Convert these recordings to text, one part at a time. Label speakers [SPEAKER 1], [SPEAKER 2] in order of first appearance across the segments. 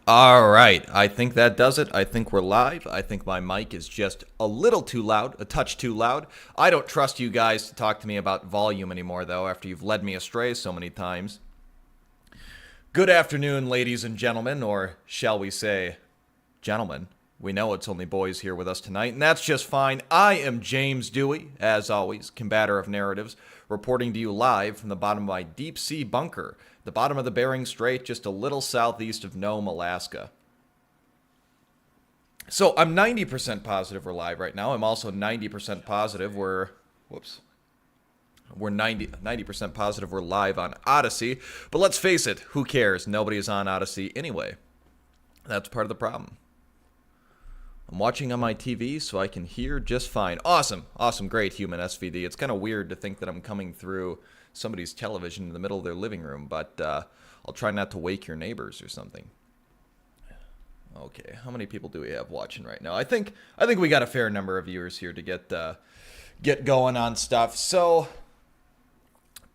[SPEAKER 1] All right, I think that does it. I think we're live. I think my mic is just a little too loud, a touch too loud. I don't trust you guys to talk to me about volume anymore, though, after you've led me astray so many times. Good afternoon, ladies and gentlemen, or shall we say, gentlemen. We know it's only boys here with us tonight, and that's just fine. I am James Dewey, as always, combator of narratives, reporting to you live from the bottom of my deep sea bunker, the bottom of the Bering Strait, just a little southeast of Nome, Alaska. So I'm 90% positive we're live right now. I'm also 90% positive we're 90% positive we're live on Odyssey. But let's face it, who cares? Nobody is on Odyssey anyway. That's part of the problem. I'm watching on my TV so I can hear just fine. Awesome, great, human SVD. It's kind of weird to think that I'm coming through somebody's television in the middle of their living room, but I'll try not to wake your neighbors or something. Okay, how many people do we have watching right now? I think we got a fair number of viewers here to get going on stuff. So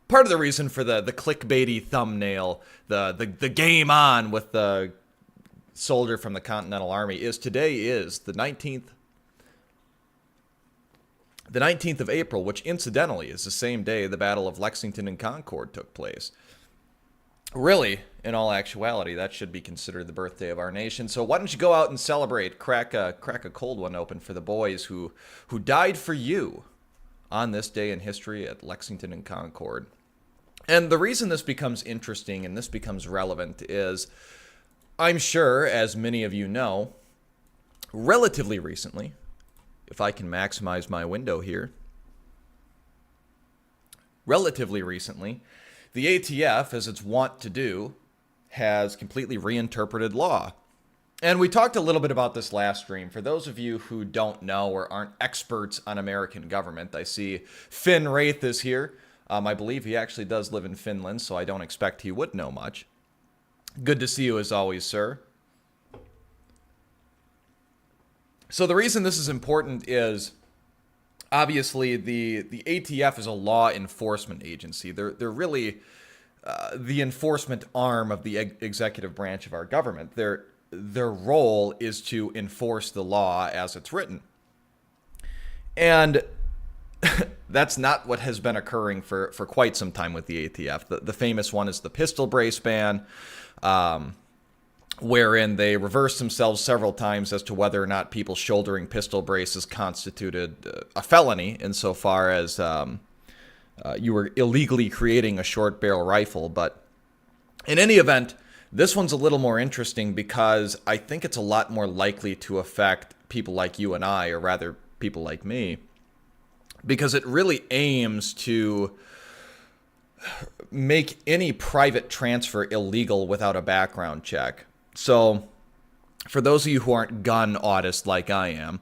[SPEAKER 1] part of the reason for the clickbaity thumbnail, the game on with the soldier from the Continental Army is today is the 19th of April, which incidentally is the same day the Battle of Lexington and Concord took place. Really, in all actuality, that should be considered the birthday of our nation. So why don't you go out and celebrate, crack a cold one open for the boys who died for you on this day in history at Lexington and Concord. And the reason this becomes interesting and this becomes relevant is, I'm sure, as many of you know, relatively recently, if I can maximize my window here, relatively recently, the ATF, as it's wont to do, has completely reinterpreted law. And we talked a little bit about this last stream. For those of you who don't know or aren't experts on American government, I see Finn Wraith is here. I believe he actually does live in Finland, so I don't expect he would know much. Good to see you as always, sir. So the reason this is important is, obviously, the ATF is a law enforcement agency. They're really the enforcement arm of the executive branch of our government. Their role is to enforce the law as it's written. And that's not what has been occurring for quite some time with the ATF. The famous one is the pistol brace ban, wherein they reversed themselves several times as to whether or not people shouldering pistol braces constituted a felony insofar as you were illegally creating a short barrel rifle. But in any event, this one's a little more interesting because I think it's a lot more likely to affect people like you and I, or rather people like me, because it really aims to make any private transfer illegal without a background check. So, for those of you who aren't gun autists like I am,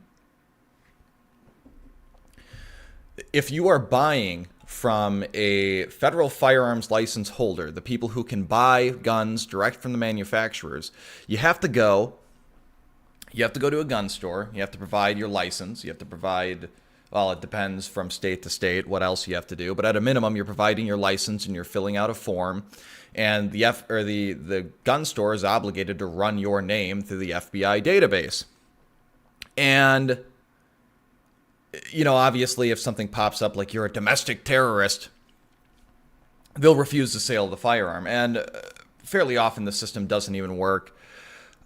[SPEAKER 1] if you are buying from a federal firearms license holder, the people who can buy guns direct from the manufacturers, you have to go to a gun store, you have to provide your license, you have to provide, well, it depends from state to state what else you have to do, but at a minimum, you're providing your license and you're filling out a form, and the gun store is obligated to run your name through the FBI database. And, you know, obviously, if something pops up like you're a domestic terrorist, they'll refuse the sale of the firearm. And fairly often the system doesn't even work.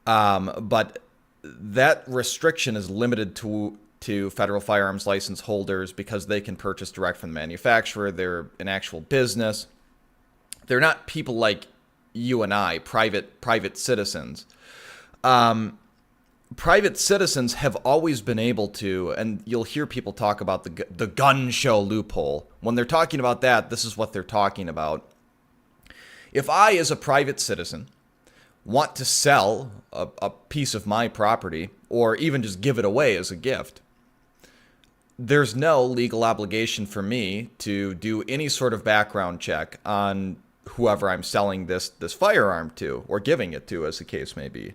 [SPEAKER 1] But that restriction is limited to federal firearms license holders because they can purchase direct from the manufacturer. They're an actual business. They're not people like you and I, private citizens. Private citizens have always been able to, and you'll hear people talk about the gun show loophole. When they're talking about that, this is what they're talking about. If I, as a private citizen, want to sell a piece of my property, or even just give it away as a gift, there's no legal obligation for me to do any sort of background check on whoever I'm selling this firearm to, or giving it to, as the case may be.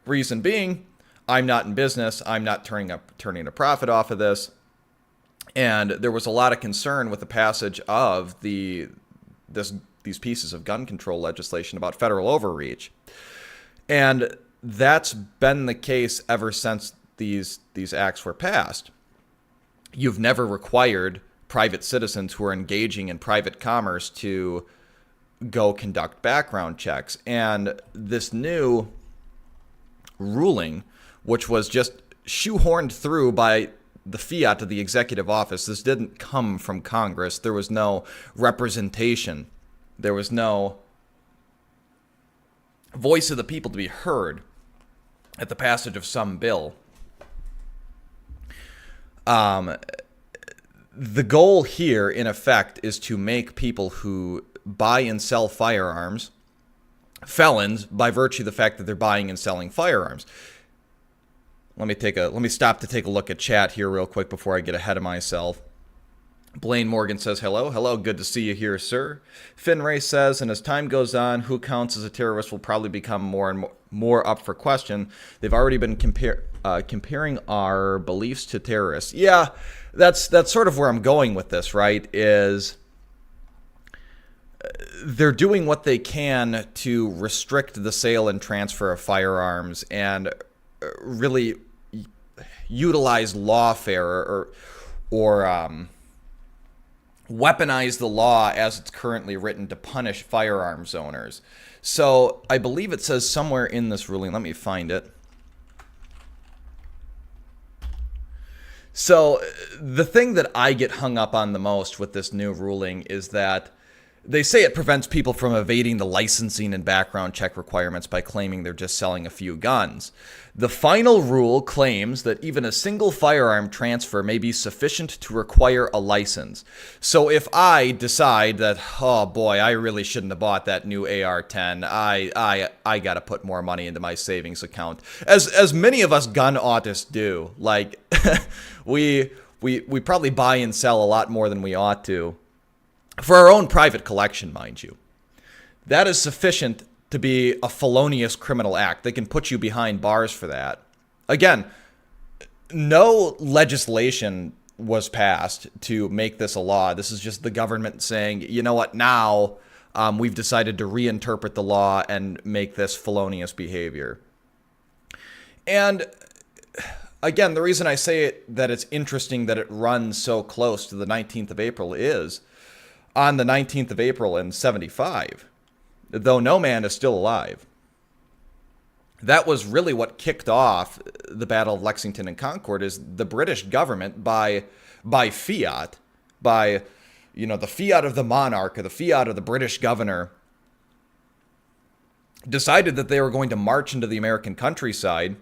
[SPEAKER 1] Reason being, I'm not in business. I'm not turning a profit off of this. And there was a lot of concern with the passage of these pieces of gun control legislation about federal overreach. And that's been the case ever since these acts were passed. You've never required private citizens who are engaging in private commerce to go conduct background checks. And this new ruling, which was just shoehorned through by the fiat of the executive office, this didn't come from Congress. There was no representation. There was no voice of the people to be heard at the passage of some bill. The goal here, in effect, is to make people who buy and sell firearms felons by virtue of the fact that they're buying and selling firearms. Let me stop to take a look at chat here real quick before I get ahead of myself. Blaine Morgan says, hello, good to see you here, sir. Finn Ray says, and as time goes on, who counts as a terrorist will probably become more and more up for question. They've already been comparing our beliefs to terrorists. Yeah, that's sort of where I'm going with this, right, is they're doing what they can to restrict the sale and transfer of firearms and really utilize lawfare or weaponize the law as it's currently written to punish firearms owners. So I believe it says somewhere in this ruling, let me find it. So the thing that I get hung up on the most with this new ruling is that they say it prevents people from evading the licensing and background check requirements by claiming they're just selling a few guns. The final rule claims that even a single firearm transfer may be sufficient to require a license. So if I decide that, oh boy, I really shouldn't have bought that new AR-10, I got to put more money into my savings account, as many of us gun autists do. Like we probably buy and sell a lot more than we ought to. For our own private collection, mind you. That is sufficient to be a felonious criminal act. They can put you behind bars for that. Again, no legislation was passed to make this a law. This is just the government saying, you know what, now we've decided to reinterpret the law and make this felonious behavior. And again, the reason I say that it's interesting that it runs so close to the 19th of April is on the 19th of April in 1975, though no man is still alive. That was really what kicked off the Battle of Lexington and Concord, is the British government by fiat, by, you know, the fiat of the monarch or the fiat of the British governor, decided that they were going to march into the American countryside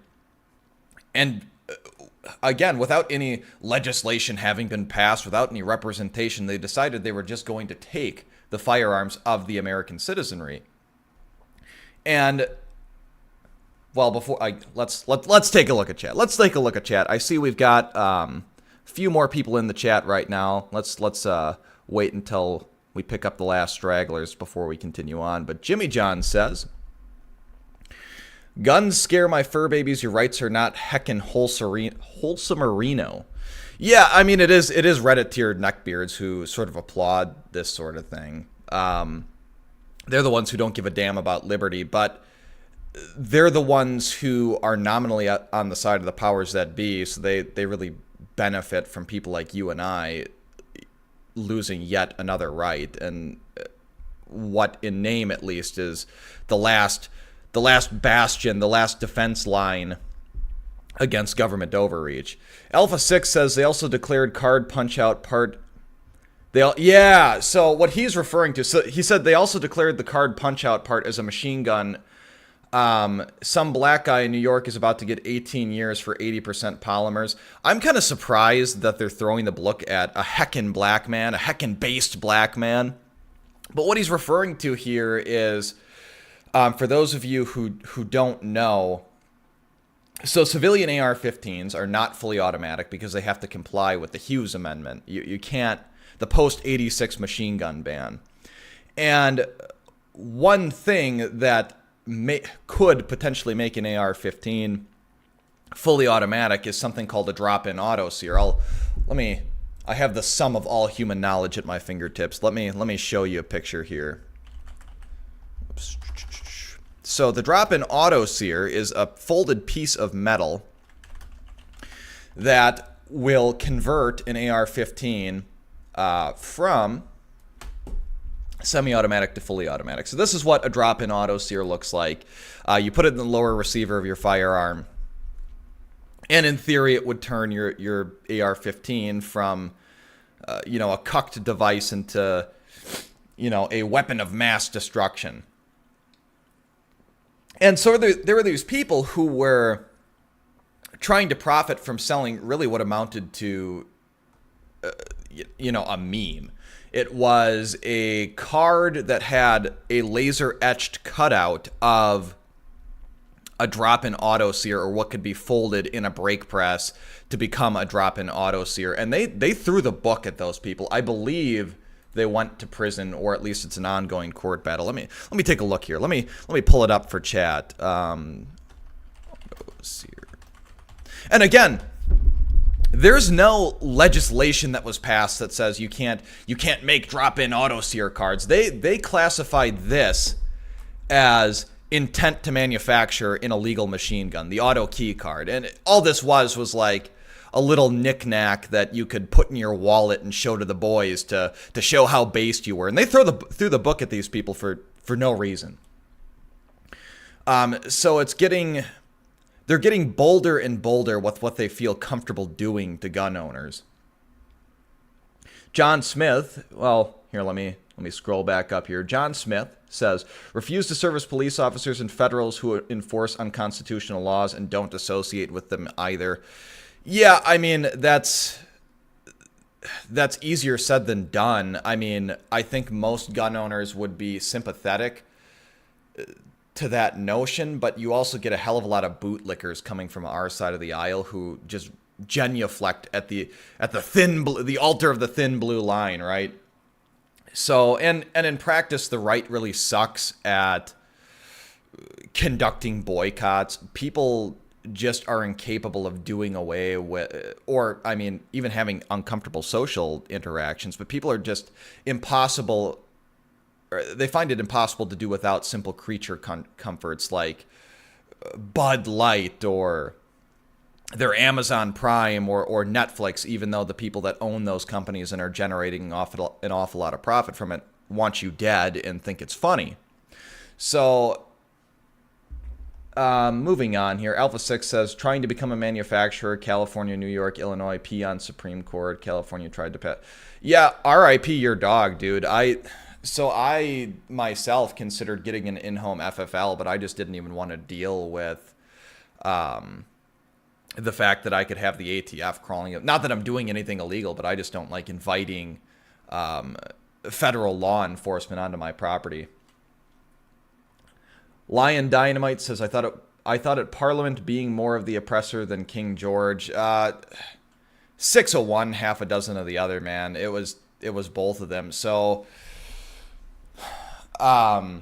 [SPEAKER 1] and again, without any legislation having been passed, without any representation, they decided they were just going to take the firearms of the American citizenry. And well, let's take a look at chat. Let's take a look at chat. I see we've got a few more people in the chat right now. Let's wait until we pick up the last stragglers before we continue on. But Jimmy John says, guns scare my fur babies. Your rights are not heckin' wholesomerino. Yeah, I mean, it is Reddit-tiered neckbeards who sort of applaud this sort of thing. They're the ones who don't give a damn about liberty, but they're the ones who are nominally on the side of the powers that be, so they really benefit from people like you and I losing yet another right, and what in name at least is the last bastion, the last defense line against government overreach. Alpha 6 says they also declared card punch-out part. So what he's referring to, so he said they also declared the card punch-out part as a machine gun. Some black guy in New York is about to get 18 years for 80% polymers. I'm kind of surprised that they're throwing the book at a heckin' black man, a heckin' based black man. But what he's referring to here is, for those of you who don't know, so civilian AR-15s are not fully automatic because they have to comply with the Hughes Amendment. You can't, the post-86 machine gun ban. And one thing that could potentially make an AR-15 fully automatic is something called a drop-in auto-sear. I have the sum of all human knowledge at my fingertips. Let me show you a picture here. Oops. So the drop-in auto sear is a folded piece of metal that will convert an AR-15 from semi-automatic to fully automatic. So this is what a drop-in auto sear looks like. You put it in the lower receiver of your firearm, and in theory, it would turn your AR-15 from a cucked device into a weapon of mass destruction. And so there were these people who were trying to profit from selling really what amounted to, a meme. It was a card that had a laser-etched cutout of a drop-in auto sear, or what could be folded in a brake press to become a drop-in auto sear. And they threw the book at those people. I believe they went to prison, or at least it's an ongoing court battle. Let me take a look here. Let me pull it up for chat. Sear. And again, there's no legislation that was passed that says you can't make drop-in auto sear cards. They classified this as intent to manufacture an illegal machine gun, the auto key card. And all this was like a little knick-knack that you could put in your wallet and show to the boys to show how based you were. And they threw the book at these people for no reason. So they're getting bolder and bolder with what they feel comfortable doing to gun owners. John Smith, well, here, let me scroll back up here. John Smith says, refuse to serve as police officers and federals who enforce unconstitutional laws and don't associate with them either. Yeah, I mean, that's easier said than done. I mean, I think most gun owners would be sympathetic to that notion, but you also get a hell of a lot of bootlickers coming from our side of the aisle who just genuflect at the altar of the thin blue line, right? So, and in practice, the right really sucks at conducting boycotts. People just are incapable of doing away with, or, I mean, even having uncomfortable social interactions, but people are just impossible. They find it impossible to do without simple creature comforts like Bud Light or their Amazon Prime or Netflix, even though the people that own those companies and are generating an awful lot of profit from it want you dead and think it's funny. So, moving on here. Alpha 6 says, trying to become a manufacturer, California, New York, Illinois, pee on Supreme Court, California tried to pass. Yeah, RIP your dog, dude. So I myself considered getting an in-home FFL, but I just didn't even want to deal with the fact that I could have the ATF crawling up. Not that I'm doing anything illegal, but I just don't like inviting federal law enforcement onto my property. Lion Dynamite says, I thought it Parliament being more of the oppressor than King George. 6 of one, half a dozen of the other, man. It was both of them. So I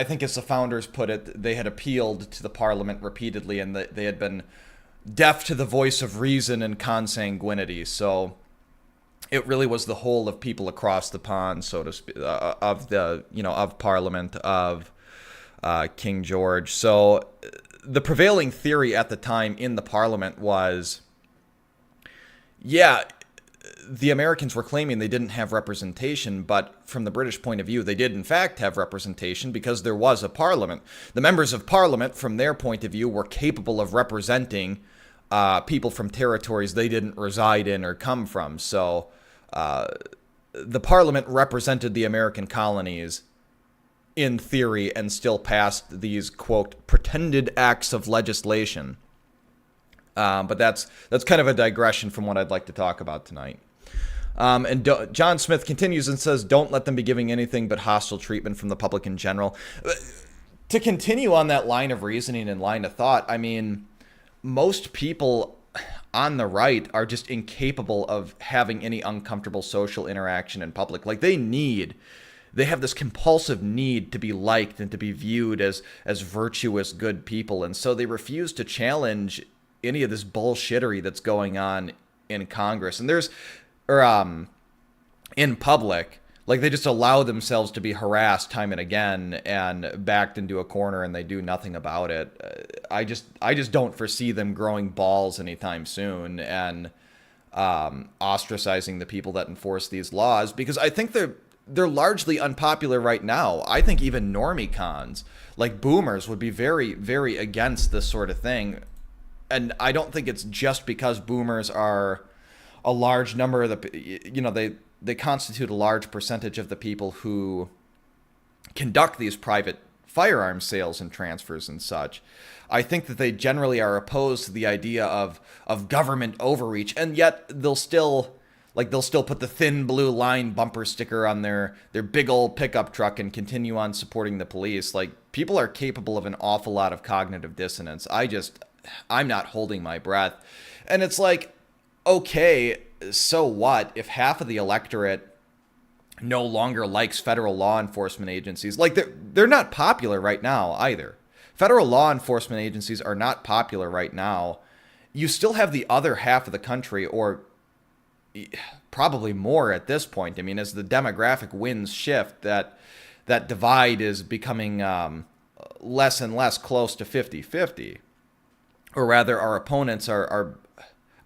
[SPEAKER 1] think as the founders put it, they had appealed to the Parliament repeatedly, and they had been deaf to the voice of reason and consanguinity. So it really was the whole of people across the pond, so to speak, of Parliament, of King George. So the prevailing theory at the time in the Parliament was, yeah, the Americans were claiming they didn't have representation, but from the British point of view, they did in fact have representation because there was a parliament. The members of parliament, from their point of view, were capable of representing people from territories they didn't reside in or come from. So the parliament represented the American colonies in theory and still passed these, quote, pretended acts of legislation. But that's kind of a digression from what I'd like to talk about tonight. And John Smith continues and says, don't let them be giving anything but hostile treatment from the public in general. To continue on that line of reasoning and line of thought, I mean, most people on the right are just incapable of having any uncomfortable social interaction in public. Like, they have this compulsive need to be liked and to be viewed as virtuous, good people. And so they refuse to challenge any of this bullshittery that's going on in Congress. And in public, Like they just allow themselves to be harassed time and again and backed into a corner, and they do nothing about it. I just don't foresee them growing balls anytime soon and ostracizing the people that enforce these laws, because I think they're largely unpopular right now. I think even normie cons, like boomers, would be very, very against this sort of thing. And I don't think it's just because boomers are a large number of they constitute a large percentage of the people who conduct these private firearms sales and transfers and such. I think that they generally are opposed to the idea of government overreach, and yet they'll still put the thin blue line bumper sticker on their big old pickup truck and continue on supporting the police. Like, people are capable of an awful lot of cognitive dissonance. I'm not holding my breath. And it's like, okay, so what if half of the electorate no longer likes federal law enforcement agencies? Like, they're not popular right now either. Federal law enforcement agencies are not popular right now. You still have the other half of the country, or probably more at this point. I mean, as the demographic winds shift, that divide is becoming less and less close to 50-50. Or rather, our opponents are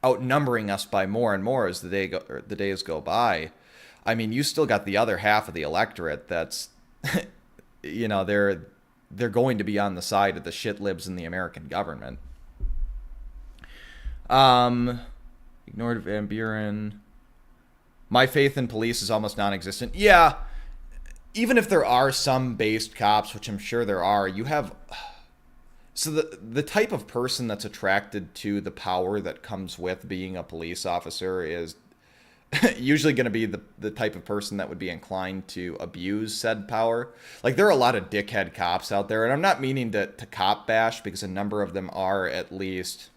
[SPEAKER 1] outnumbering us by more and more as the days go by. I mean, you still got the other half of the electorate that's, they're going to be on the side of the shit libs in the American government. Ignored Van Buren. My faith in police is almost non-existent. Yeah, even if there are some based cops, which I'm sure there are, you have... So the type of person that's attracted to the power that comes with being a police officer is usually going to be the type of person that would be inclined to abuse said power. Like, there are a lot of dickhead cops out there, and I'm not meaning to cop bash, because a number of them are at least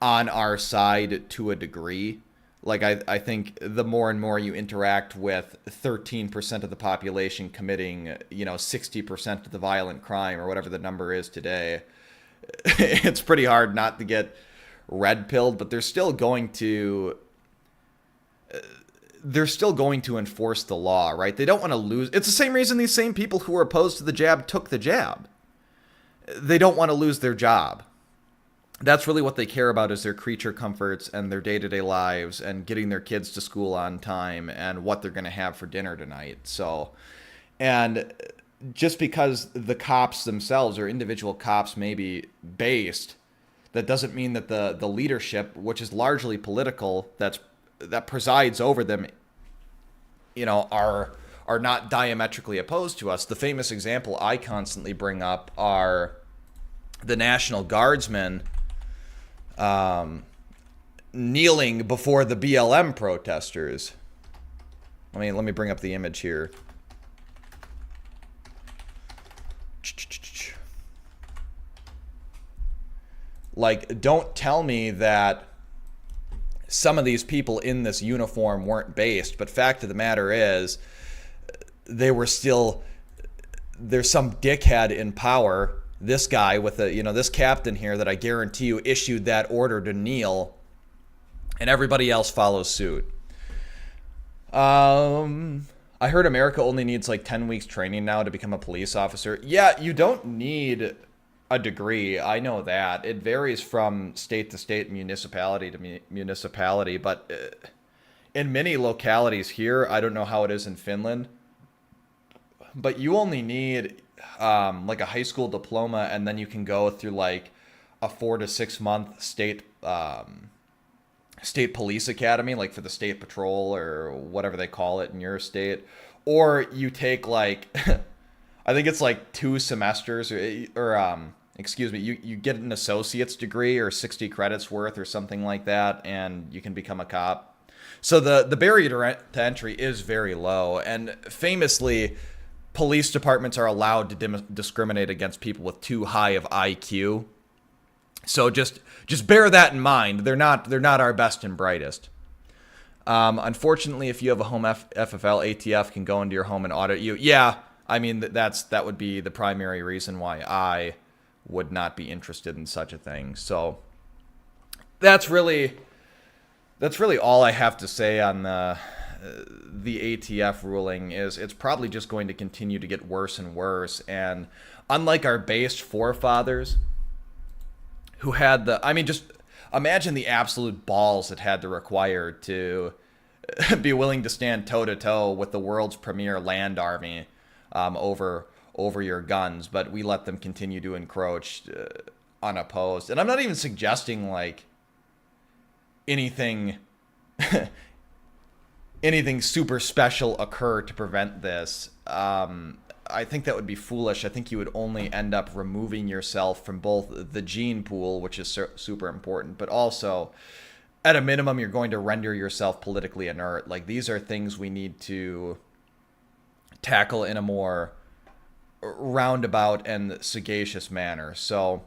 [SPEAKER 1] on our side to a degree. Like, I think the more and more you interact with 13% of the population committing, 60% of the violent crime, or whatever the number is today, it's pretty hard not to get red-pilled, but they're still going to enforce the law, right? They don't want to lose. It's the same reason these same people who were opposed to the jab took the jab. They don't want to lose their job. That's really what they care about, is their creature comforts and their day-to-day lives and getting their kids to school on time and what they're going to have for dinner tonight. So, and just because the cops themselves or individual cops may be based, that doesn't mean that the leadership, which is largely political, that presides over them, are not diametrically opposed to us. The famous example I constantly bring up are the National Guardsmen kneeling before the BLM protesters. Let me bring up the image here. Like, don't tell me that some of these people in this uniform weren't based, but fact of the matter is, there's some dickhead in power, this guy with this captain here that I guarantee you issued that order to kneel, and everybody else follows suit. I heard America only needs like 10 weeks training now to become a police officer. Yeah, you don't need a degree. I know that. It varies from state to state, municipality to municipality, but in many localities here, I don't know how it is in Finland, but you only need like a high school diploma, and then you can go through like a 4 to 6 month state police academy, like for the state patrol or whatever they call it in your state, or you take like I think it's like 2 semesters or excuse me, you get an associate's degree or 60 credits worth or something like that, and you can become a cop. So the barrier to entry is very low, and famously, police departments are allowed to discriminate against people with too high of IQ. So just bear that in mind. They're not our best and brightest. Unfortunately, if you have a home FFL, ATF can go into your home and audit you. Yeah, I mean that would be the primary reason why I would not be interested in such a thing. So that's really all I have to say on the ATF ruling is it's probably just going to continue to get worse and worse. And unlike our based forefathers who had just imagine the absolute balls it had to require to be willing to stand toe to toe with the world's premier land army over your guns, but we let them continue to encroach unopposed. And I'm not even suggesting like anything super special occur to prevent this. I think that would be foolish. I think you would only end up removing yourself from both the gene pool, which is super important, but also at a minimum, you're going to render yourself politically inert. Like, these are things we need to tackle in a more roundabout and sagacious manner. So,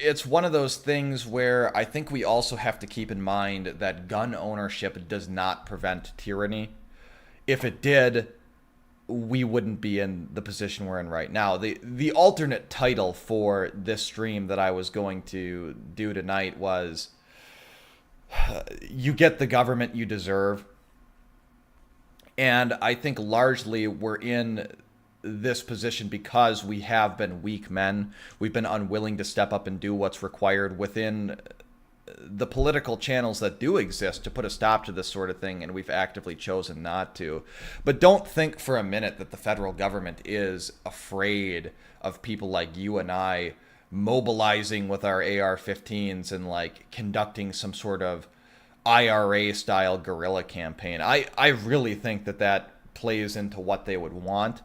[SPEAKER 1] it's one of those things where I think we also have to keep in mind that gun ownership does not prevent tyranny. If it did, we wouldn't be in the position we're in right now. The alternate title for this stream that I was going to do tonight was You Get the Government You Deserve. And I think largely we're in this position because we have been weak men. We've been unwilling to step up and do what's required within the political channels that do exist to put a stop to this sort of thing, and we've actively chosen not to. But don't think for a minute that the federal government is afraid of people like you and I mobilizing with our AR-15s and like conducting some sort of IRA-style guerrilla campaign. I really think that plays into what they would want.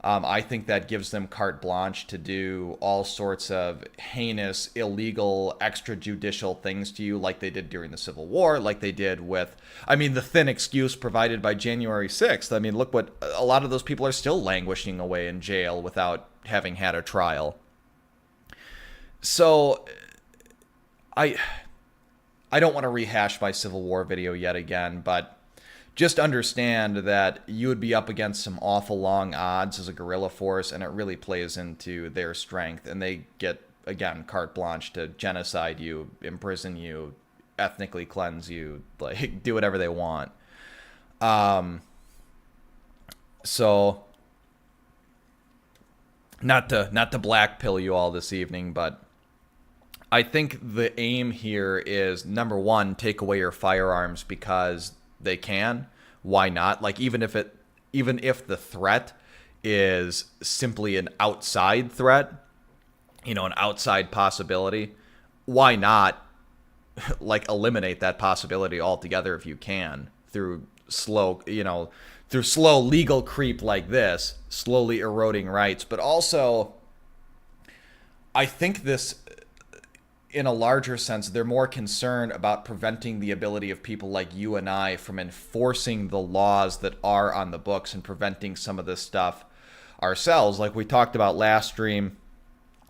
[SPEAKER 1] I think that gives them carte blanche to do all sorts of heinous, illegal, extrajudicial things to you, like they did during the Civil War, like they did with, the thin excuse provided by January 6th. Look what a lot of those people are still languishing away in jail without having had a trial. So, I don't want to rehash my Civil War video yet again, but just understand that you would be up against some awful long odds as a guerrilla force, and it really plays into their strength. And they get, again, carte blanche to genocide you, imprison you, ethnically cleanse you, like do whatever they want. So, not to black pill you all this evening, but I think the aim here is, number one, take away your firearms because they can. Why not? Like, even if the threat is simply an outside threat, an outside possibility, why not like eliminate that possibility altogether if you can through slow legal creep like this, slowly eroding rights. But also, I think this, in a larger sense, they're more concerned about preventing the ability of people like you and I from enforcing the laws that are on the books and preventing some of this stuff ourselves. Like we talked about last stream,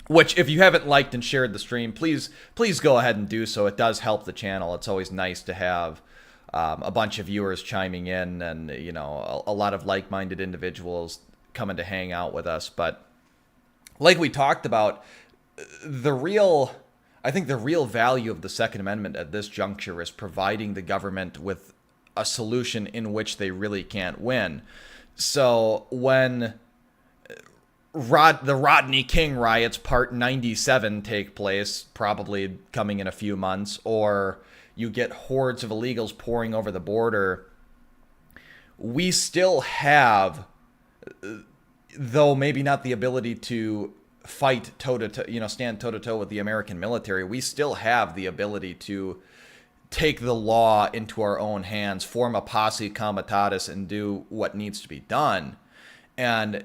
[SPEAKER 1] which if you haven't liked and shared the stream, please go ahead and do so. It does help the channel. It's always nice to have a bunch of viewers chiming in and, a lot of like-minded individuals coming to hang out with us. But like we talked about, I think the real value of the Second Amendment at this juncture is providing the government with a solution in which they really can't win. So when the Rodney King riots part 97 take place, probably coming in a few months, or you get hordes of illegals pouring over the border, we still have, though maybe not the ability to fight toe-to-toe, stand toe-to-toe with the American military, we still have the ability to take the law into our own hands, form a posse comitatus, and do what needs to be done. And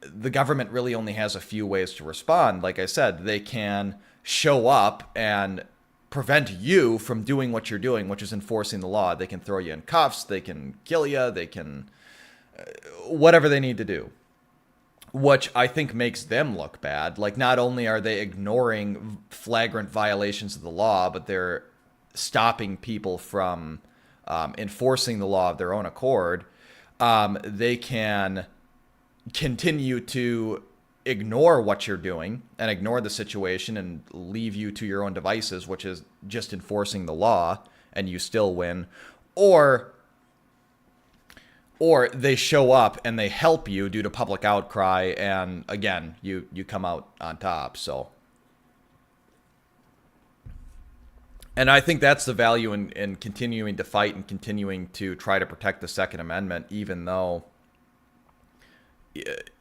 [SPEAKER 1] the government really only has a few ways to respond. Like I said, they can show up and prevent you from doing what you're doing, which is enforcing the law. They can throw you in cuffs, they can kill you, they can whatever they need to do, which I think makes them look bad. Like, not only are they ignoring flagrant violations of the law, but they're stopping people from enforcing the law of their own accord. They can continue to ignore what you're doing and ignore the situation and leave you to your own devices, which is just enforcing the law, and you still win, or they show up and they help you due to public outcry, and again, you come out on top. So, and I think that's the value in continuing to fight and continuing to try to protect the Second Amendment, even though,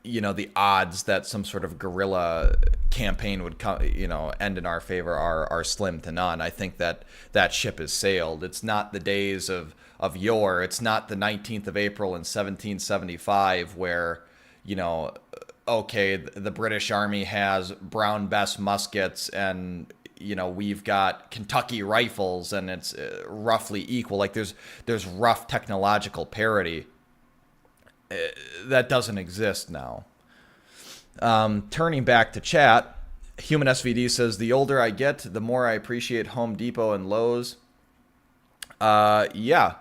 [SPEAKER 1] you know, the odds that some sort of guerrilla campaign would come, you know, end in our favor are slim to none. I think that ship has sailed. It's not the days of yore. It's not the 19th of April in 1775 where, you know, okay, the British Army has Brown Bess muskets and, you know, we've got Kentucky rifles and it's roughly equal. Like there's rough technological parity. That doesn't exist now. Turning back to chat, Human SVD says, the older I get, the more I appreciate Home Depot and Lowe's. Yeah.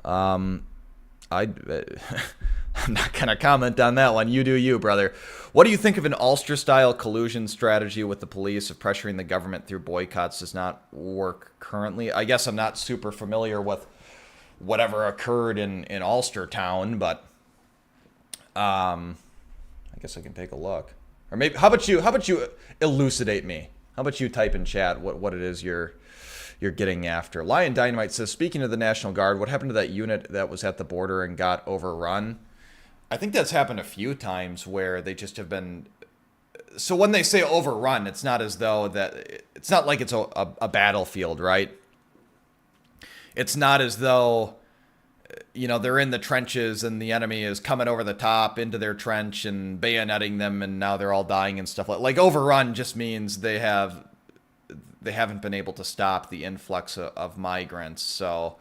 [SPEAKER 1] I'm not going to comment on that one. You do you, brother. What do you think of an Ulster-style collusion strategy with the police of pressuring the government through boycotts does not work currently? I guess I'm not super familiar with whatever occurred in Ulster town, but I guess I can take a look. Or maybe how about you elucidate me? How about you type in chat what it is you're getting after? Lion Dynamite says, speaking of the National Guard, what happened to that unit that was at the border and got overrun? I think that's happened a few times where they just have been. So when they say overrun, it's not as though it's not like it's a battlefield, right? It's not as though, you know, they're in the trenches and the enemy is coming over the top into their trench and bayoneting them and now they're all dying and stuff like overrun just means they haven't been able to stop the influx of migrants. So,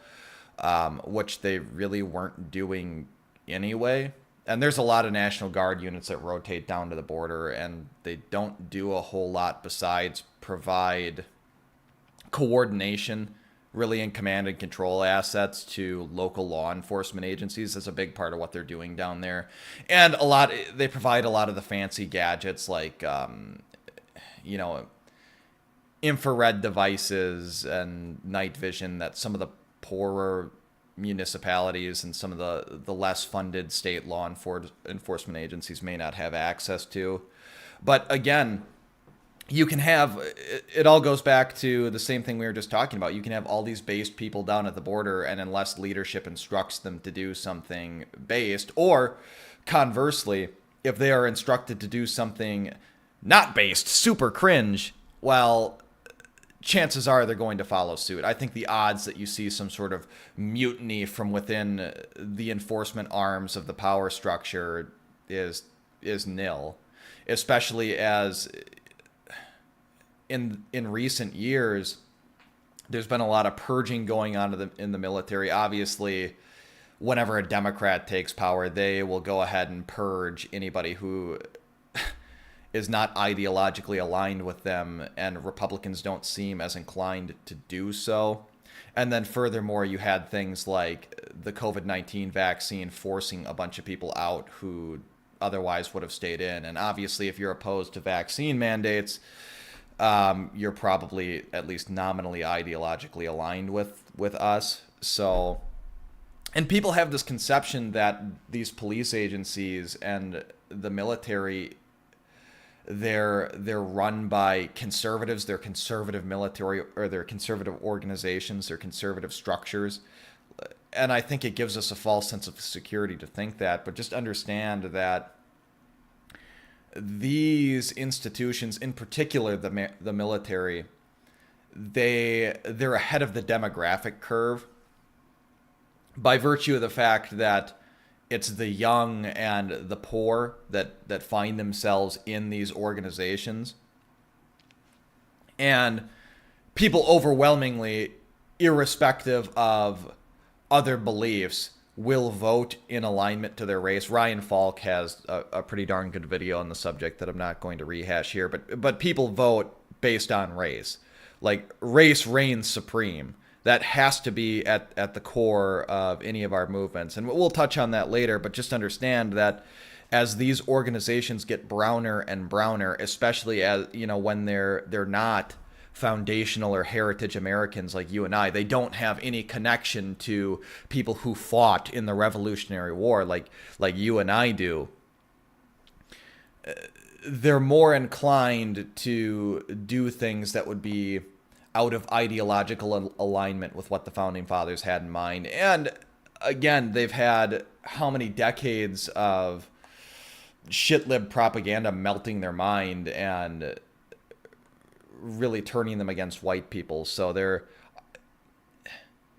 [SPEAKER 1] which they really weren't doing anyway. And there's a lot of National Guard units that rotate down to the border and they don't do a whole lot besides provide coordination really in command and control assets to local law enforcement agencies. That's a big part of what they're doing down there. And they provide a lot of the fancy gadgets like, you know, infrared devices and night vision that some of the poorer municipalities and some of the less funded state law enforcement agencies may not have access to. But again, you can have, it all goes back to the same thing we were just talking about. You can have all these based people down at the border, and unless leadership instructs them to do something based, or conversely, if they are instructed to do something not based, super cringe, well, chances are they're going to follow suit. I think the odds that you see some sort of mutiny from within the enforcement arms of the power structure is nil, especially as in recent years, there's been a lot of purging going on in the military. Obviously, whenever a Democrat takes power, they will go ahead and purge anybody who is not ideologically aligned with them, and Republicans don't seem as inclined to do so. And then furthermore, you had things like the COVID-19 vaccine forcing a bunch of people out who otherwise would have stayed in. And obviously, if you're opposed to vaccine mandates, you're probably at least nominally ideologically aligned with us. So, and people have this conception that these police agencies and the military, they're run by conservatives, they're conservative military, or they're conservative organizations, they're conservative structures. And I think it gives us a false sense of security to think that, but just understand that these institutions, in particular the military, they're ahead of the demographic curve by virtue of the fact that it's the young and the poor that find themselves in these organizations. And people overwhelmingly, irrespective of other beliefs, will vote in alignment to their race. Ryan Falk has a pretty darn good video on the subject that I'm not going to rehash here, but people vote based on race. Like, race reigns supreme. That has to be at the core of any of our movements. And we'll touch on that later, but just understand that as these organizations get browner and browner, especially as when they're not foundational or heritage Americans like you and I. They don't have any connection to people who fought in the Revolutionary War like you and I do. They're more inclined to do things that would be out of ideological alignment with what the founding fathers had in mind. And again, they've had how many decades of shitlib propaganda melting their mind and really turning them against white people. So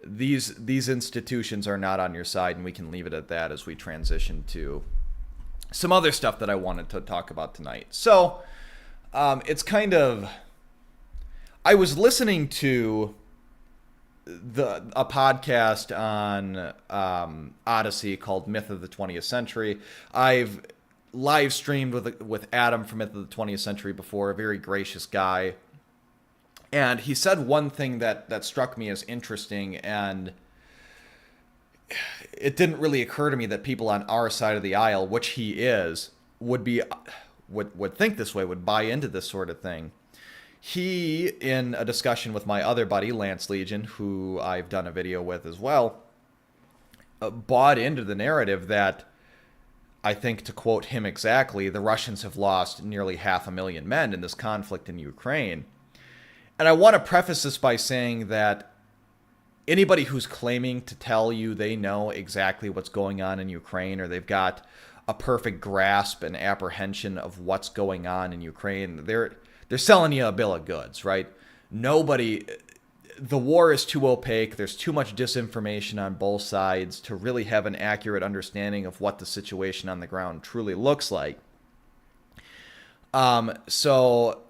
[SPEAKER 1] these institutions are not on your side, and we can leave it at that as we transition to some other stuff that I wanted to talk about tonight. So it's kind of, I was listening to a podcast on Odyssey called Myth of the 20th Century. I've live streamed with Adam from Myth of the 20th Century before, a very gracious guy. And he said one thing that struck me as interesting, and it didn't really occur to me that people on our side of the aisle, which he is, would think this way, would buy into this sort of thing. He, in a discussion with my other buddy, Lance Legion, who I've done a video with as well, bought into the narrative that, I think to quote him exactly, the Russians have lost nearly 500,000 men in this conflict in Ukraine. And I want to preface this by saying that anybody who's claiming to tell you they know exactly what's going on in Ukraine, or they've got a perfect grasp and apprehension of what's going on in Ukraine, they're selling you a bill of goods, right? The war is too opaque. There's too much disinformation on both sides to really have an accurate understanding of what the situation on the ground truly looks like. So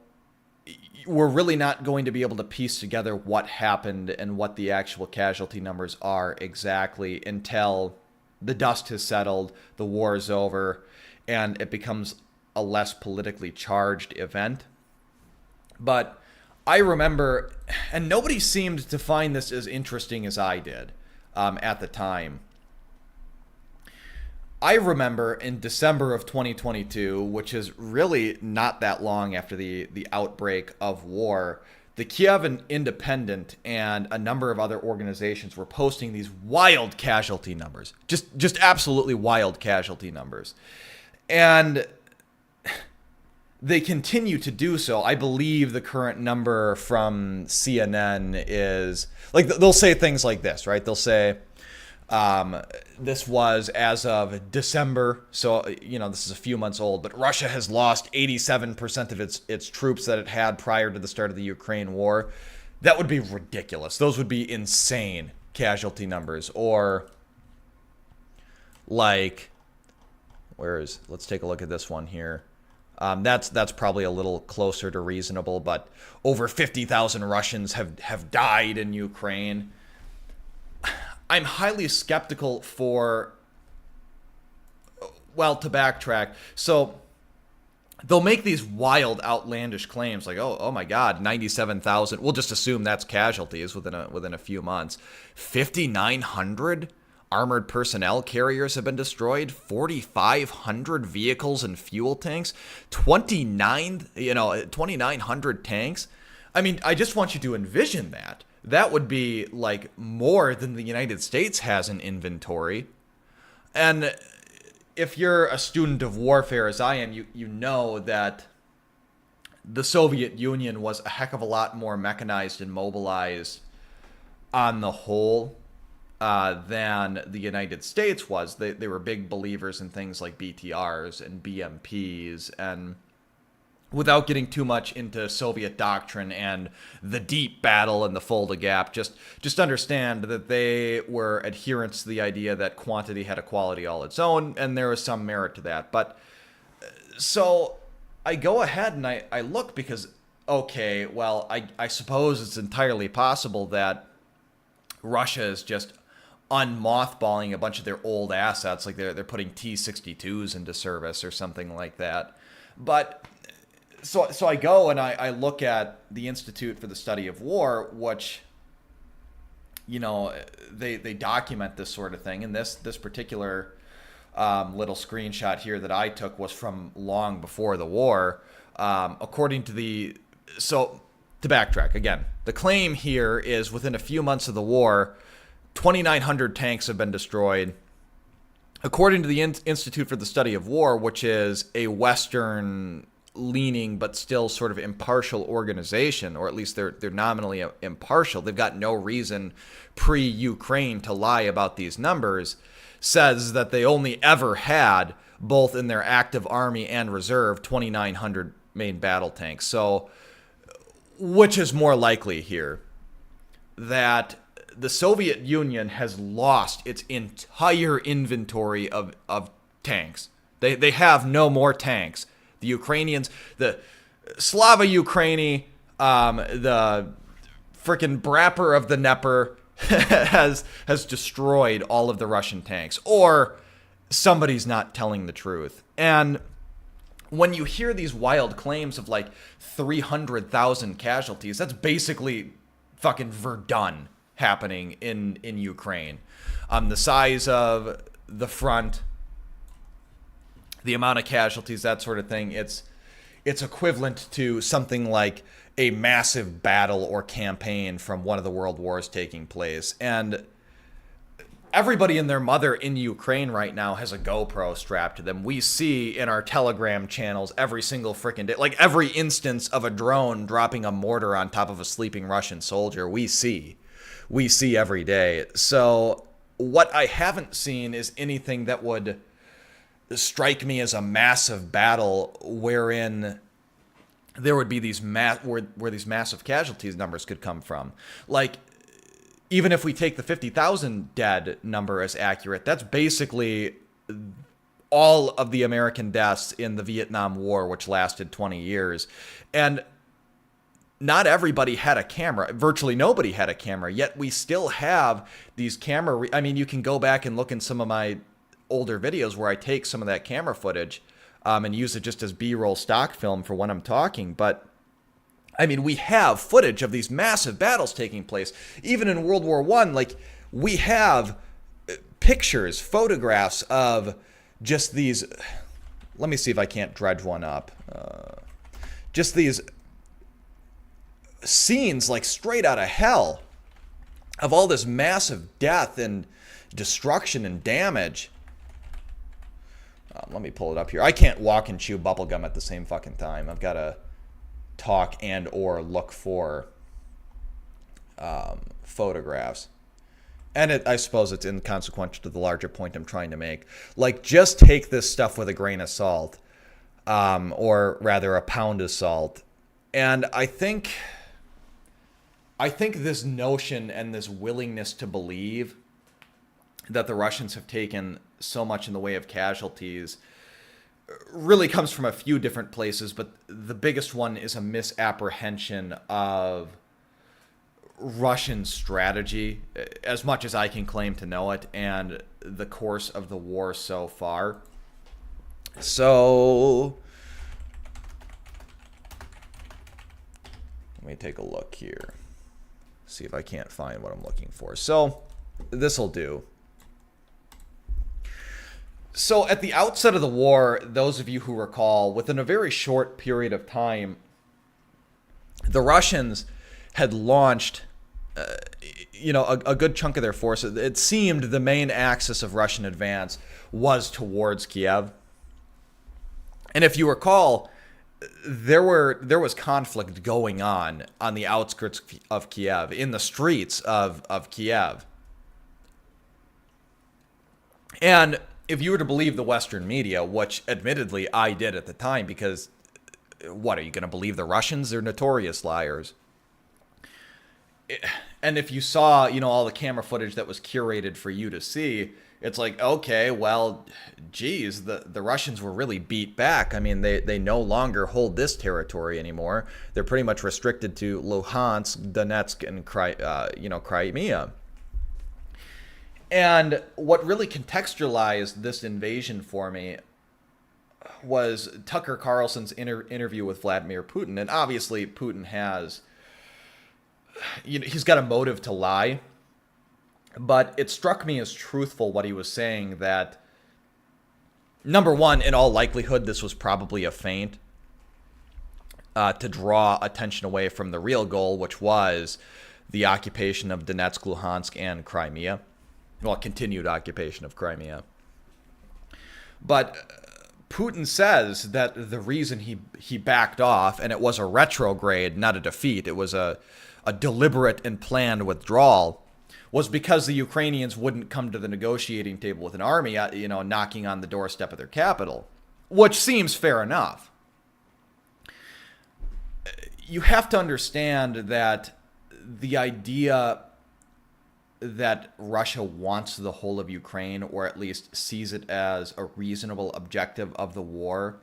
[SPEAKER 1] we're really not going to be able to piece together what happened and what the actual casualty numbers are exactly until the dust has settled, the war is over, and it becomes a less politically charged event. But I remember, and nobody seemed to find this as interesting as I did at the time. I remember in December of 2022, which is really not that long after the outbreak of war, the Kiev Independent and a number of other organizations were posting these wild casualty numbers, just absolutely wild casualty numbers. And they continue to do so. I believe the current number from CNN is, like, they'll say things like this, right? They'll say, this was as of December, so, this is a few months old, but Russia has lost 87% of its troops that it had prior to the start of the Ukraine war. That would be ridiculous. Those would be insane casualty numbers. Or, like, let's take a look at this one here. That's probably a little closer to reasonable, but over 50,000 Russians have died in Ukraine. I'm highly skeptical to backtrack. So they'll make these wild, outlandish claims like, oh my God, 97,000. We'll just assume that's casualties within a few months. 5,900 armored personnel carriers have been destroyed. 4,500 vehicles and fuel tanks. 2,900 tanks. I mean, I just want you to envision that. That would be like more than the United States has in inventory. And if you're a student of warfare as I am, you know that the Soviet Union was a heck of a lot more mechanized and mobilized on the whole than the United States was. They were big believers in things like BTRs and BMPs, and without getting too much into Soviet doctrine and the deep battle and the Fulda Gap, just understand that they were adherents to the idea that quantity had a quality all its own, and there was some merit to that. But so I go ahead and I look because, okay, well, I suppose it's entirely possible that Russia is just unmothballing a bunch of their old assets, like they're putting T-62s into service or something like that. But So I go and I look at the Institute for the Study of War, which, they document this sort of thing. And this particular little screenshot here that I took was from long before the war. According to so to backtrack again, the claim here is within a few months of the war, 2,900 tanks have been destroyed. According to the Institute for the Study of War, which is a Western leaning but still sort of impartial organization, or at least they're nominally impartial, they've got no reason pre-Ukraine to lie about these numbers, says that they only ever had, both in their active army and reserve, 2,900 main battle tanks. So which is more likely here? That the Soviet Union has lost its entire inventory of tanks. They have no more tanks. The Ukrainians, the Slava Ukraini, the frickin' Brapper of the Dnieper has destroyed all of the Russian tanks. Or somebody's not telling the truth. And when you hear these wild claims of like 300,000 casualties, that's basically fucking Verdun happening in Ukraine. The size of the front, the amount of casualties, that sort of thing, it's equivalent to something like a massive battle or campaign from one of the world wars taking place. And everybody and their mother in Ukraine right now has a GoPro strapped to them. We see in our Telegram channels every single freaking day, like every instance of a drone dropping a mortar on top of a sleeping Russian soldier. We see every day. So what I haven't seen is anything that would strike me as a massive battle wherein there would be these where these massive casualties numbers could come from. Like, even if we take the 50,000 dead number as accurate, that's basically all of the American deaths in the Vietnam War, which lasted 20 years. And not everybody had a camera. Virtually nobody had a camera, yet we still have these I mean, you can go back and look in some of my older videos where I take some of that camera footage and use it just as B-roll stock film for when I'm talking. But I mean, we have footage of these massive battles taking place. Even in World War I, like, we have pictures, photographs of just these. Let me see if I can't dredge one up. Just these scenes, like, straight out of hell, of all this massive death and destruction and damage. Let me pull it up here. I can't walk and chew bubblegum at the same fucking time. I've got to talk and or look for photographs. And I suppose it's inconsequential to the larger point I'm trying to make. Like, just take this stuff with a grain of salt, or rather a pound of salt. And I think this notion and this willingness to believe that the Russians have taken so much in the way of casualties really comes from a few different places, but the biggest one is a misapprehension of Russian strategy, as much as I can claim to know it, and the course of the war so far. So let me take a look here, see if I can't find what I'm looking for. So this'll do. So at the outset of the war, those of you who recall, within a very short period of time, the Russians had launched, a good chunk of their forces. It seemed the main axis of Russian advance was towards Kiev. And if you recall, there was conflict going on the outskirts of Kiev, in the streets of Kiev. And if you were to believe the Western media, which admittedly I did at the time, because what, are you going to believe the Russians? They're notorious liars. And if you saw, all the camera footage that was curated for you to see, it's like, okay, well, geez, the Russians were really beat back. I mean, they no longer hold this territory anymore. They're pretty much restricted to Luhansk, Donetsk, and Crimea. And what really contextualized this invasion for me was Tucker Carlson's interview with Vladimir Putin. And obviously Putin has, he's got a motive to lie. But it struck me as truthful what he was saying, that Number one, in all likelihood, this was probably a feint to draw attention away from the real goal, which was the occupation of Donetsk, Luhansk, and Crimea. Well, continued occupation of Crimea. But Putin says that the reason he backed off, and it was a retrograde, not a defeat, it was a deliberate and planned withdrawal, was because the Ukrainians wouldn't come to the negotiating table with an army, knocking on the doorstep of their capital, which seems fair enough. You have to understand that the idea that Russia wants the whole of Ukraine, or at least sees it as a reasonable objective of the war,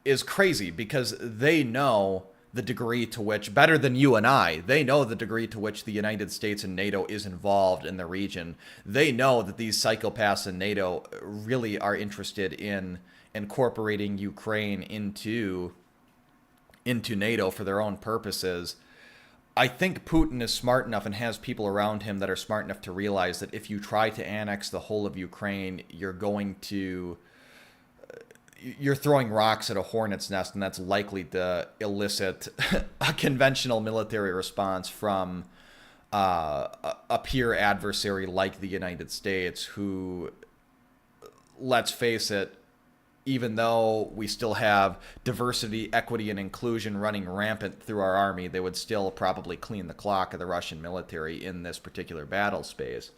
[SPEAKER 1] is crazy, because they know the degree to which, better than you and I, they know the degree to which the United States and NATO is involved in the region. They know that these psychopaths in NATO really are interested in incorporating Ukraine into NATO for their own purposes. I think Putin is smart enough and has people around him that are smart enough to realize that if you try to annex the whole of Ukraine, you're throwing rocks at a hornet's nest, and that's likely to elicit a conventional military response from a peer adversary like the United States, who, let's face it, even though we still have diversity, equity, and inclusion running rampant through our army, they would still probably clean the clock of the Russian military in this particular battle space.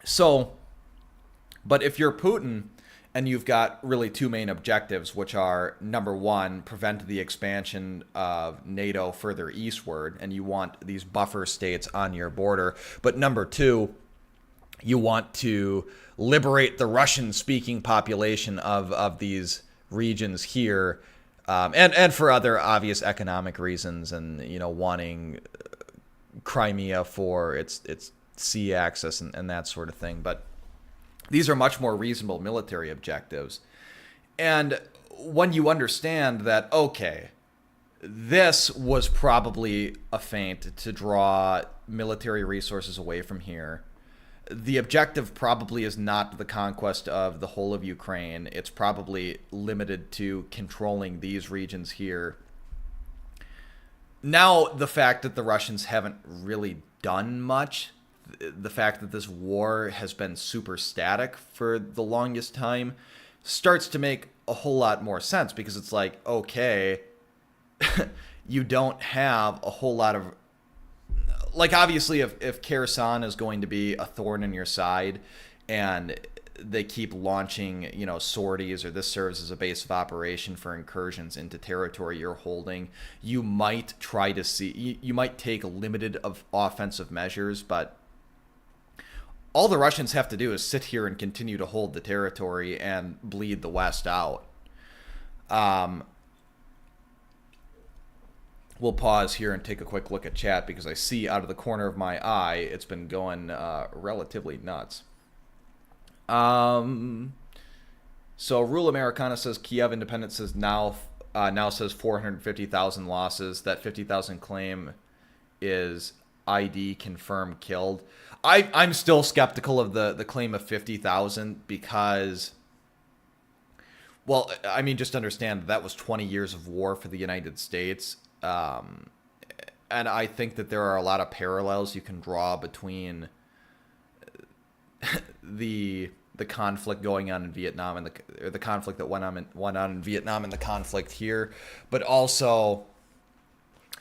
[SPEAKER 1] So, but if you're Putin, and you've got really two main objectives, which are, number one, prevent the expansion of NATO further eastward, and you want these buffer states on your border. But number two, you want to liberate the Russian-speaking population of these regions here, and for other obvious economic reasons, and wanting Crimea for its sea access and that sort of thing. But these are much more reasonable military objectives. And when you understand that, okay, this was probably a feint to draw military resources away from here. The objective probably is not the conquest of the whole of Ukraine. It's probably limited to controlling these regions here. Now, the fact that the Russians haven't really done much, the fact that this war has been super static for the longest time, starts to make a whole lot more sense, because it's like, okay, you don't have a whole lot of, like, obviously if Kherson is going to be a thorn in your side and they keep launching, sorties, or this serves as a base of operation for incursions into territory you're holding, you might try to see, you might take limited of offensive measures, but all the Russians have to do is sit here and continue to hold the territory and bleed the West out. We'll pause here and take a quick look at chat, because I see out of the corner of my eye it's been going relatively nuts. So Rule Americana says Kiev Independent says now says 450,000 losses. That 50,000 claim is ID confirmed killed. I'm still skeptical of the claim of 50,000, because, well, I mean, just understand that was 20 years of war for the United States. And I think that there are a lot of parallels you can draw between the conflict going on in Vietnam and the conflict that went on in Vietnam and the conflict here, but also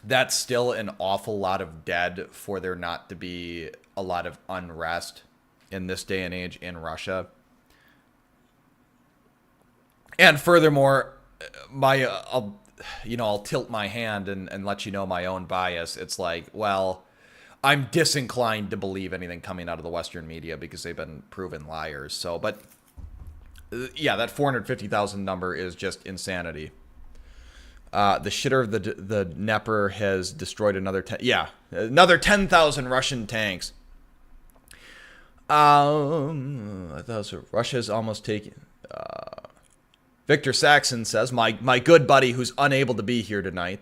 [SPEAKER 1] that's still an awful lot of dead for there not to be a lot of unrest in this day and age in Russia. And furthermore, I'll tilt my hand and let you know my own bias. It's like, well, I'm disinclined to believe anything coming out of the Western media, because they've been proven liars. So, but yeah, that 450,000 number is just insanity. The shitter of the Dnieper has destroyed another 10,000 Russian tanks. Russia's almost taken. Victor Saxon says, my good buddy who's unable to be here tonight,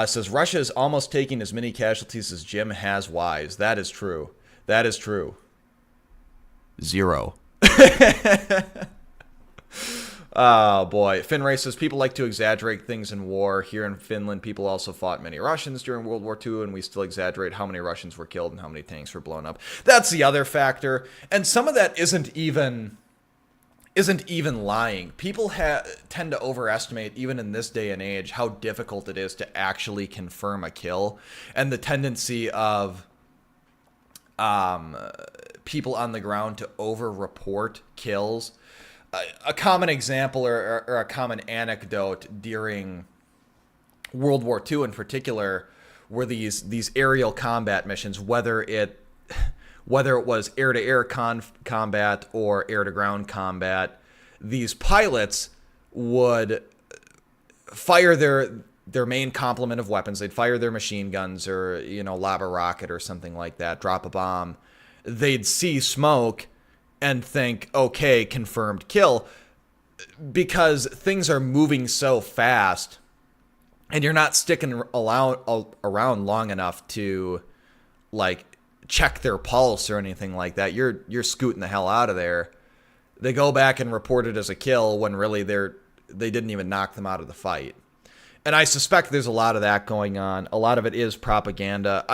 [SPEAKER 1] says Russia is almost taking as many casualties as Jim has wives. That is true. That is true. 0. Oh, boy. Finray says, people like to exaggerate things in war. Here in Finland, people also fought many Russians during World War II, and we still exaggerate how many Russians were killed and how many tanks were blown up. That's the other factor. And some of that isn't even lying. People tend to overestimate, even in this day and age, how difficult it is to actually confirm a kill, and the tendency of people on the ground to over-report kills. A common example or a common anecdote during World War II in particular were these aerial combat missions, whether it was air-to-air combat or air-to-ground combat. These pilots would fire their main complement of weapons. They'd fire their machine guns or, lob a rocket or something like that, drop a bomb. They'd see smoke and think, okay, confirmed kill, because things are moving so fast and you're not sticking around long enough to, like, check their pulse or anything like that. You're scooting the hell out of there. They go back and report it as a kill when really they didn't even knock them out of the fight. And I suspect there's a lot of that going on. A lot of it is propaganda.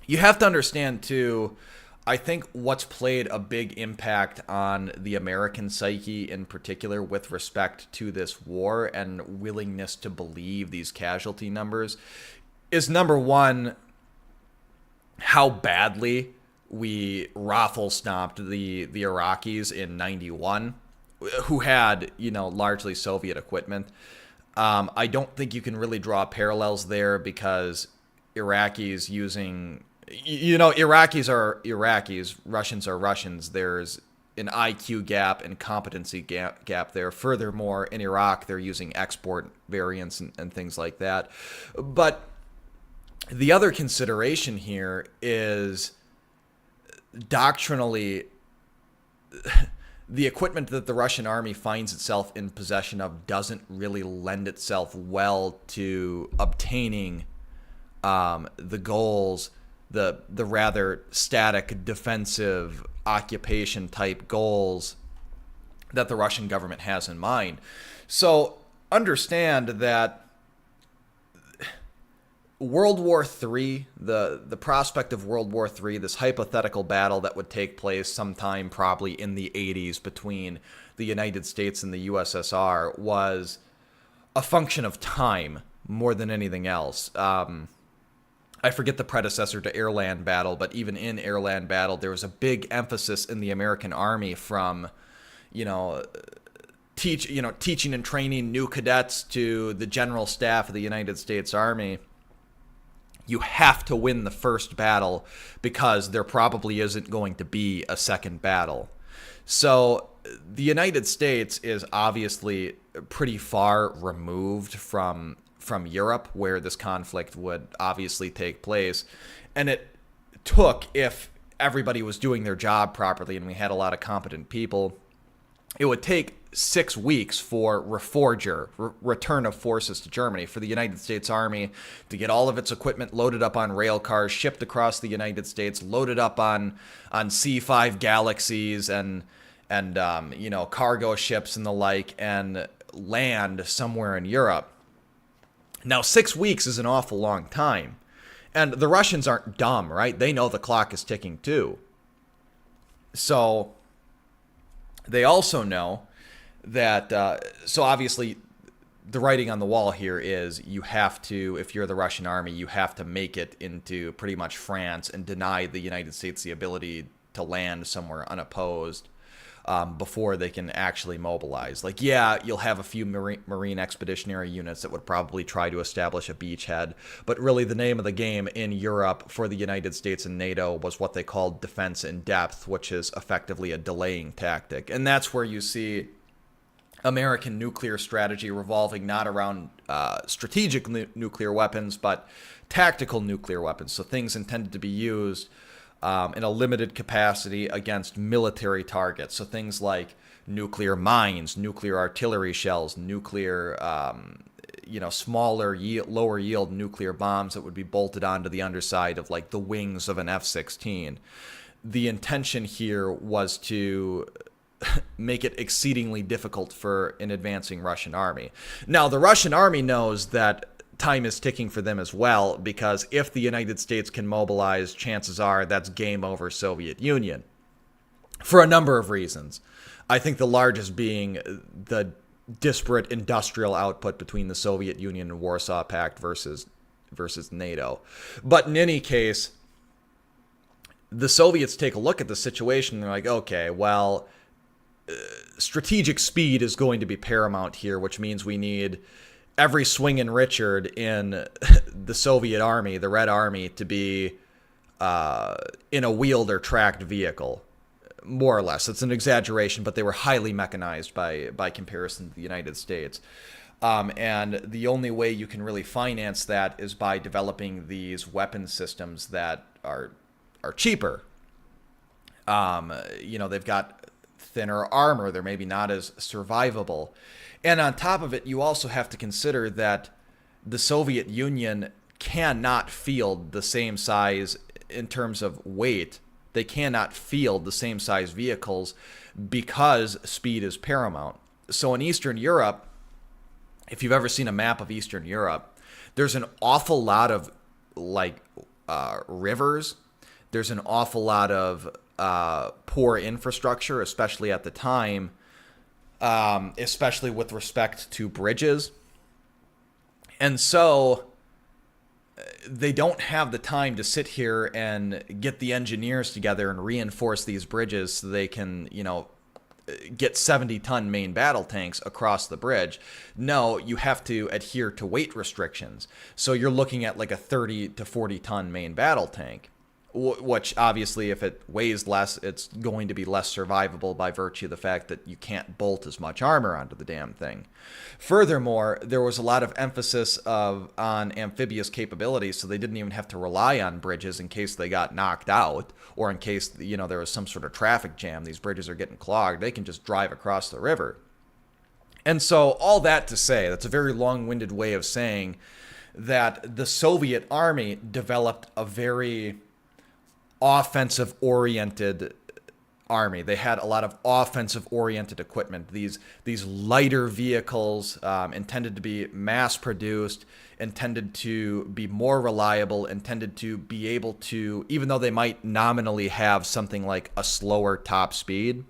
[SPEAKER 1] You have to understand, too, I think what's played a big impact on the American psyche in particular with respect to this war and willingness to believe these casualty numbers is, number one, how badly we raffle stomped the Iraqis in 91, who had, largely Soviet equipment. I don't think you can really draw parallels there because Iraqis using... Iraqis are Iraqis, Russians are Russians. There's an IQ gap and competency gap there. Furthermore, in Iraq, they're using export variants and things like that. But the other consideration here is doctrinally the equipment that the Russian army finds itself in possession of doesn't really lend itself well to obtaining the goals, the rather static defensive occupation type goals that the Russian government has in mind. So understand that World War III, the prospect of World War III, this hypothetical battle that would take place sometime probably in the 80s between the United States and the USSR, was a function of time more than anything else. I forget the predecessor to air-land battle, but even in air-land battle, there was a big emphasis in the American Army from, teaching and training new cadets to the general staff of the United States Army. You have to win the first battle because there probably isn't going to be a second battle. So the United States is obviously pretty far removed from Europe, where this conflict would obviously take place. And it took, if everybody was doing their job properly and we had a lot of competent people, it would take 6 weeks for return of forces to Germany, for the United States Army to get all of its equipment loaded up on rail cars, shipped across the United States, loaded up on C-5 Galaxies and cargo ships and the like, and land somewhere in Europe. Now, 6 weeks is an awful long time. And the Russians aren't dumb, right? They know the clock is ticking too. So they also know that, so obviously the writing on the wall here is you have to, if you're the Russian army, you have to make it into pretty much France and deny the United States the ability to land somewhere unopposed before they can actually mobilize. Like, yeah, you'll have a few Marine expeditionary units that would probably try to establish a beachhead, but really the name of the game in Europe for the United States and NATO was what they called defense in depth, which is effectively a delaying tactic. And that's where you see American nuclear strategy revolving not around strategic nuclear weapons, but tactical nuclear weapons. So things intended to be used in a limited capacity against military targets. So things like nuclear mines, nuclear artillery shells, nuclear, smaller, lower yield nuclear bombs that would be bolted onto the underside of like the wings of an F-16. the intention here was to make it exceedingly difficult for an advancing Russian army. Now, the Russian army knows that time is ticking for them as well, because if the United States can mobilize, chances are that's game over Soviet Union, for a number of reasons. I think the largest being the disparate industrial output between the Soviet Union and Warsaw Pact versus NATO. But in any case, the Soviets take a look at the situation and they're like, okay, well, strategic speed is going to be paramount here, which means we need every swinging Richard in the Soviet army, the Red Army, to be in a wheeled or tracked vehicle, more or less. It's an exaggeration, but they were highly mechanized by comparison to the United States. And the only way you can really finance that is by developing these weapon systems that are cheaper. They've got thinner armor. They're maybe not as survivable. And on top of it, you also have to consider that the Soviet Union cannot field the same size in terms of weight. They cannot field the same size vehicles because speed is paramount. So in Eastern Europe, if you've ever seen a map of Eastern Europe, there's an awful lot of rivers. There's an awful lot of poor infrastructure, especially at the time, especially with respect to bridges. And so they don't have the time to sit here and get the engineers together and reinforce these bridges so they can, get 70-ton main battle tanks across the bridge. No, you have to adhere to weight restrictions. So you're looking at like a 30 to 40-ton main battle tank, which obviously if it weighs less, it's going to be less survivable by virtue of the fact that you can't bolt as much armor onto the damn thing. Furthermore, there was a lot of emphasis on amphibious capabilities, so they didn't even have to rely on bridges in case they got knocked out, or in case there was some sort of traffic jam. These bridges are getting clogged. They can just drive across the river. And so all that to say, that's a very long-winded way of saying that the Soviet army developed a very offensive-oriented army. They had a lot of offensive-oriented equipment. These lighter vehicles intended to be mass-produced, intended to be more reliable, intended to be able to, even though they might nominally have something like a slower top speed,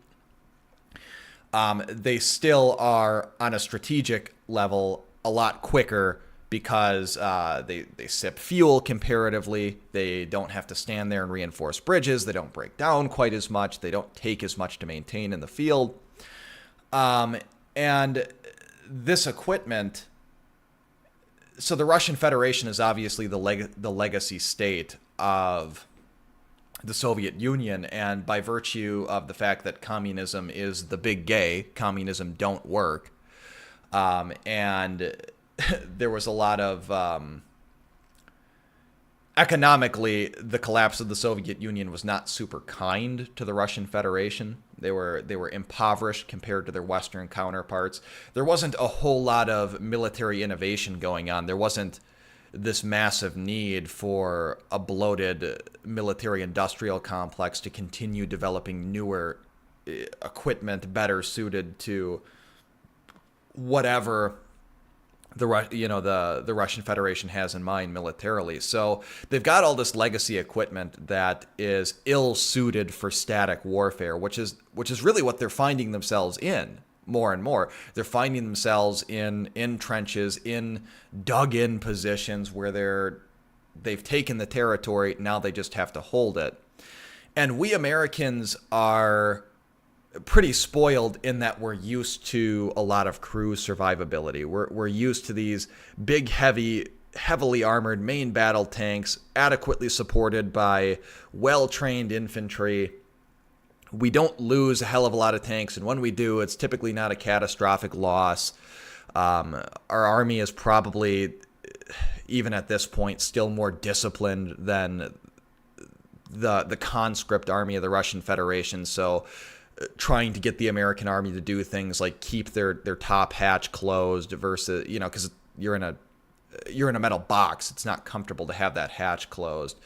[SPEAKER 1] they still are, on a strategic level, a lot quicker because they sip fuel comparatively. They don't have to stand there and reinforce bridges. They don't break down quite as much. They don't take as much to maintain in the field. And this equipment, so the Russian Federation is obviously the legacy state of the Soviet Union, and by virtue of the fact that communism is the big gay, communism don't work, and there was a lot of economically, the collapse of the Soviet Union was not super kind to the Russian Federation. They were impoverished compared to their Western counterparts. There wasn't a whole lot of military innovation going on. There wasn't this massive need for a bloated military-industrial complex to continue developing newer equipment better suited to whatever the Russian Federation has in mind militarily. So they've got all this legacy equipment that is ill-suited for static warfare, which is really what they're finding themselves in more and more. They're finding themselves in trenches, in dug-in positions where they've taken the territory. Now they just have to hold it. And we Americans are pretty spoiled in that we're used to a lot of crew survivability. We're used to these big, heavily armored main battle tanks, adequately supported by well-trained infantry. We don't lose a hell of a lot of tanks, and when we do, it's typically not a catastrophic loss. Our army is probably, even at this point, still more disciplined than the conscript army of the Russian Federation, so trying to get the American army to do things like keep their top hatch closed versus, because you're in a metal box. It's not comfortable to have that hatch closed.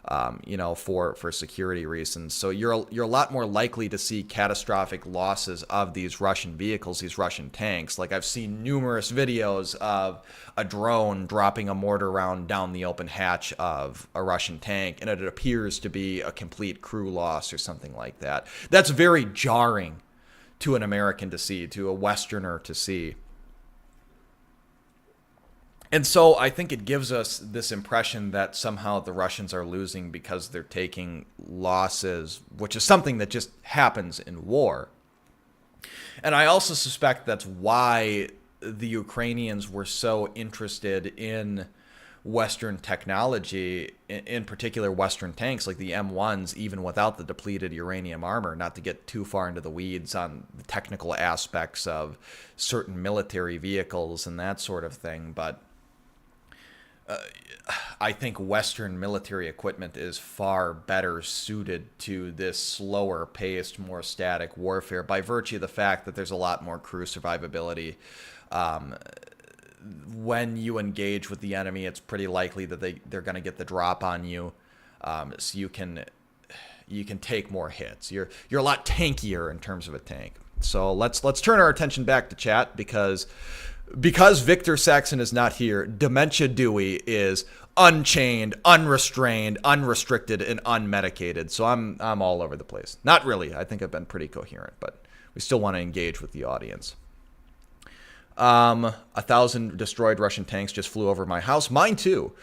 [SPEAKER 1] for security reasons. So you're a lot more likely to see catastrophic losses of these Russian vehicles, these Russian tanks. Like, I've seen numerous videos of a drone dropping a mortar round down the open hatch of a Russian tank, and it appears to be a complete crew loss or something like that. That's very jarring to an American to see, to a Westerner to see. And so I think it gives us this impression that somehow the Russians are losing because they're taking losses, which is something that just happens in war. And I also suspect that's why the Ukrainians were so interested in Western technology, in particular Western tanks like the M1s, even without the depleted uranium armor, not to get too far into the weeds on the technical aspects of certain military vehicles and that sort of thing. But I think Western military equipment is far better suited to this slower paced, more static warfare by virtue of the fact that there's a lot more crew survivability. When you engage with the enemy, it's pretty likely that they're going to get the drop on you, so you can take more hits. You're a lot tankier in terms of a tank. So let's turn our attention back to chat because Victor Saxon is not here. Dementia Dewey is unchained, unrestrained, unrestricted, and unmedicated. So I'm all over the place. Not really. I think I've been pretty coherent, but we still want to engage with the audience. 1,000 destroyed Russian tanks just flew over my house. Mine too.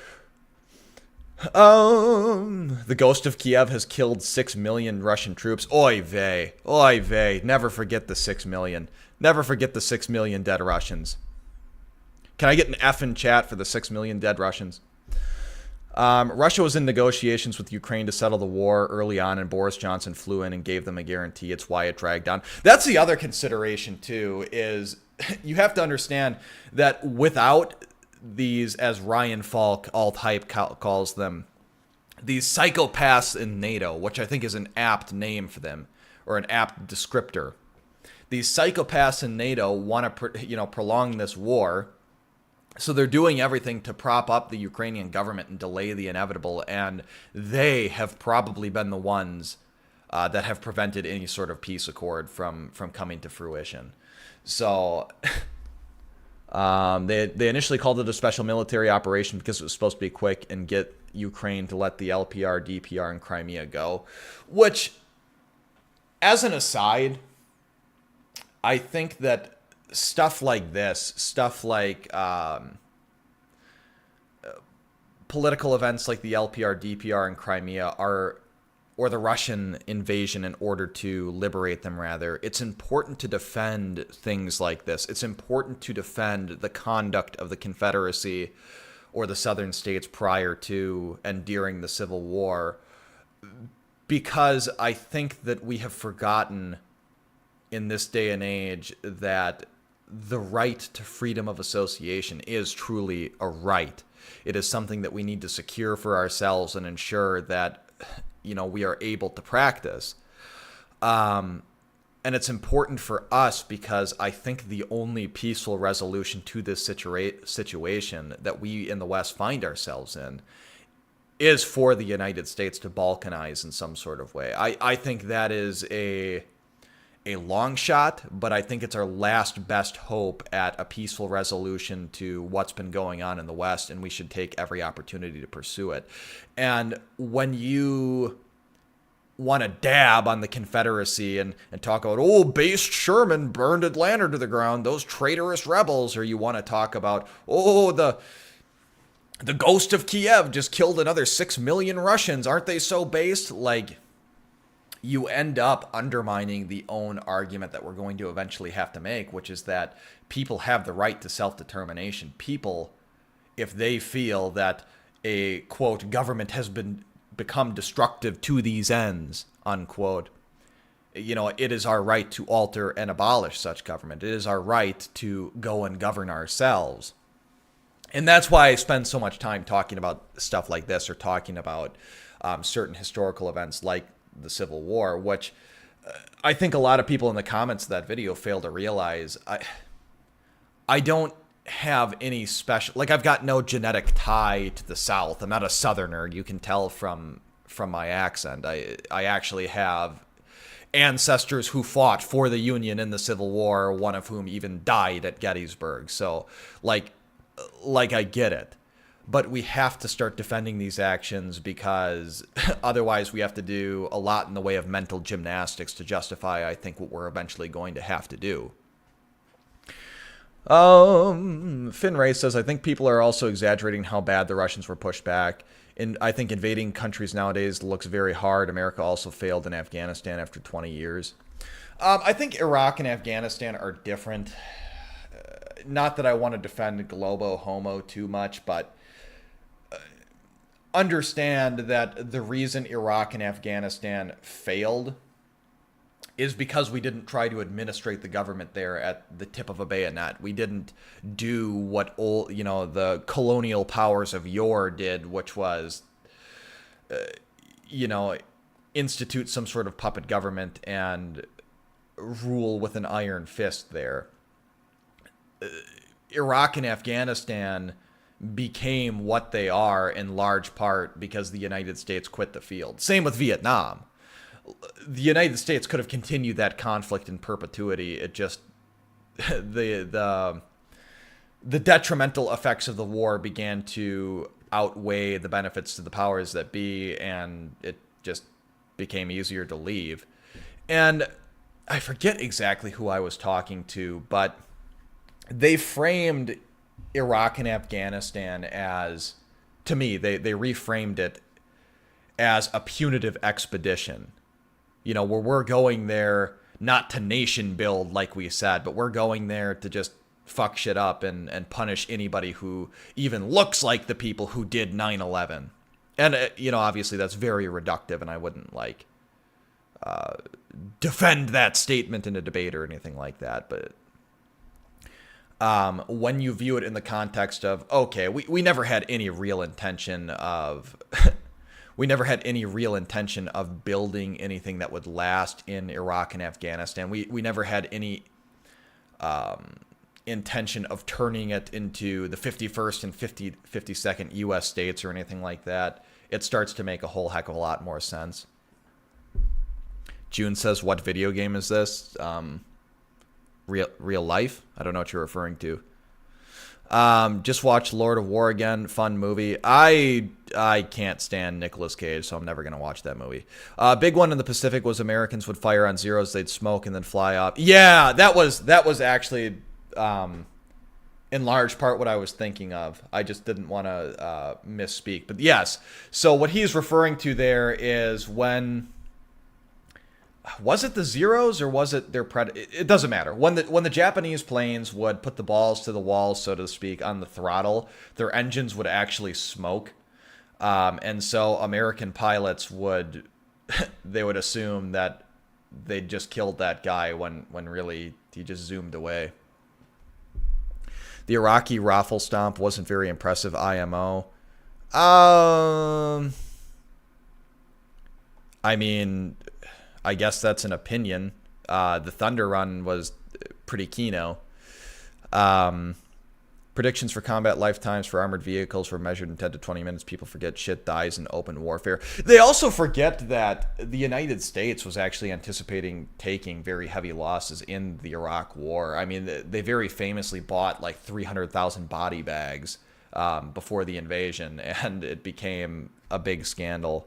[SPEAKER 1] The ghost of Kiev has killed 6 million Russian troops. Oy vey. Oy vey. Never forget the 6 million. Never forget the 6 million dead Russians. Can I get an F in chat for the 6 million dead Russians? Russia was in negotiations with Ukraine to settle the war early on, and Boris Johnson flew in and gave them a guarantee. It's why it dragged on. That's the other consideration, too, is you have to understand that without these, as Ryan Falk, alt-hype calls them, these psychopaths in NATO, which I think is an apt name for them, or an apt descriptor. These psychopaths in NATO want to, prolong this war. So they're doing everything to prop up the Ukrainian government and delay the inevitable, and they have probably been the ones that have prevented any sort of peace accord from coming to fruition. So they initially called it a special military operation because it was supposed to be quick and get Ukraine to let the LPR, DPR, and Crimea go, which, as an aside, I think that stuff like this, stuff like political events like the LPR, DPR, and Crimea or the Russian invasion in order to liberate them, rather, it's important to defend things like this. It's important to defend the conduct of the Confederacy or the southern states prior to and during the Civil War, because I think that we have forgotten in this day and age that the right to freedom of association is truly a right. It is something that we need to secure for ourselves and ensure that, we are able to practice. And it's important for us because I think the only peaceful resolution to this situation that we in the West find ourselves in is for the United States to balkanize in some sort of way. I think that is a long shot, but I think it's our last best hope at a peaceful resolution to what's been going on in the West, and we should take every opportunity to pursue it. And when you want to dab on the Confederacy and talk about, based Sherman burned Atlanta to the ground, those traitorous rebels, or you want to talk about, the ghost of Kiev just killed another 6 million Russians, aren't they so based? You end up undermining the own argument that we're going to eventually have to make, which is that people have the right to self-determination. People, if they feel that a, quote, government has become destructive to these ends, unquote, it is our right to alter and abolish such government. It is our right to go and govern ourselves. And that's why I spend so much time talking about stuff like this, or talking about certain historical events like the Civil War, which I think a lot of people in the comments of that video fail to realize. I don't have any special, I've got no genetic tie to the South. I'm not a Southerner. You can tell from from my accent. I actually have ancestors who fought for the Union in the Civil War, one of whom even died at Gettysburg. So, like I get it. But we have to start defending these actions because otherwise we have to do a lot in the way of mental gymnastics to justify, I think, what we're eventually going to have to do. Finn Ray says, I think people are also exaggerating how bad the Russians were pushed back. I think invading countries nowadays looks very hard. America also failed in Afghanistan after 20 years. I think Iraq and Afghanistan are different. Not that I want to defend Globo Homo too much, but understand that the reason Iraq and Afghanistan failed is because we didn't try to administrate the government there at the tip of a bayonet. We didn't do what the colonial powers of yore did, which was, institute some sort of puppet government and rule with an iron fist there. Iraq and Afghanistan became what they are in large part because the United States quit the field. Same with Vietnam. The United States could have continued that conflict in perpetuity. It just the detrimental effects of the war began to outweigh the benefits to the powers that be, and it just became easier to leave. And I forget exactly who I was talking to, but they framed Iraq and Afghanistan as, to me, they reframed it as a punitive expedition. Where we're going there not to nation build, like we said, but we're going there to just fuck shit up and punish anybody who even looks like the people who did 9/11. And, obviously that's very reductive, and I wouldn't, defend that statement in a debate or anything like that. But when you view it in the context of, okay, we never had any real intention of... We never had any real intention of building anything that would last in Iraq and Afghanistan. We never had any intention of turning it into the 51st and 52nd U.S. states or anything like that. It starts to make a whole heck of a lot more sense. June says, what video game is this? Real life? I don't know what you're referring to. Just watched Lord of War again. Fun movie. I can't stand Nicolas Cage, so I'm never going to watch that movie. Big one in the Pacific was Americans would fire on Zeros. They'd smoke and then fly off. Yeah, that was actually in large part what I was thinking of. I just didn't want to misspeak. But yes, so what he's referring to there is when... Was it the Zeros or was it their it doesn't matter. When the Japanese planes would put the balls to the wall, so to speak, on the throttle, their engines would actually smoke. And so American pilots would assume that they'd just killed that guy when really he just zoomed away. The Iraqi raffle stomp wasn't very impressive, IMO. I mean... I guess that's an opinion. The Thunder Run was pretty keno. Predictions for combat lifetimes for armored vehicles were measured in 10 to 20 minutes. People forget shit dies in open warfare. They also forget that the United States was actually anticipating taking very heavy losses in the Iraq War. I mean, they very famously bought 300,000 body bags before the invasion, and it became a big scandal.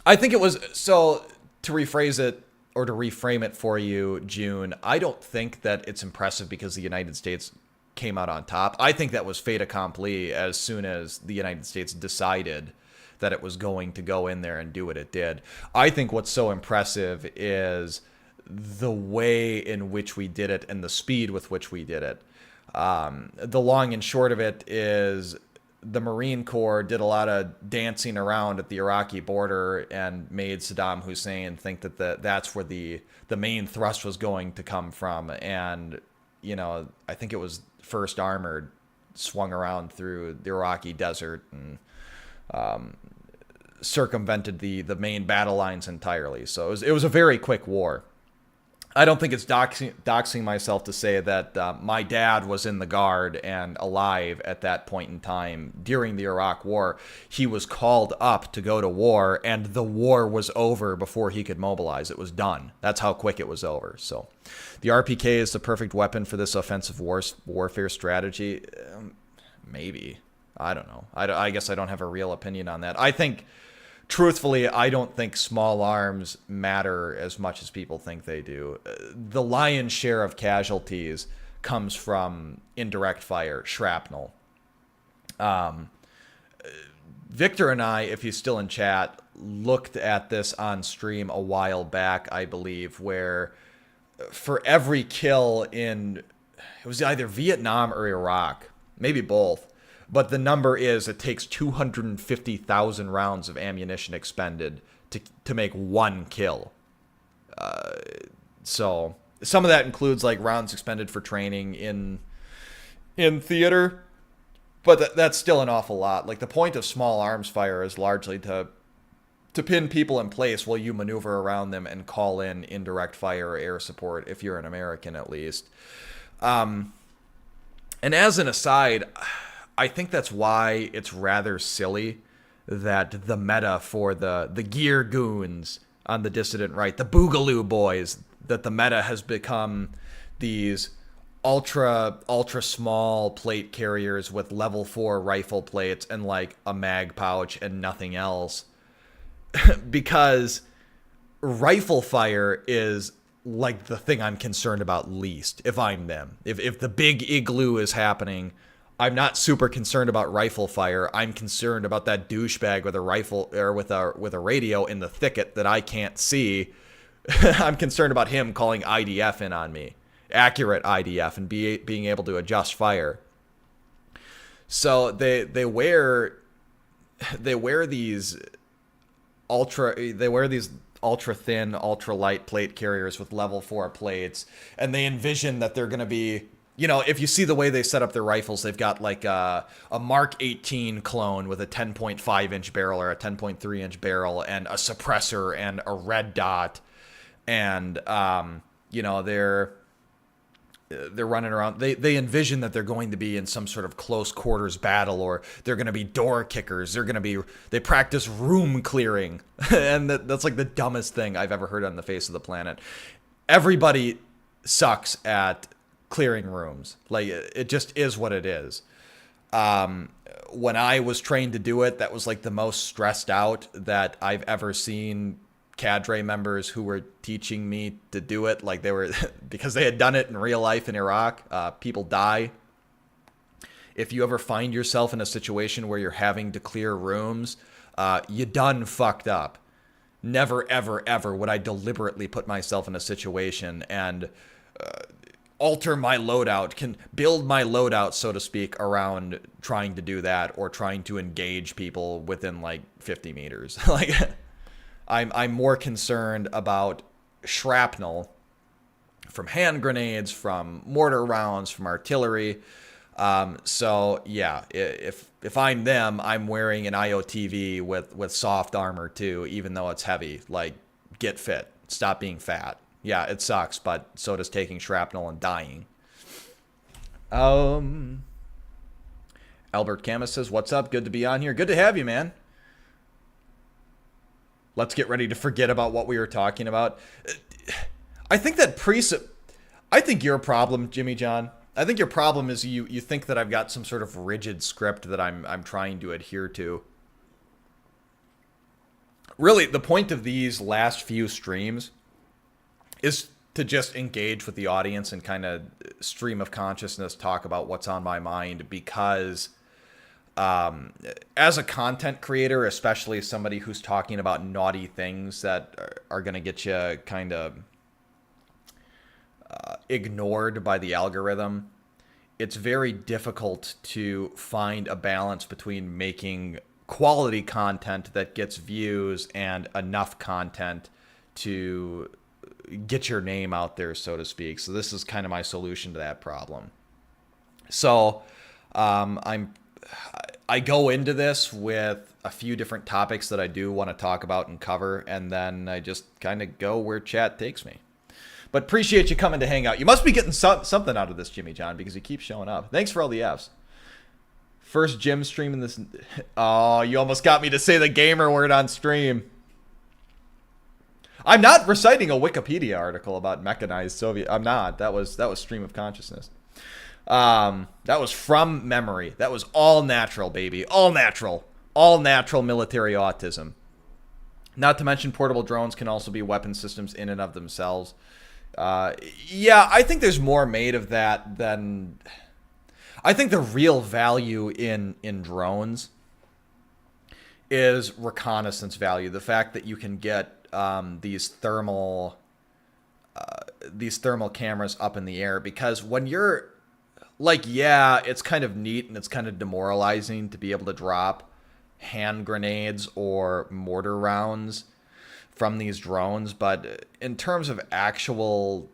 [SPEAKER 1] I think it was, so to rephrase it, or to reframe it for you, June, I don't think that it's impressive because the United States came out on top. I think that was fait accompli as soon as the United States decided that it was going to go in there and do what it did. I think what's so impressive is the way in which we did it and the speed with which we did it. The long and short of it is... the Marine Corps did a lot of dancing around at the Iraqi border and made Saddam Hussein think that that's where the main thrust was going to come from. And, I think it was 1st Armored swung around through the Iraqi desert and circumvented the main battle lines entirely. So it was a very quick war. I don't think it's doxing myself to say that my dad was in the Guard and alive at that point in time during the Iraq War. He was called up to go to war, and the war was over before he could mobilize. It was done. That's how quick it was over. So the RPK is the perfect weapon for this offensive warfare strategy. Maybe. I don't know. I guess I don't have a real opinion on that. I think... Truthfully, I don't think small arms matter as much as people think they do. The lion's share of casualties comes from indirect fire, shrapnel. Victor and I, if he's still in chat, looked at this on stream a while back, I believe, where for every kill in, it was either Vietnam or Iraq, maybe both, but the number is it takes 250,000 rounds of ammunition expended to make one kill. So some of that includes like rounds expended for training in theater, but that's still an awful lot. Like the point of small arms fire is largely to pin people in place while you maneuver around them and call in indirect fire or air support if you're an American at least. And as an aside, I think that's why it's rather silly that the meta for the gear goons on the Dissident Right, the Boogaloo boys, that the meta has become these ultra small plate carriers with level 4 rifle plates and like a mag pouch and nothing else. Because rifle fire is like the thing I'm concerned about least if I'm them. If the big igloo is happening, I'm not super concerned about rifle fire. I'm concerned about that douchebag with a rifle or with a radio in the thicket that I can't see. I'm concerned about him calling IDF in on me, accurate IDF, and being able to adjust fire. So they wear these ultra thin, ultra light plate carriers with level 4 plates, and they envision that they're going to be, you know, if you see the way they set up their rifles, they've got like a Mark 18 clone with a 10.5 inch barrel or a 10.3 inch barrel and a suppressor and a red dot. And, you know, they're running around. They envision that they're going to be in some sort of close quarters battle, or they're going to be door kickers. They practice room clearing. And that's like the dumbest thing I've ever heard on the face of the planet. Everybody sucks at clearing rooms. Like, it just is what it is. When I was trained to do it, that was like the most stressed out that I've ever seen cadre members who were teaching me to do it. Like, they were, because they had done it in real life in Iraq. People die. If you ever find yourself in a situation where you're having to clear rooms, you done fucked up. Never, ever, ever would I deliberately put myself in a situation and alter my loadout, can build my loadout, so to speak, around trying to do that or trying to engage people within like 50 meters. Like, I'm more concerned about shrapnel from hand grenades, from mortar rounds, from artillery. So yeah, if I'm them, I'm wearing an IOTV with soft armor too, even though it's heavy. Like, get fit, stop being fat. Yeah, it sucks, but so does taking shrapnel and dying. Albert Camus says, "What's up? Good to be on here. Good to have you, man. Let's get ready to forget about what we were talking about." I think I think your problem, Jimmy John, I think your problem is you think that I've got some sort of rigid script that I'm trying to adhere to. Really, the point of these last few streams is to just engage with the audience and kind of stream of consciousness talk about what's on my mind, because as a content creator, especially somebody who's talking about naughty things that are going to get you kind of ignored by the algorithm, it's very difficult to find a balance between making quality content that gets views and enough content to get your name out there, so to speak. So this is kind of my solution to that problem. So I go into this with a few different topics that I do want to talk about and cover, and then I just kind of go where chat takes me. But appreciate you coming to hang out. You must be getting something out of this, Jimmy John, because you keep showing up. Thanks for all the Fs. First Jim stream in this. Oh, you almost got me to say the gamer word on stream. I'm not reciting a Wikipedia article about mechanized Soviet. I'm not. That was stream of consciousness. That was from memory. That was all natural, baby. All natural. All natural military autism. Not to mention portable drones can also be weapon systems in and of themselves. Yeah, I think there's more made of that than... I think the real value in drones is reconnaissance value. The fact that you can get these thermal cameras up in the air, because when you're like, yeah, it's kind of neat and it's kind of demoralizing to be able to drop hand grenades or mortar rounds from these drones, but in terms of actual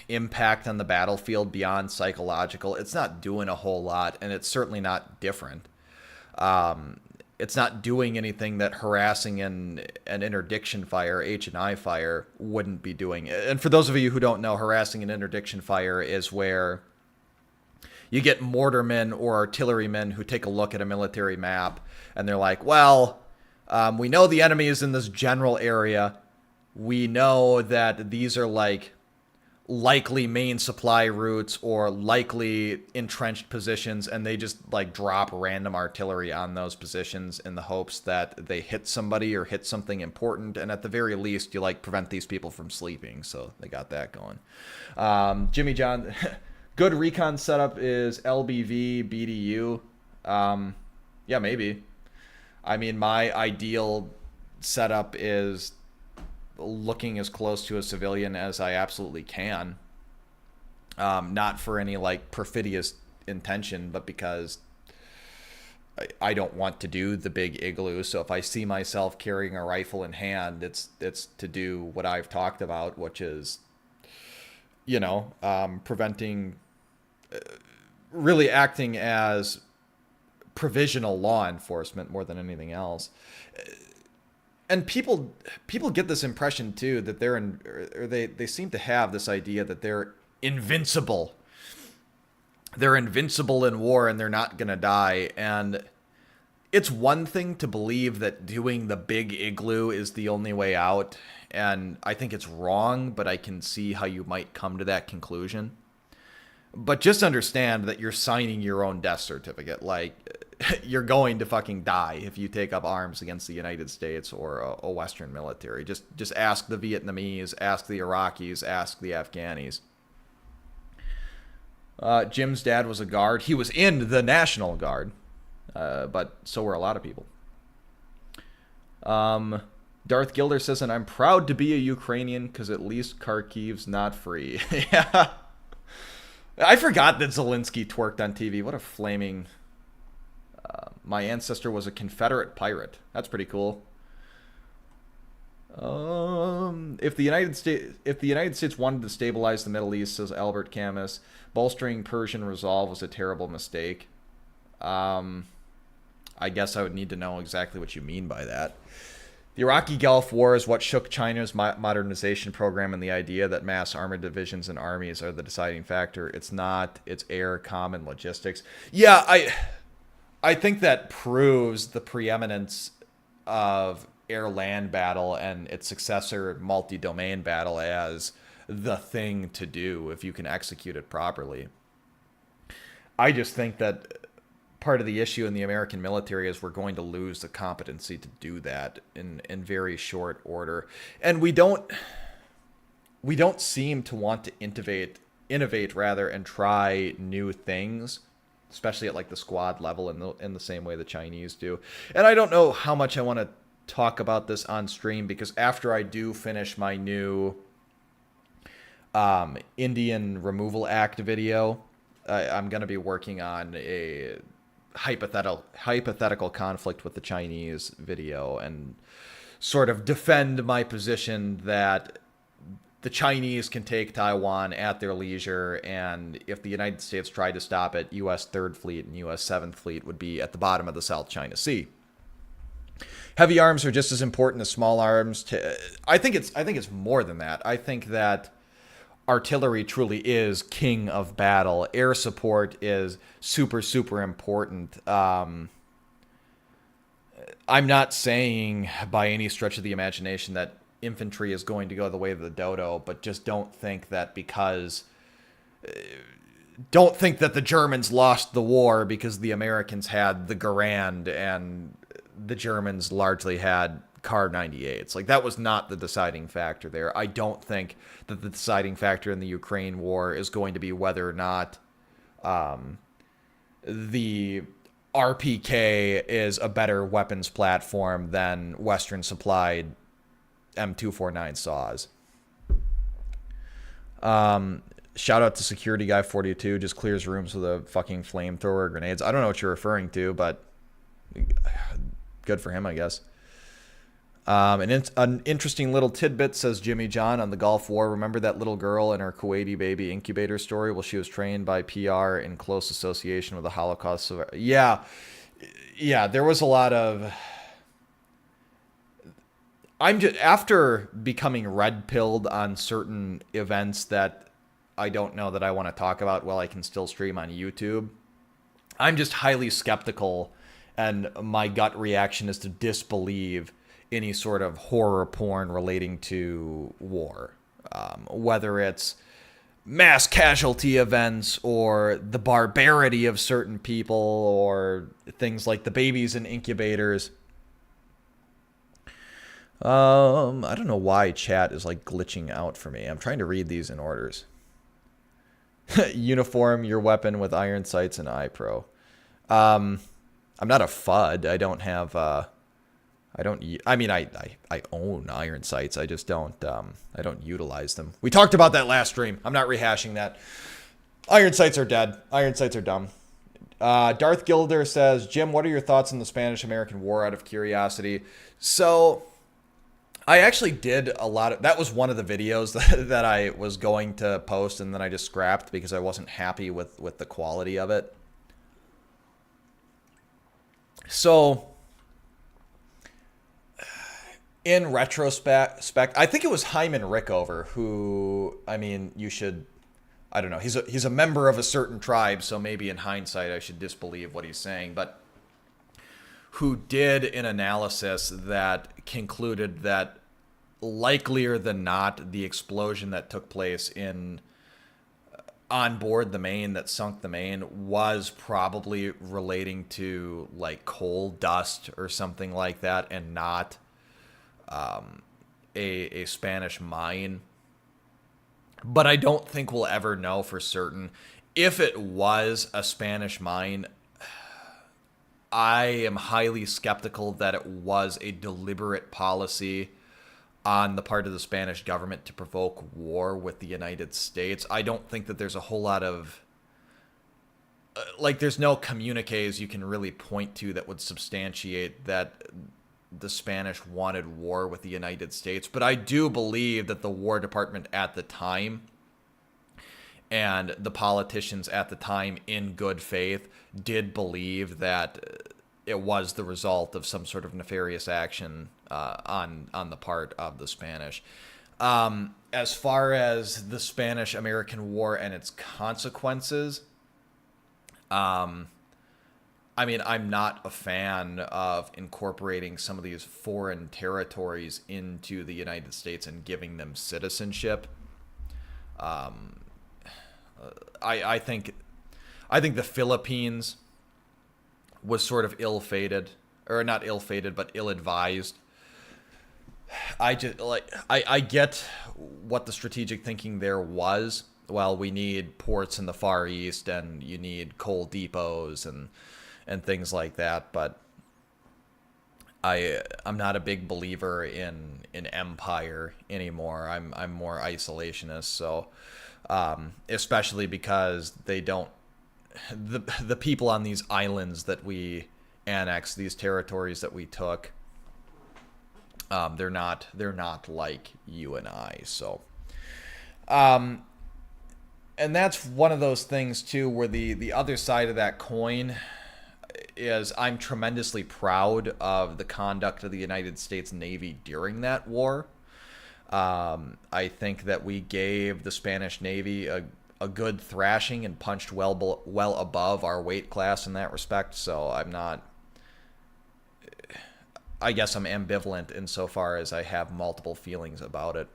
[SPEAKER 1] impact on the battlefield beyond psychological, it's not doing a whole lot, and it's certainly not different. It's not doing anything that harassing an interdiction fire, H&I fire, wouldn't be doing. And for those of you who don't know, harassing an interdiction fire is where you get mortarmen or artillerymen who take a look at a military map and they're like, well, we know the enemy is in this general area. We know that these are like likely main supply routes or likely entrenched positions, and they just like drop random artillery on those positions in the hopes that they hit somebody or hit something important, and at the very least you like prevent these people from sleeping. So they got that going. Jimmy John, good recon setup is LBV BDU. Yeah, maybe. I mean, my ideal setup is looking as close to a civilian as I absolutely can. Not for any like perfidious intention, but because I don't want to do the big igloo. So if I see myself carrying a rifle in hand, it's to do what I've talked about, which is, you know, preventing, really acting as provisional law enforcement more than anything else. And people get this impression too that they seem to have this idea that they're invincible. They're invincible in war and they're not gonna die. And it's one thing to believe that doing the big igloo is the only way out, and I think it's wrong, but I can see how you might come to that conclusion. But just understand that you're signing your own death certificate. Like, you're going to fucking die if you take up arms against the United States or a Western military. Just ask the Vietnamese, ask the Iraqis, ask the Afghanis. Jim's dad was a guard. He was in the National Guard, but so were a lot of people. Darth Gilder says, and I'm proud to be a Ukrainian because at least Kharkiv's not free. Yeah. I forgot that Zelensky twerked on TV. What a flaming... my ancestor was a Confederate pirate. That's pretty cool. If the United States wanted to stabilize the Middle East, says Albert Camus, bolstering Persian resolve was a terrible mistake. I guess I would need to know exactly what you mean by that. The Iraqi Gulf War is what shook China's modernization program, and the idea that mass armored divisions and armies are the deciding factor. It's not. It's air, comm, and logistics. Yeah, I think that proves the preeminence of air-land battle and its successor, multi-domain battle, as the thing to do if you can execute it properly. I just think that part of the issue in the American military is we're going to lose the competency to do that in very short order. And we don't seem to want to innovate and try new things, especially at like the squad level in the same way the Chinese do. And I don't know how much I want to talk about this on stream, because after I do finish my new Indian Removal Act video, I'm going to be working on a hypothetical conflict with the Chinese video and sort of defend my position that the Chinese can take Taiwan at their leisure, and if the United States tried to stop it, U.S. 3rd Fleet and U.S. 7th Fleet would be at the bottom of the South China Sea. Heavy arms are just as important as small arms. I think it's more than that. I think that artillery truly is king of battle. Air support is super, super important. I'm not saying by any stretch of the imagination that infantry is going to go the way of the dodo, but just don't think that the Germans lost the war because the Americans had the Garand and the Germans largely had Kar 98s. Like, that was not the deciding factor there. I don't think that the deciding factor in the Ukraine war is going to be whether or not the RPK is a better weapons platform than Western supplied M249 saws. Shout out to Security Guy 42, just clears rooms with a fucking flamethrower grenades. I don't know what you're referring to, but good for him, I guess. An interesting little tidbit, says Jimmy John, on the Gulf War. Remember that little girl in her Kuwaiti baby incubator story? Well, she was trained by PR in close association with the Holocaust. Yeah, there was a lot of... after becoming red-pilled on certain events that I don't know that I want to talk about while I can still stream on YouTube, I'm just highly skeptical, and my gut reaction is to disbelieve any sort of horror porn relating to war. Whether it's mass casualty events or the barbarity of certain people or things like the babies in incubators. I don't know why chat is like glitching out for me. I'm trying to read these in orders. Uniform your weapon with iron sights and iPro. I'm not a FUD. I don't have, I own iron sights. I just don't utilize them. We talked about that last stream. I'm not rehashing that. Iron sights are dead. Iron sights are dumb. Darth Gilder says, Jim, what are your thoughts on the Spanish-American War, out of curiosity? So I actually did a lot of... That was one of the videos that I was going to post, and then I just scrapped because I wasn't happy with the quality of it. So, in retrospect, I think it was Hyman Rickover who... I mean, you should... I don't know. He's a member of a certain tribe, so maybe in hindsight I should disbelieve what he's saying, but who did an analysis that concluded that likelier than not, the explosion that took place on board the Maine that sunk the Maine was probably relating to like coal dust or something like that, and not a Spanish mine. But I don't think we'll ever know for certain. If it was a Spanish mine, I am highly skeptical that it was a deliberate policy on the part of the Spanish government to provoke war with the United States. I don't think that there's a whole lot of... there's no communiques you can really point to that would substantiate that the Spanish wanted war with the United States. But I do believe that the War Department at the time and the politicians at the time, in good faith, did believe that it was the result of some sort of nefarious action on the part of the Spanish. As far as the Spanish-American War and its consequences, I'm not a fan of incorporating some of these foreign territories into the United States and giving them citizenship. I think the Philippines was sort of ill-fated, or not ill-fated, but ill-advised. I get what the strategic thinking there was. Well, we need ports in the Far East, and you need coal depots and things like that, but I'm not a big believer in empire anymore. I'm more isolationist, so especially because they don't... The people on these islands that we annexed, these territories that we took, they're not like you and I. So, and that's one of those things too, where the other side of that coin is I'm tremendously proud of the conduct of the United States Navy during that war. I think that we gave the Spanish Navy a good thrashing and punched well above our weight class in that respect. So I guess I'm ambivalent insofar as I have multiple feelings about it.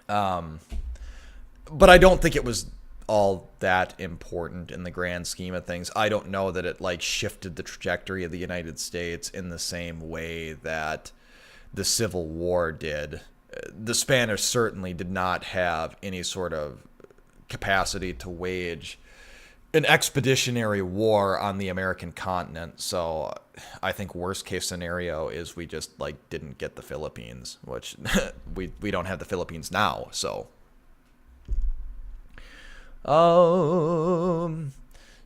[SPEAKER 1] But I don't think it was all that important in the grand scheme of things. I don't know that it like shifted the trajectory of the United States in the same way that the Civil War did. The Spanish certainly did not have any sort of capacity to wage an expeditionary war on the American continent. So I think worst case scenario is we just like didn't get the Philippines, which we don't have the Philippines now. So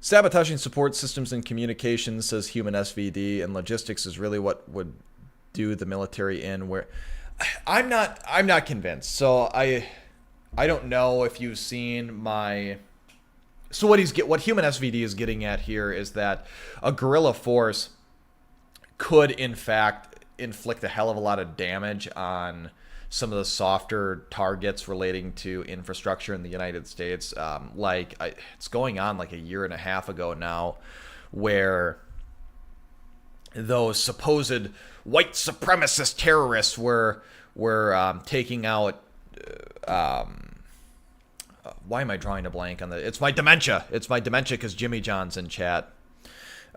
[SPEAKER 1] sabotaging support systems and communications, says Human SVD, and logistics is really what would do the military in. Where I'm not convinced. So I don't know if you've seen my. So what Human SVD is getting at here is that a guerrilla force could in fact inflict a hell of a lot of damage on some of the softer targets relating to infrastructure in the United States. It's going on like a year and a half ago now, where those supposed white supremacist terrorists were taking out. Why am I drawing a blank on that? It's my dementia because Jimmy John's in chat.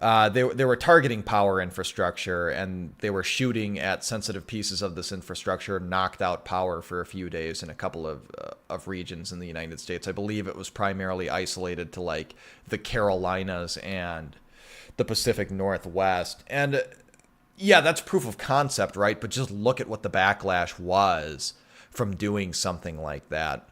[SPEAKER 1] They were targeting power infrastructure, and they were shooting at sensitive pieces of this infrastructure, knocked out power for a few days in a couple of regions in the United States. I believe it was primarily isolated to like the Carolinas and the Pacific Northwest. And yeah, that's proof of concept, right? But just look at what the backlash was from doing something like that.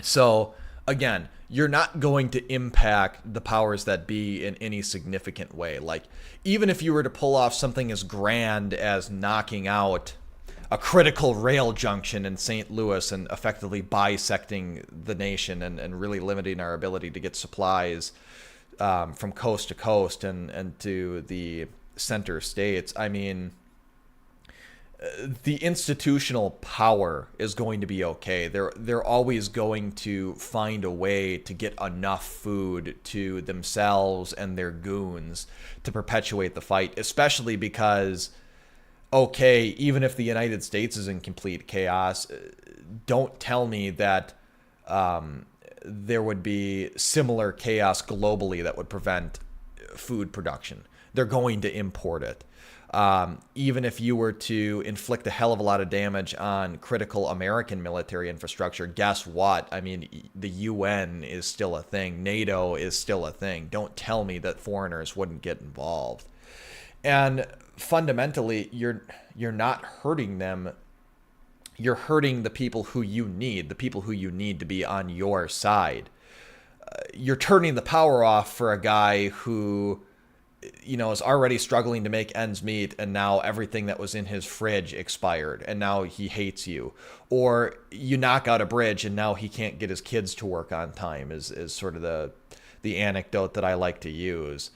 [SPEAKER 1] So again, you're not going to impact the powers that be in any significant way. Like, even if you were to pull off something as grand as knocking out a critical rail junction in St. Louis and effectively bisecting the nation and really limiting our ability to get supplies from coast to coast and to the center states, I mean, the institutional power is going to be okay. They're always going to find a way to get enough food to themselves and their goons to perpetuate the fight, especially because, okay, even if the United States is in complete chaos, don't tell me that there would be similar chaos globally that would prevent food production. They're going to import it. Even if you were to inflict a hell of a lot of damage on critical American military infrastructure, guess what? I mean, the UN is still a thing. NATO is still a thing. Don't tell me that foreigners wouldn't get involved. And fundamentally, you're not hurting them. You're hurting the people who you need to be on your side. You're turning the power off for a guy who, you know, is already struggling to make ends meet, and now everything that was in his fridge expired, and now he hates you. Or you knock out a bridge, and now he can't get his kids to work on time, is sort of the anecdote that I like to use.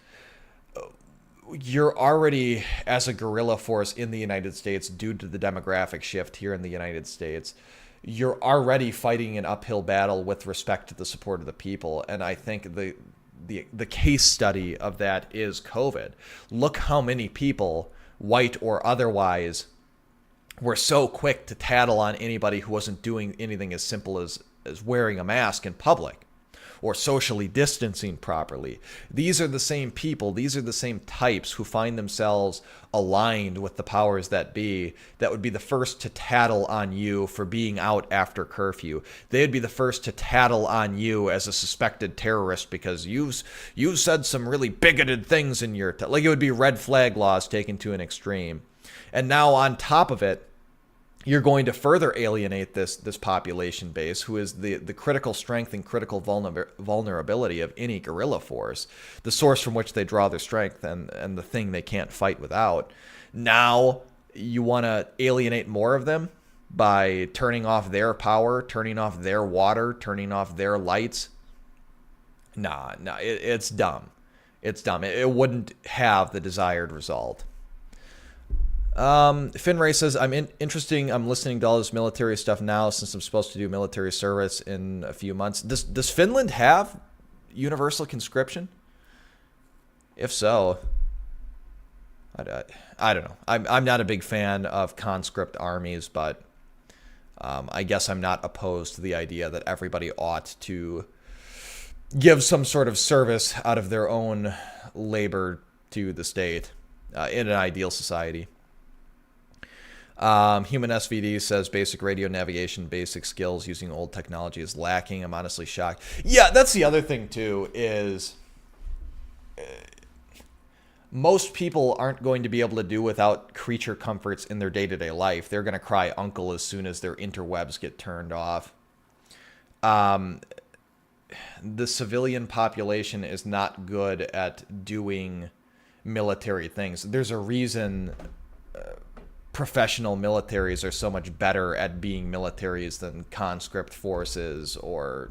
[SPEAKER 1] You're already, as a guerrilla force in the United States, due to the demographic shift here in the United States, you're already fighting an uphill battle with respect to the support of the people. And I think the case study of that is COVID. Look how many people, white or otherwise, were so quick to tattle on anybody who wasn't doing anything as simple as wearing a mask in public or socially distancing properly. These are the same people, these are the same types who find themselves aligned with the powers that be, that would be the first to tattle on you for being out after curfew. They'd be the first to tattle on you as a suspected terrorist because you've said some really bigoted things in your like it would be red flag laws taken to an extreme. And now on top of it, you're going to further alienate this population base, who is the critical strength and critical vulnerability of any guerrilla force, the source from which they draw their strength and the thing they can't fight without. Now you want to alienate more of them by turning off their power, turning off their water, turning off their lights. Nah, it's dumb. It's dumb. It wouldn't have the desired result. Finray says, interesting. I'm listening to all this military stuff now since I'm supposed to do military service in a few months. Does Finland have universal conscription? If so, I don't know. I'm not a big fan of conscript armies, but I guess I'm not opposed to the idea that everybody ought to give some sort of service out of their own labor to the state in an ideal society. Human SVD says basic radio navigation, basic skills using old technology is lacking. I'm honestly shocked. Yeah, that's the other thing too, is most people aren't going to be able to do without creature comforts in their day-to-day life. They're going to cry uncle as soon as their interwebs get turned off. The civilian population is not good at doing military things. There's a reason professional militaries are so much better at being militaries than conscript forces or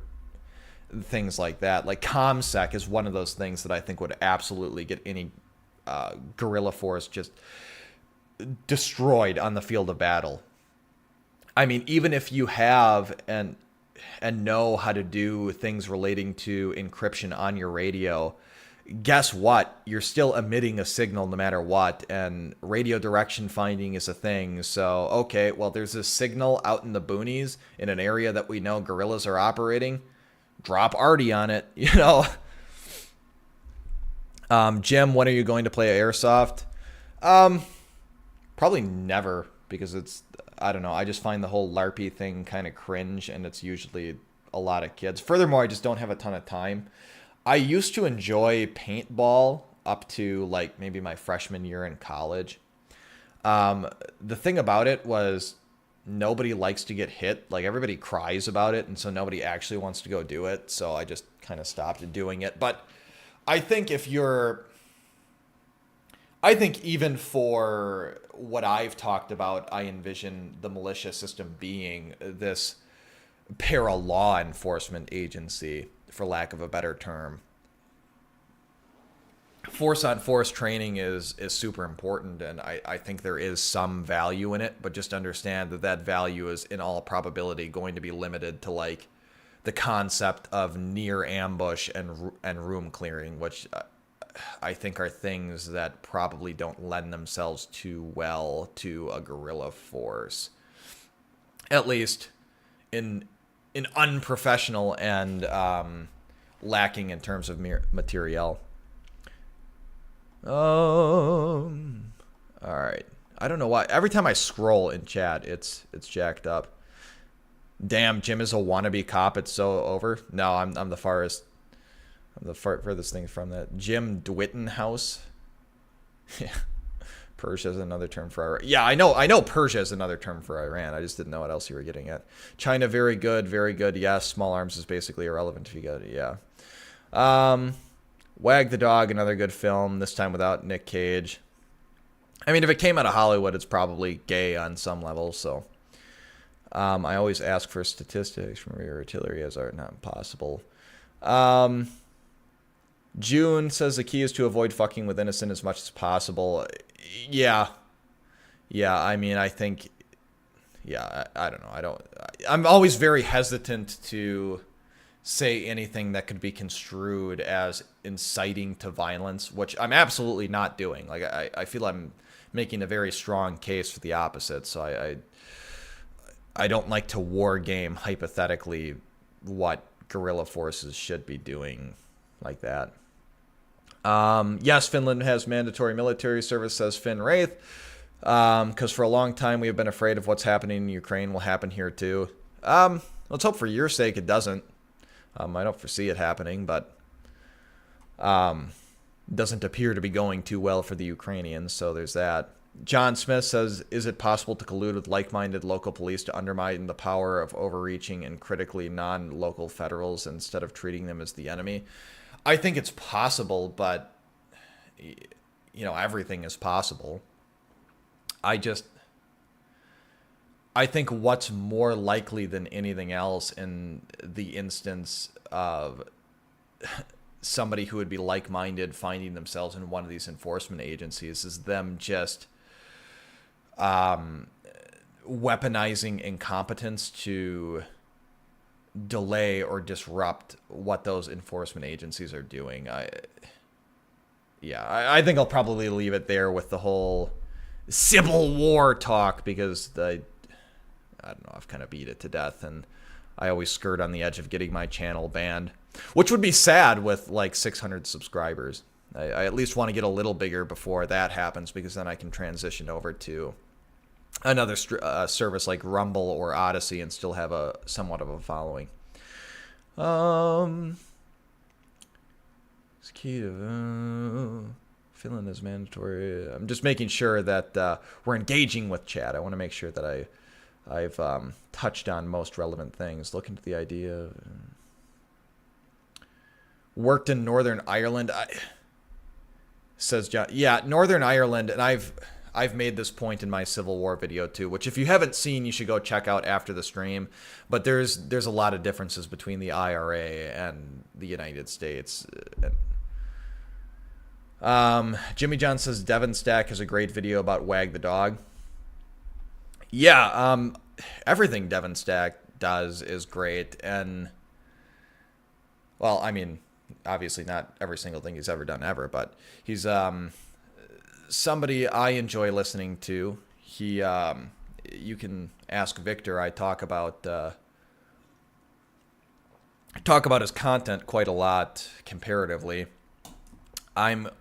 [SPEAKER 1] things like that. Like ComSec is one of those things that I think would absolutely get any guerrilla force just destroyed on the field of battle. I mean, even if you have and know how to do things relating to encryption on your radio, guess what? You're still emitting a signal no matter what, and radio direction finding is a thing. So, okay, well, there's a signal out in the boonies in an area that we know guerrillas are operating. Drop Artie on it, you know. Jim, when are you going to play Airsoft? Probably never, because I don't know, I just find the whole LARPy thing kind of cringe, and it's usually a lot of kids. Furthermore, I just don't have a ton of time. I used to enjoy paintball up to like maybe my freshman year in college. The thing about it was nobody likes to get hit. Like everybody cries about it, and so nobody actually wants to go do it. So I just kind of stopped doing it. But I think even for what I've talked about, I envision the militia system being this para-law enforcement agency, for lack of a better term. Force-on-force training is super important, and I think there is some value in it, but just understand that value is in all probability going to be limited to like the concept of near ambush and room clearing, which I think are things that probably don't lend themselves too well to a guerrilla force, at least in unprofessional and lacking in terms of materiel. All right. I don't know why. Every time I scroll in chat, it's jacked up. Damn, Jim is a wannabe cop. It's so over. No, I'm the farthest. I'm the furthest thing from that. Jim Dwittenhouse. Yeah. Persia is another term for Iran. Yeah, I know Persia is another term for Iran. I just didn't know what else you were getting at. China, very good, very good. Yes, small arms is basically irrelevant if you got it. Yeah. Wag the Dog, another good film, this time without Nick Cage. I mean, if it came out of Hollywood, it's probably gay on some level, so. I always ask for statistics from your artillery as are not possible. June says the key is to avoid fucking with innocent as much as possible. Yeah. I mean, I think, I don't know. I'm always very hesitant to say anything that could be construed as inciting to violence, which I'm absolutely not doing. Like, I feel I'm making a very strong case for the opposite. So I don't like to war game hypothetically what guerrilla forces should be doing like that. Yes, Finland has mandatory military service, says Finn Wraith, because for a long time we have been afraid of what's happening in Ukraine will happen here too. Let's hope for your sake it doesn't. I don't foresee it happening, but doesn't appear to be going too well for the Ukrainians, so there's that. John Smith says, is it possible to collude with like-minded local police to undermine the power of overreaching and critically non-local federals instead of treating them as the enemy? I think it's possible, but, you know, everything is possible. I think what's more likely than anything else in the instance of somebody who would be like-minded finding themselves in one of these enforcement agencies is them just weaponizing incompetence to delay or disrupt what those enforcement agencies are doing. I think I'll probably leave it there with the whole Civil War talk, because I don't know, I've kind of beat it to death, and I always skirt on the edge of getting my channel banned, which would be sad with like 600 subscribers. I at least want to get a little bigger before that happens, because then I can transition over to another service like Rumble or Odyssey and still have a somewhat of a following. It's key to feeling is mandatory. I'm just making sure that we're engaging with chat. I want to make sure that I've touched on most relevant things. Look into the idea. Worked in Northern Ireland, says John. Yeah, Northern Ireland, and I've made this point in my Civil War video too, which if you haven't seen, you should go check out after the stream. But there's a lot of differences between the IRA and the United States. Jimmy John says Devon Stack has a great video about Wag the Dog. Yeah, everything Devon Stack does is great, and well, I mean, obviously not every single thing he's ever done ever, but he's somebody I enjoy listening to. He you can ask Victor. I talk about his content quite a lot comparatively. I'm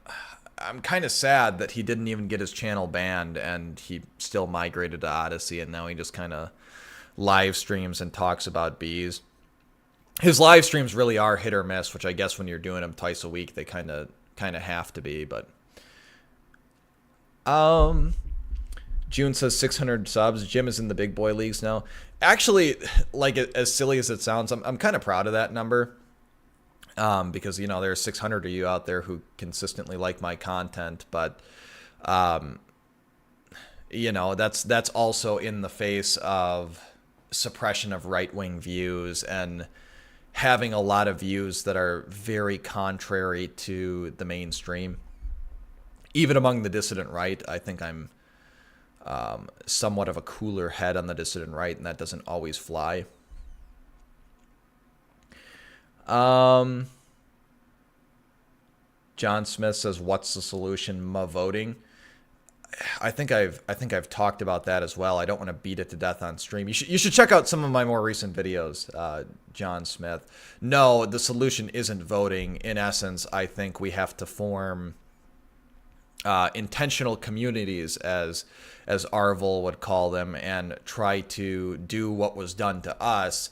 [SPEAKER 1] kind of sad that he didn't even get his channel banned, and he still migrated to Odyssey, and now he just kind of live streams and talks about bees. His live streams really are hit or miss, which I guess when you're doing them twice a week, they kind of have to be. But June says 600 subs. Jim is in the big boy leagues now. Actually, like, as silly as it sounds, I'm kind of proud of that number. Because, you know, there's 600 of you out there who consistently like my content, but, you know, that's also in the face of suppression of right-wing views and having a lot of views that are very contrary to the mainstream. Even among the dissident right, I think I'm somewhat of a cooler head on the dissident right, and that doesn't always fly. John Smith says, "What's the solution? Voting." I think I've talked about that as well. I don't want to beat it to death on stream. You should check out some of my more recent videos, John Smith. No, the solution isn't voting. In essence, I think we have to form intentional communities, as Arvel would call them, and try to do what was done to us.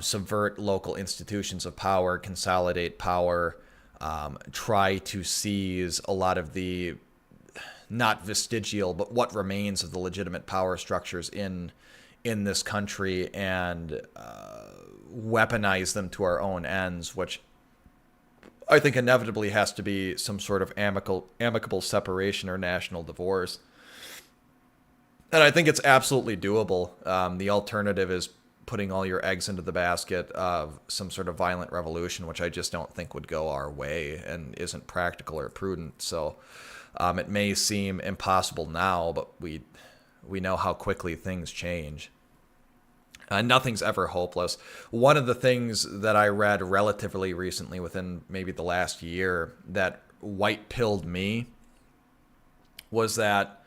[SPEAKER 1] Subvert local institutions of power, consolidate power, try to seize a lot of the, not vestigial, but what remains of the legitimate power structures in this country, and weaponize them to our own ends, which I think inevitably has to be some sort of amicable separation or national divorce. And I think it's absolutely doable. The alternative is putting all your eggs into the basket of some sort of violent revolution, which I just don't think would go our way and isn't practical or prudent. So it may seem impossible now, but we know how quickly things change. Nothing's ever hopeless. One of the things that I read relatively recently, within maybe the last year, that white-pilled me was that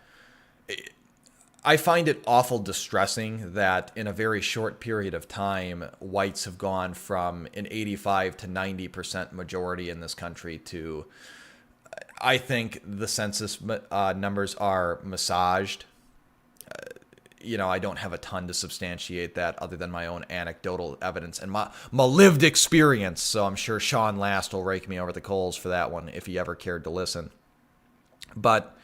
[SPEAKER 1] I find it awful distressing that in a very short period of time, whites have gone from an 85 to 90% majority in this country to, I think the census numbers are massaged. You know, I don't have a ton to substantiate that other than my own anecdotal evidence and my lived experience. So I'm sure Sean Last will rake me over the coals for that one if he ever cared to listen. But,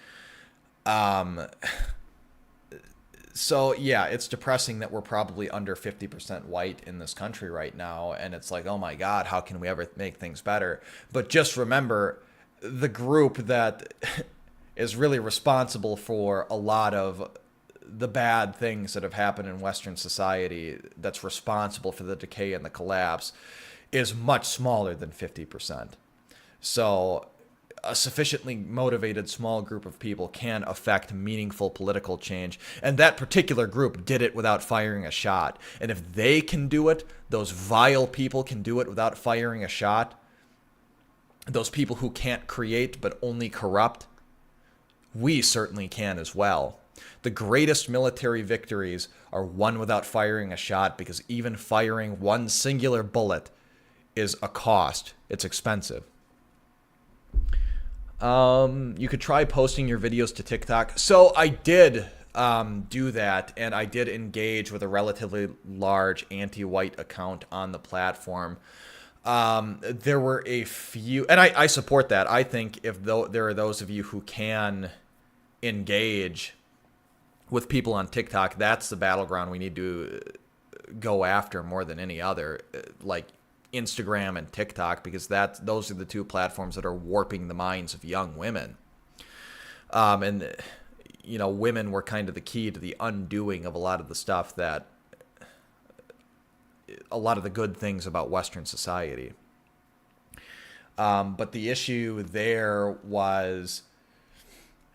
[SPEAKER 1] so yeah, it's depressing that we're probably under 50% white in this country right now. And it's like, oh my God, how can we ever make things better? But just remember, the group that is really responsible for a lot of the bad things that have happened in Western society, that's responsible for the decay and the collapse, is much smaller than 50%. So a sufficiently motivated small group of people can affect meaningful political change. And that particular group did it without firing a shot. And if they can do it, those vile people can do it without firing a shot. Those people who can't create but only corrupt, we certainly can as well. The greatest military victories are won without firing a shot, because even firing one singular bullet is a cost. It's expensive. You could try posting your videos to TikTok. So I did do that, and I did engage with a relatively large anti-white account on the platform. There were a few, and I support that. I think if there are those of you who can engage with people on TikTok, that's the battleground we need to go after more than any other, like Instagram and TikTok, because those are the two platforms that are warping the minds of young women. And you know, women were kind of the key to the undoing of a lot of the stuff that, a lot of the good things about Western society. But the issue there was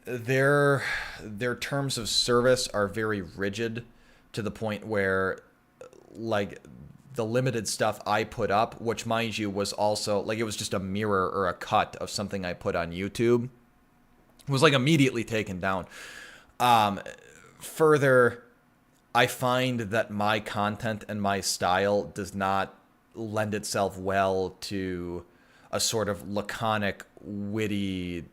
[SPEAKER 1] their terms of service are very rigid, to the point where, like, the limited stuff I put up, which, mind you, was also, like, it was just a mirror or a cut of something I put on YouTube, was, like, immediately taken down. Further, I find that my content and my style does not lend itself well to a sort of laconic, witty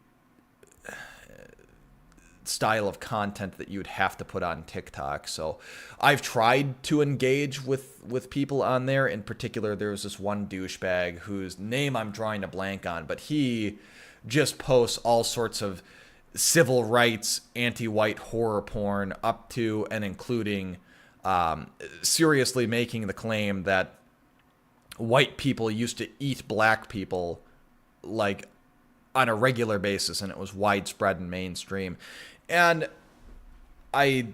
[SPEAKER 1] style of content that you'd have to put on TikTok. So I've tried to engage with people on there. In particular, there was this one douchebag whose name I'm drawing a blank on, but he just posts all sorts of civil rights, anti-white horror porn, up to and including seriously making the claim that white people used to eat black people, like, on a regular basis, and it was widespread and mainstream. And I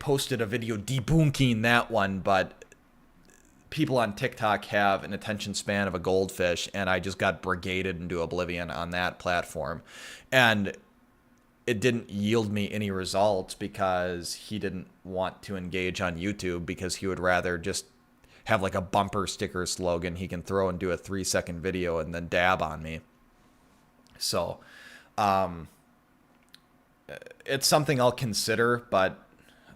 [SPEAKER 1] posted a video debunking that one, but people on TikTok have an attention span of a goldfish, and I just got brigaded into oblivion on that platform. And it didn't yield me any results, because he didn't want to engage on YouTube, because he would rather just have like a bumper sticker slogan he can throw and do a 3-second video and then dab on me. So it's something I'll consider, but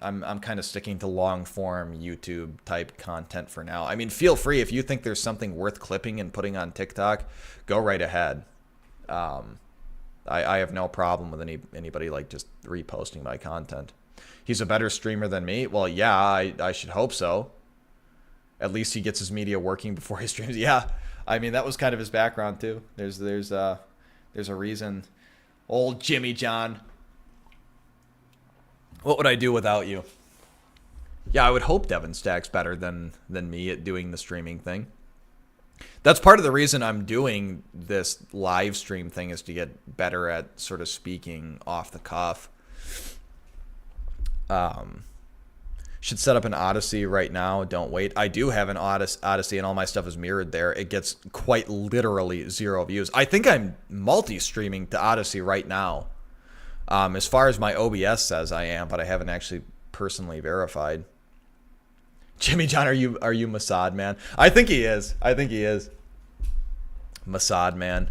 [SPEAKER 1] I'm kind of sticking to long form YouTube type content for now. I mean, feel free, if you think there's something worth clipping and putting on TikTok, go right ahead. I have no problem with anybody like just reposting my content. He's a better streamer than me. Well, yeah, I should hope so. At least he gets his media working before he streams. Yeah, I mean, that was kind of his background too. There's a reason. Old Jimmy John. What would I do without you? Yeah, I would hope Devin Stack's better than me at doing the streaming thing. That's part of the reason I'm doing this live stream thing, is to get better at sort of speaking off the cuff. Should set up an Odyssey right now. Don't wait. I do have an Odyssey, and all my stuff is mirrored there. It gets quite literally 0 views. I think I'm multi-streaming to Odyssey right now. As far as my OBS says I am, but I haven't actually personally verified. Jimmy John, are you Mossad man? I think he is. Mossad man.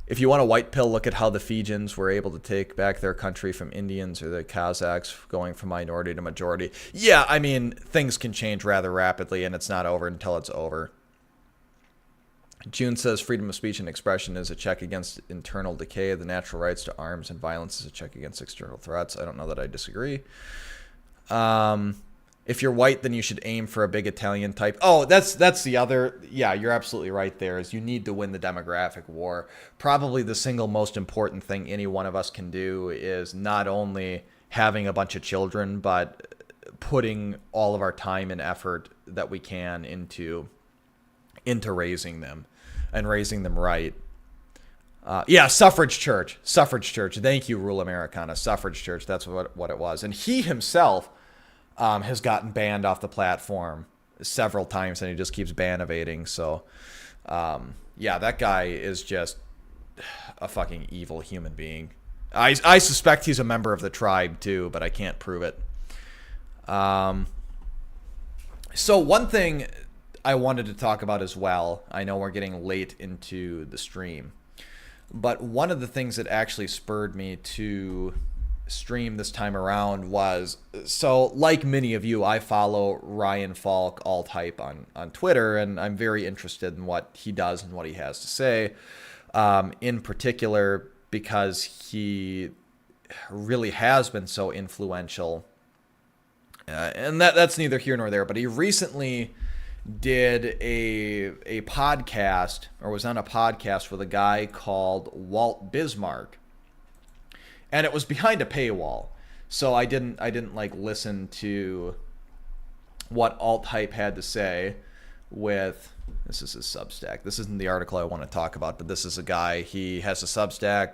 [SPEAKER 1] If you want a white pill, look at how the Fijians were able to take back their country from Indians, or the Kazakhs going from minority to majority. Yeah, I mean, things can change rather rapidly, and it's not over until it's over. June says freedom of speech and expression is a check against internal decay. The natural rights to arms and violence is a check against external threats. I don't know that I disagree. If you're white, then you should aim for a big Italian type. Oh, that's the other. Yeah, you're absolutely right there, is you need to win the demographic war. Probably the single most important thing any one of us can do is not only having a bunch of children, but putting all of our time and effort that we can into raising them, and raising them right. Yeah, suffrage church. Thank you, Rule Americana. Suffrage church. That's what it was. And he himself has gotten banned off the platform several times, and he just keeps ban evading. So, yeah, that guy is just a fucking evil human being. I suspect he's a member of the tribe too, but I can't prove it. So one thing I wanted to talk about as well, I know we're getting late into the stream, but one of the things that actually spurred me to stream this time around was, so like many of you, I follow Ryan Falk alt-hype on Twitter, and I'm very interested in what he does and what he has to say, in particular because he really has been so influential. And that's neither here nor there, but he recently did a podcast, or was on a podcast with a guy called Walt Bismarck, and it was behind a paywall, so I didn't like listen to what alt-hype had to say. With this is his Substack. This isn't the article I want to talk about, but this is a guy. He has a Substack.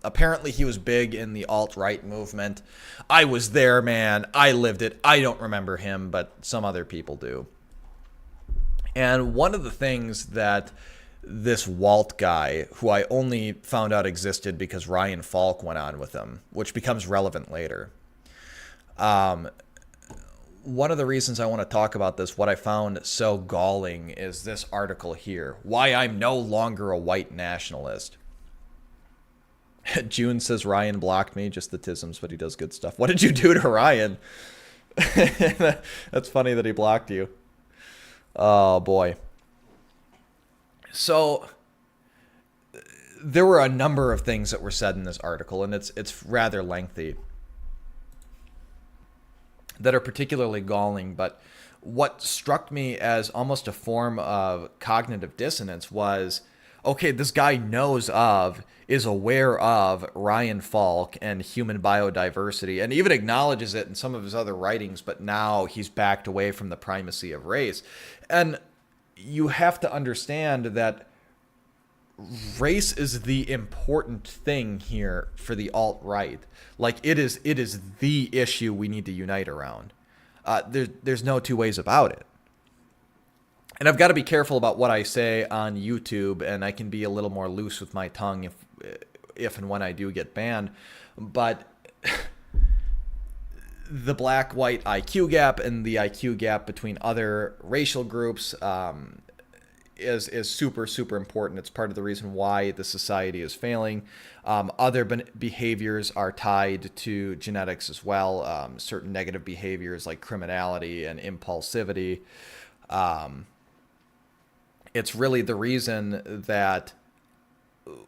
[SPEAKER 1] Apparently he was big in the alt-right movement. I was there, man. I lived it. I don't remember him, but some other people do. And one of the things that this Walt guy, who I only found out existed because Ryan Falk went on with him, which becomes relevant later. One of the reasons I want to talk about this, what I found so galling, is this article here. Why I'm no longer a white nationalist. June says Ryan blocked me, just the tisms, but he does good stuff. What did you do to Ryan? That's funny that he blocked you. Oh, boy. So there were a number of things that were said in this article, and it's rather lengthy, that are particularly galling. But what struck me as almost a form of cognitive dissonance was, okay, this guy is aware of Ryan Falk and human biodiversity, and even acknowledges it in some of his other writings, but now he's backed away from the primacy of race. And you have to understand that race is the important thing here for the alt-right. Like, it is the issue we need to unite around. There's no two ways about it. And I've got to be careful about what I say on YouTube, and I can be a little more loose with my tongue if and when I do get banned. But the black-white IQ gap and the IQ gap between other racial groups is super, super important. It's part of the reason why the society is failing. Other behaviors are tied to genetics as well. Certain negative behaviors like criminality and impulsivity. It's really the reason that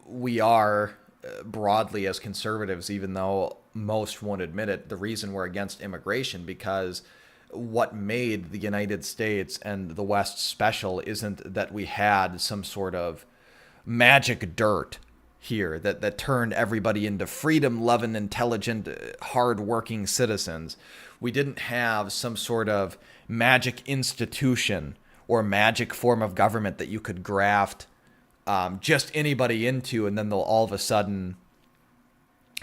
[SPEAKER 1] we are broadly as conservatives, even though most won't admit it, the reason we're against immigration, because what made the United States and the West special isn't that we had some sort of magic dirt here that turned everybody into freedom-loving, intelligent, hard-working citizens. We didn't have some sort of magic institution or magic form of government that you could graft just anybody into, and then they'll all of a sudden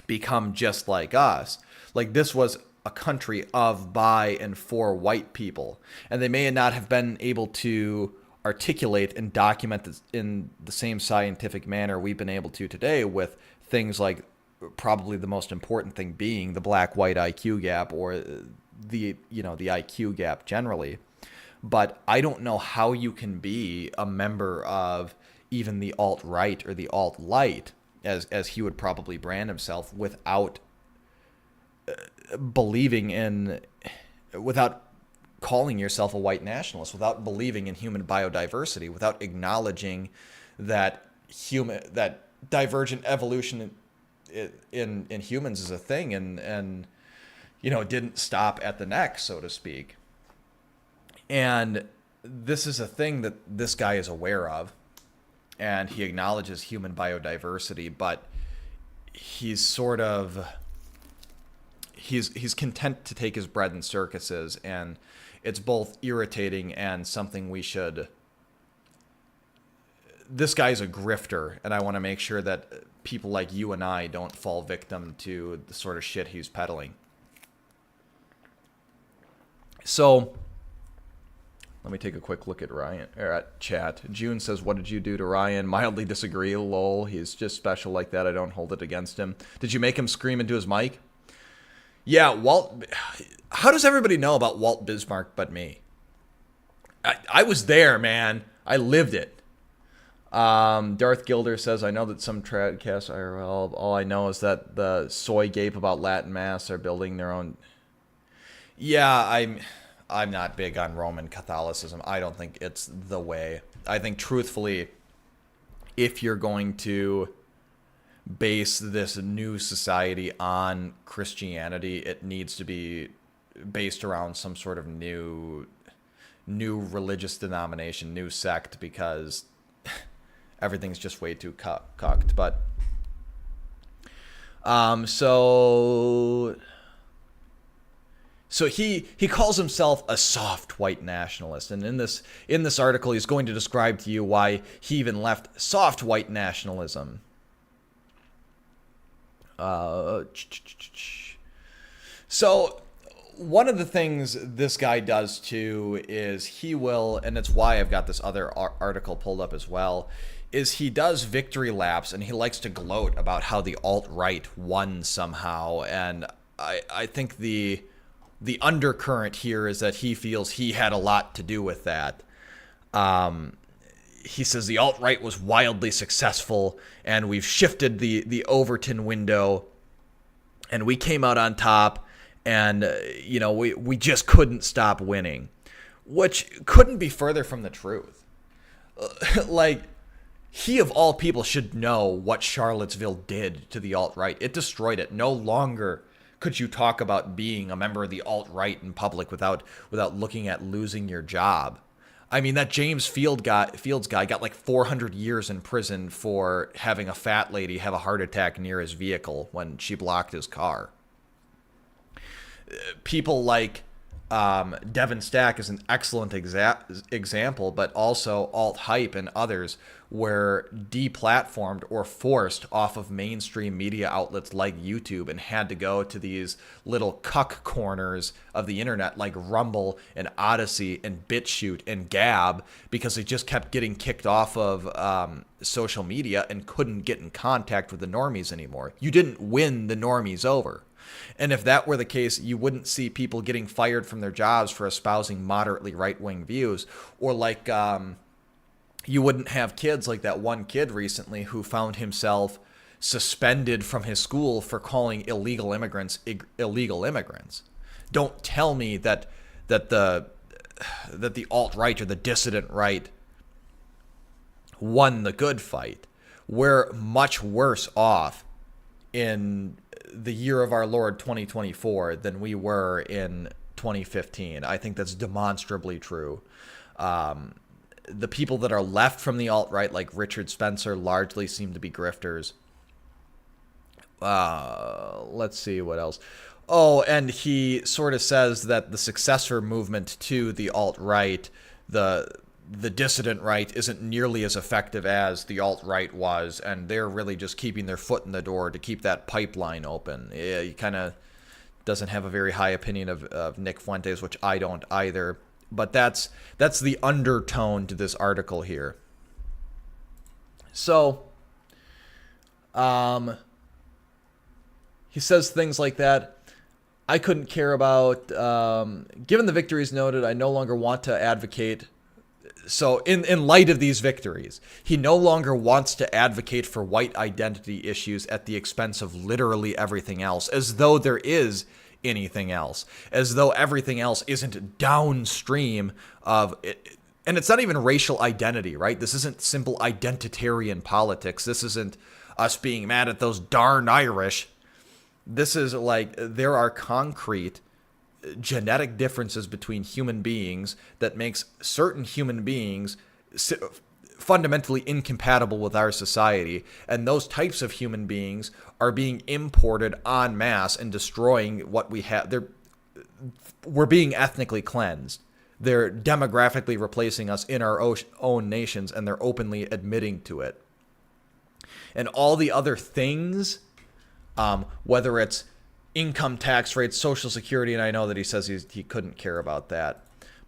[SPEAKER 1] become just like us. Like, this was a country of, by, and for white people. And they may not have been able to articulate and document this in the same scientific manner we've been able to today, with things like probably the most important thing being the black-white IQ gap, or the IQ gap generally. But I don't know how you can be a member of even the alt-right or the alt-light, as he would probably brand himself, without without calling yourself a white nationalist, without believing in human biodiversity, without acknowledging that divergent evolution in humans is a thing, and didn't stop at the neck, so to speak. And this is a thing that this guy is aware of, and he acknowledges human biodiversity, but he's content to take his bread in circuses, and it's both irritating and something we should... This guy's a grifter, and I want to make sure that people like you and I don't fall victim to the sort of shit he's peddling. So Let me take a quick look at Ryan or at chat. June says, "What did you do to Ryan?" Mildly disagree. Lol. He's just special like that. I don't hold it against him. Did you make him scream into his mic? Yeah, Walt. How does everybody know about Walt Bismarck but me? I was there, man. I lived it. Darth Gilder says, "I know that some tradcasts IRL. All I know is that the soy gape about Latin Mass are building their own." Yeah, I'm not big on Roman Catholicism. I don't think it's the way. I think, truthfully, if you're going to base this new society on Christianity, it needs to be based around some sort of new religious denomination, new sect, because everything's just way too cucked. But So he calls himself a soft white nationalist, and in this article he's going to describe to you why he even left soft white nationalism. So one of the things this guy does too is he will, and it's why I've got this other article pulled up as well, is he does victory laps and he likes to gloat about how the alt-right won somehow, and I think the undercurrent here is that he feels he had a lot to do with that. He says the alt-right was wildly successful, and we've shifted the Overton window, and we came out on top, and we just couldn't stop winning, which couldn't be further from the truth. Like, he of all people should know what Charlottesville did to the alt-right. It destroyed it. No longer could you talk about being a member of the alt-right in public without looking at losing your job? I mean, that James Fields guy got like 400 years in prison for having a fat lady have a heart attack near his vehicle when she blocked his car. People like Devin Stack is an excellent example, but also alt-hype and others were deplatformed or forced off of mainstream media outlets like YouTube and had to go to these little cuck corners of the internet like Rumble and Odyssey and BitChute and Gab, because they just kept getting kicked off of social media and couldn't get in contact with the normies anymore. You didn't win the normies over. And if that were the case, you wouldn't see people getting fired from their jobs for espousing moderately right-wing views, or like you wouldn't have kids like that one kid recently who found himself suspended from his school for calling illegal immigrants illegal immigrants. Don't tell me that the alt-right or the dissident right won the good fight. We're much worse off in the year of our Lord 2024 than we were in 2015. I think that's demonstrably true. The people that are left from the alt-right, like Richard Spencer, largely seem to be grifters. Let's see what else. Oh, and he sort of says that the successor movement to the alt-right, the dissident right, isn't nearly as effective as the alt-right was, and they're really just keeping their foot in the door to keep that pipeline open. Yeah, he kind of doesn't have a very high opinion of Nick Fuentes, which I don't either. But that's the undertone to this article here. So, he says things like that. I couldn't care about, given the victories noted, I no longer want to advocate. So in light of these victories, he no longer wants to advocate for white identity issues at the expense of literally everything else, as though there is anything else, as though everything else isn't downstream of it. And it's not even racial identity, right? This isn't simple identitarian politics. This isn't us being mad at those darn Irish. This is like, there are concrete genetic differences between human beings that makes certain human beings fundamentally incompatible with our society, and those types of human beings are being imported en masse and destroying what we have. We're being ethnically cleansed. They're demographically replacing us in our own nations, and they're openly admitting to it. And all the other things, whether it's income tax rates, Social Security, and I know that he says he couldn't care about that.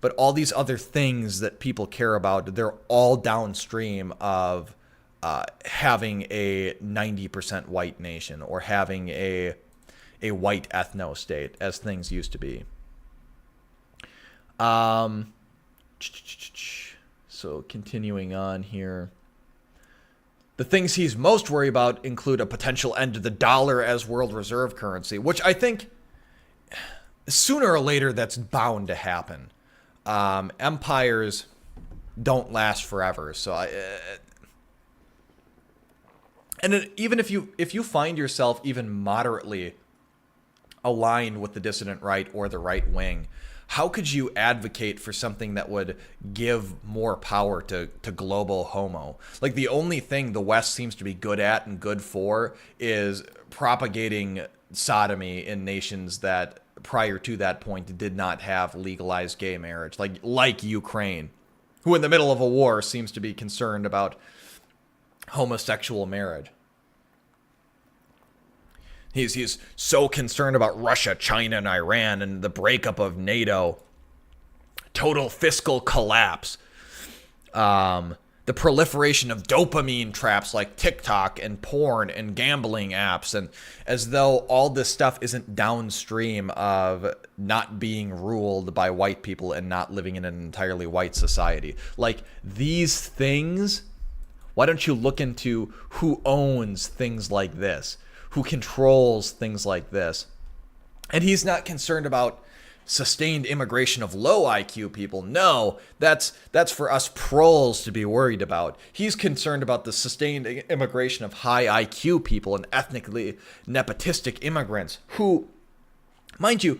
[SPEAKER 1] But all these other things that people care about, they're all downstream of having a 90% white nation or having a white ethno-state, as things used to be. So continuing on here. The things he's most worried about include a potential end to the dollar as world reserve currency, which I think sooner or later that's bound to happen. Empires don't last forever, so even if you find yourself even moderately aligned with the dissident right or the right wing, how could you advocate for something that would give more power to global homo? Like, the only thing the West seems to be good at and good for is propagating sodomy in nations that prior to that point did not have legalized gay marriage, like Ukraine, who in the middle of a war seems to be concerned about homosexual marriage. He's so concerned about Russia, China, and Iran and the breakup of NATO, total fiscal collapse, the proliferation of dopamine traps like TikTok and porn and gambling apps, and as though all this stuff isn't downstream of not being ruled by white people and not living in an entirely white society. Like, these things, why don't you look into who owns things like this? Who controls things like this? And he's not concerned about sustained immigration of low IQ people. No, that's for us proles to be worried about. He's concerned about the sustained immigration of high IQ people and ethnically nepotistic immigrants who, mind you,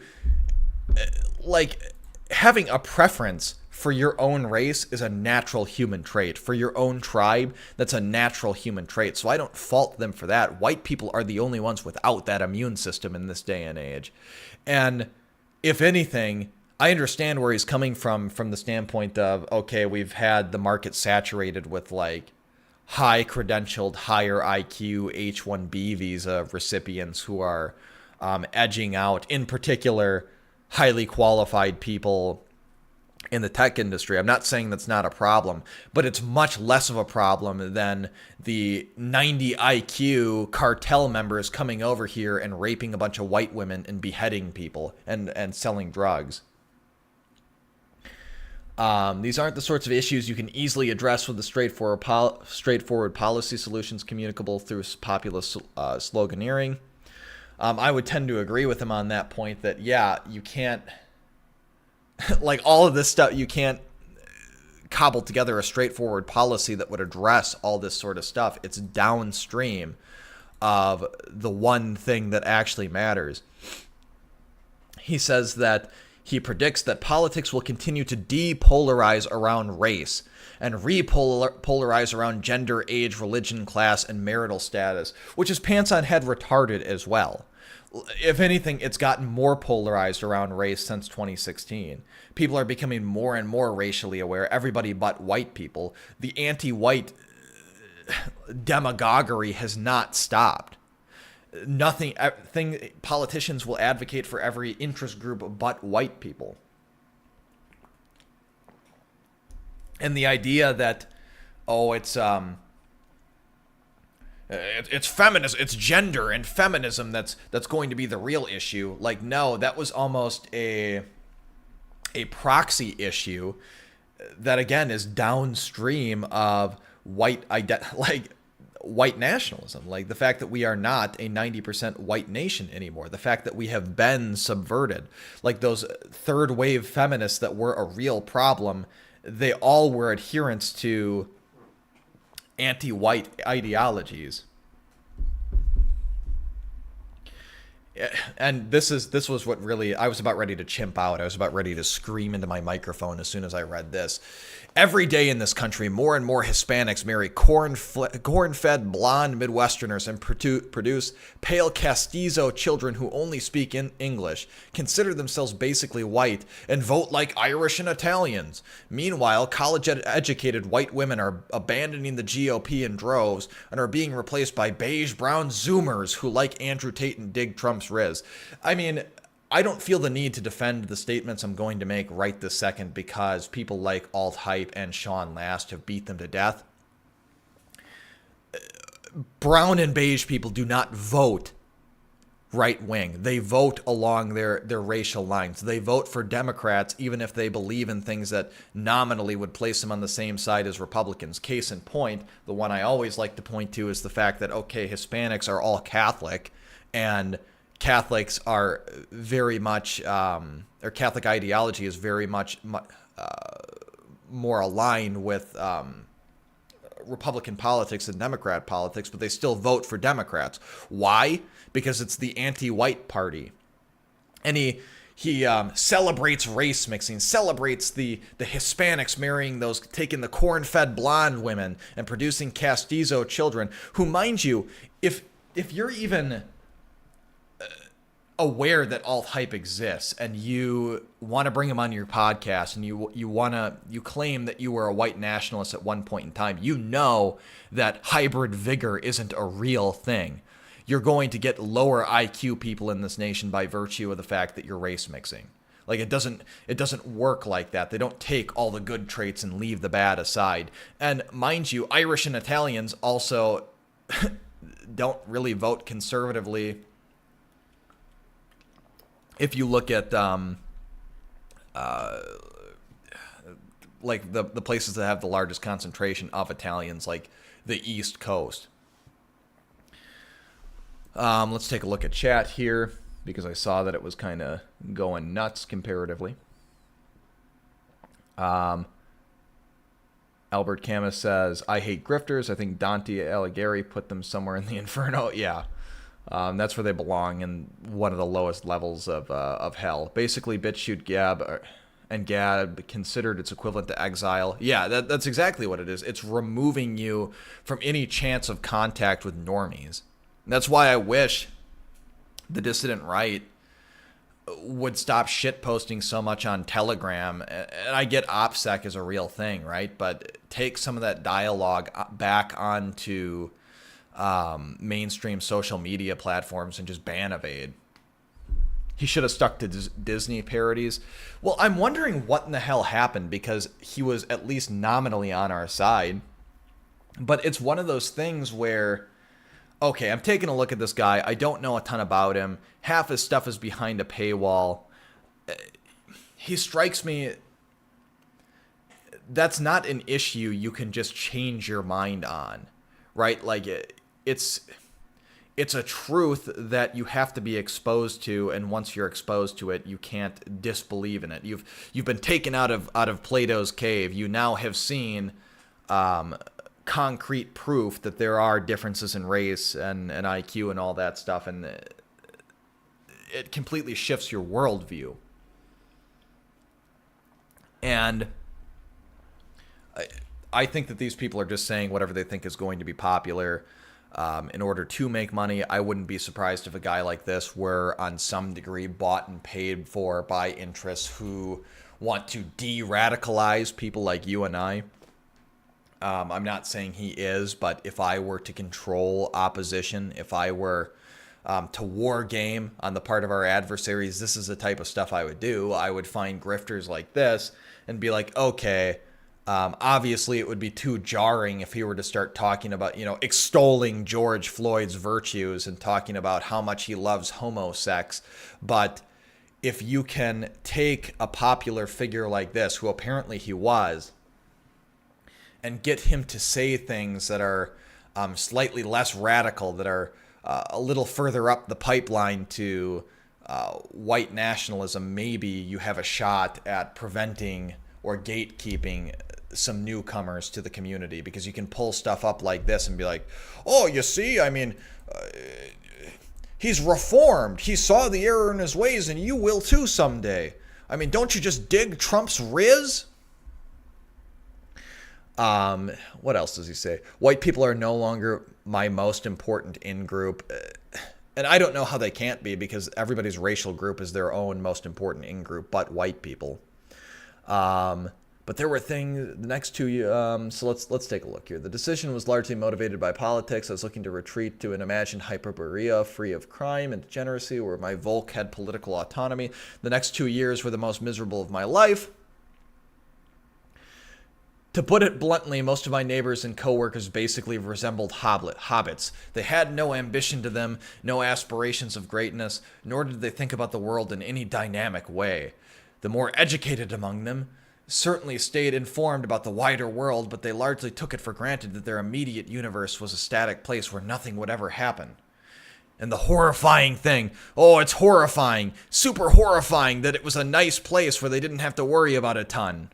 [SPEAKER 1] like, having a preference for your own race is a natural human trait. For your own tribe, that's a natural human trait. So I don't fault them for that. White people are the only ones without that immune system in this day and age. And if anything, I understand where he's coming from the standpoint of, okay, we've had the market saturated with like high credentialed, higher IQ H-1B visa recipients who are edging out, in particular, highly qualified people in the tech industry. I'm not saying that's not a problem, but it's much less of a problem than the 90 IQ cartel members coming over here and raping a bunch of white women and beheading people and selling drugs. These aren't the sorts of issues you can easily address with the straightforward policy solutions communicable through populist sloganeering. I would tend to agree with him on that point that, yeah, you can't, like, all of this stuff, you can't cobble together a straightforward policy that would address all this sort of stuff. It's downstream of the one thing that actually matters. He says that he predicts that politics will continue to depolarize around race and repolarize around gender, age, religion, class, and marital status, which is pants on head retarded as well. If anything, it's gotten more polarized around race since 2016. People are becoming more and more racially aware, everybody but white people. The anti-white demagoguery has not stopped. Politicians will advocate for every interest group but white people. And the idea that, oh, it's feminism, it's gender and feminism that's going to be the real issue. Like, no, that was almost a proxy issue that, again, is downstream of white nationalism. Like, the fact that we are not a 90% white nation anymore, the fact that we have been subverted, like those third wave feminists that were a real problem, they all were adherents to anti-white ideologies. And this was what really, I was about ready to chimp out. I was about ready to scream into my microphone as soon as I read this. Every day in this country, more and more Hispanics marry corn-fed blonde Midwesterners and produce pale castizo children who only speak in English, consider themselves basically white, and vote like Irish and Italians. Meanwhile, college-educated white women are abandoning the GOP in droves and are being replaced by beige-brown Zoomers who like Andrew Tate and dig Trump's Riz. I mean, I don't feel the need to defend the statements I'm going to make right this second because people like Alt Hype and Sean Last have beat them to death. Brown and beige people do not vote right wing. They vote along their racial lines. They vote for Democrats even if they believe in things that nominally would place them on the same side as Republicans. Case in point, the one I always like to point to is the fact that, okay, Hispanics are all Catholic, and Catholics are very much, or Catholic ideology is very much more aligned with Republican politics than Democrat politics, but they still vote for Democrats. Why? Because it's the anti-white party. And he celebrates race mixing, celebrates the Hispanics marrying those, taking the corn-fed blonde women and producing castizo children, who, mind you, if you're even aware that alt hype exists and you want to bring him on your podcast and you claim that you were a white nationalist at one point in time, you know that hybrid vigor isn't a real thing. You're going to get lower IQ people in this nation by virtue of the fact that you're race mixing. Like, it doesn't work like that. They don't take all the good traits and leave the bad aside. And mind you, Irish and Italians also don't really vote conservatively. If you look at like the places that have the largest concentration of Italians, like the East Coast. Let's take a look at chat here, because I saw that it was kind of going nuts comparatively. Albert Camus says, I hate grifters. I think Dante Alighieri put them somewhere in the inferno. Yeah. That's where they belong, in one of the lowest levels of hell. Basically, BitChute Gab and Gab considered its equivalent to exile. Yeah, that's exactly what it is. It's removing you from any chance of contact with normies. And that's why I wish the Dissident Right would stop shitposting so much on Telegram. And I get OPSEC is a real thing, right? But take some of that dialogue back onto mainstream social media platforms and just ban Evade. He should have stuck to Disney parodies. Well, I'm wondering what in the hell happened, because he was at least nominally on our side. But it's one of those things where, okay, I'm taking a look at this guy. I don't know a ton about him. Half his stuff is behind a paywall. He strikes me, that's not an issue you can just change your mind on, right? Like, it's a truth that you have to be exposed to, and once you're exposed to it, you can't disbelieve in it. You've been taken out of Plato's cave. You now have seen concrete proof that there are differences in race and IQ and all that stuff, and it completely shifts your worldview. And I think that these people are just saying whatever they think is going to be popular in order to make money. I wouldn't be surprised if a guy like this were on some degree bought and paid for by interests who want to de-radicalize people like you and I. I'm not saying he is, but if I were to control opposition, if I were to war game on the part of our adversaries, this is the type of stuff I would do. I would find grifters like this and be like, okay, obviously it would be too jarring if he were to start talking about, extolling George Floyd's virtues and talking about how much he loves homosex. But if you can take a popular figure like this, who apparently he was, and get him to say things that are slightly less radical, that are a little further up the pipeline to white nationalism, maybe you have a shot at preventing or gatekeeping some newcomers to the community, because you can pull stuff up like this and be like, oh, you see, he's reformed. He saw the error in his ways, and you will too someday. Don't you just dig Trump's riz? What else does he say? White people are no longer my most important in-group. And I don't know how they can't be, because everybody's racial group is their own most important in-group, but white people. But there were things, the next two, so let's take a look here. The decision was largely motivated by politics. I was looking to retreat to an imagined Hyperborea free of crime and degeneracy where my Volk had political autonomy. The next 2 years were the most miserable of my life. To put it bluntly, most of my neighbors and coworkers basically resembled hobbits. They had no ambition to them, no aspirations of greatness, nor did they think about the world in any dynamic way. The more educated among them certainly stayed informed about the wider world, but they largely took it for granted that their immediate universe was a static place where nothing would ever happen. And the horrifying thing, it's horrifying, super horrifying that it was a nice place where they didn't have to worry about a ton.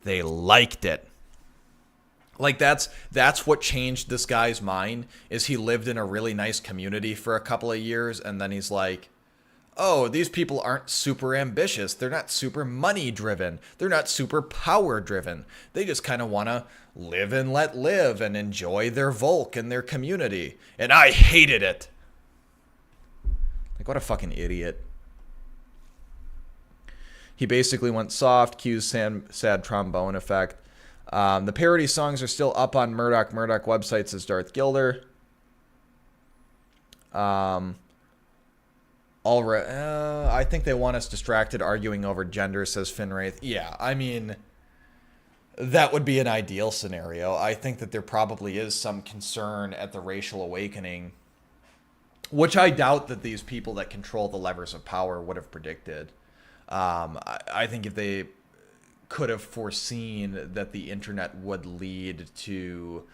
[SPEAKER 1] They liked it. Like that's what changed this guy's mind, is he lived in a really nice community for a couple of years, and then he's like, oh, these people aren't super ambitious. They're not super money driven. They're not super power driven. They just kind of want to live and let live and enjoy their Volk and their community. And I hated it. Like, what a fucking idiot. He basically went soft, cues sad trombone effect. The parody songs are still up on Murdoch websites, says Darth Gilder. I think they want us distracted arguing over gender, says Finwraith. Yeah, I mean, that would be an ideal scenario. I think that there probably is some concern at the racial awakening, which I doubt that these people that control the levers of power would have predicted. I think if they could have foreseen that the internet would lead to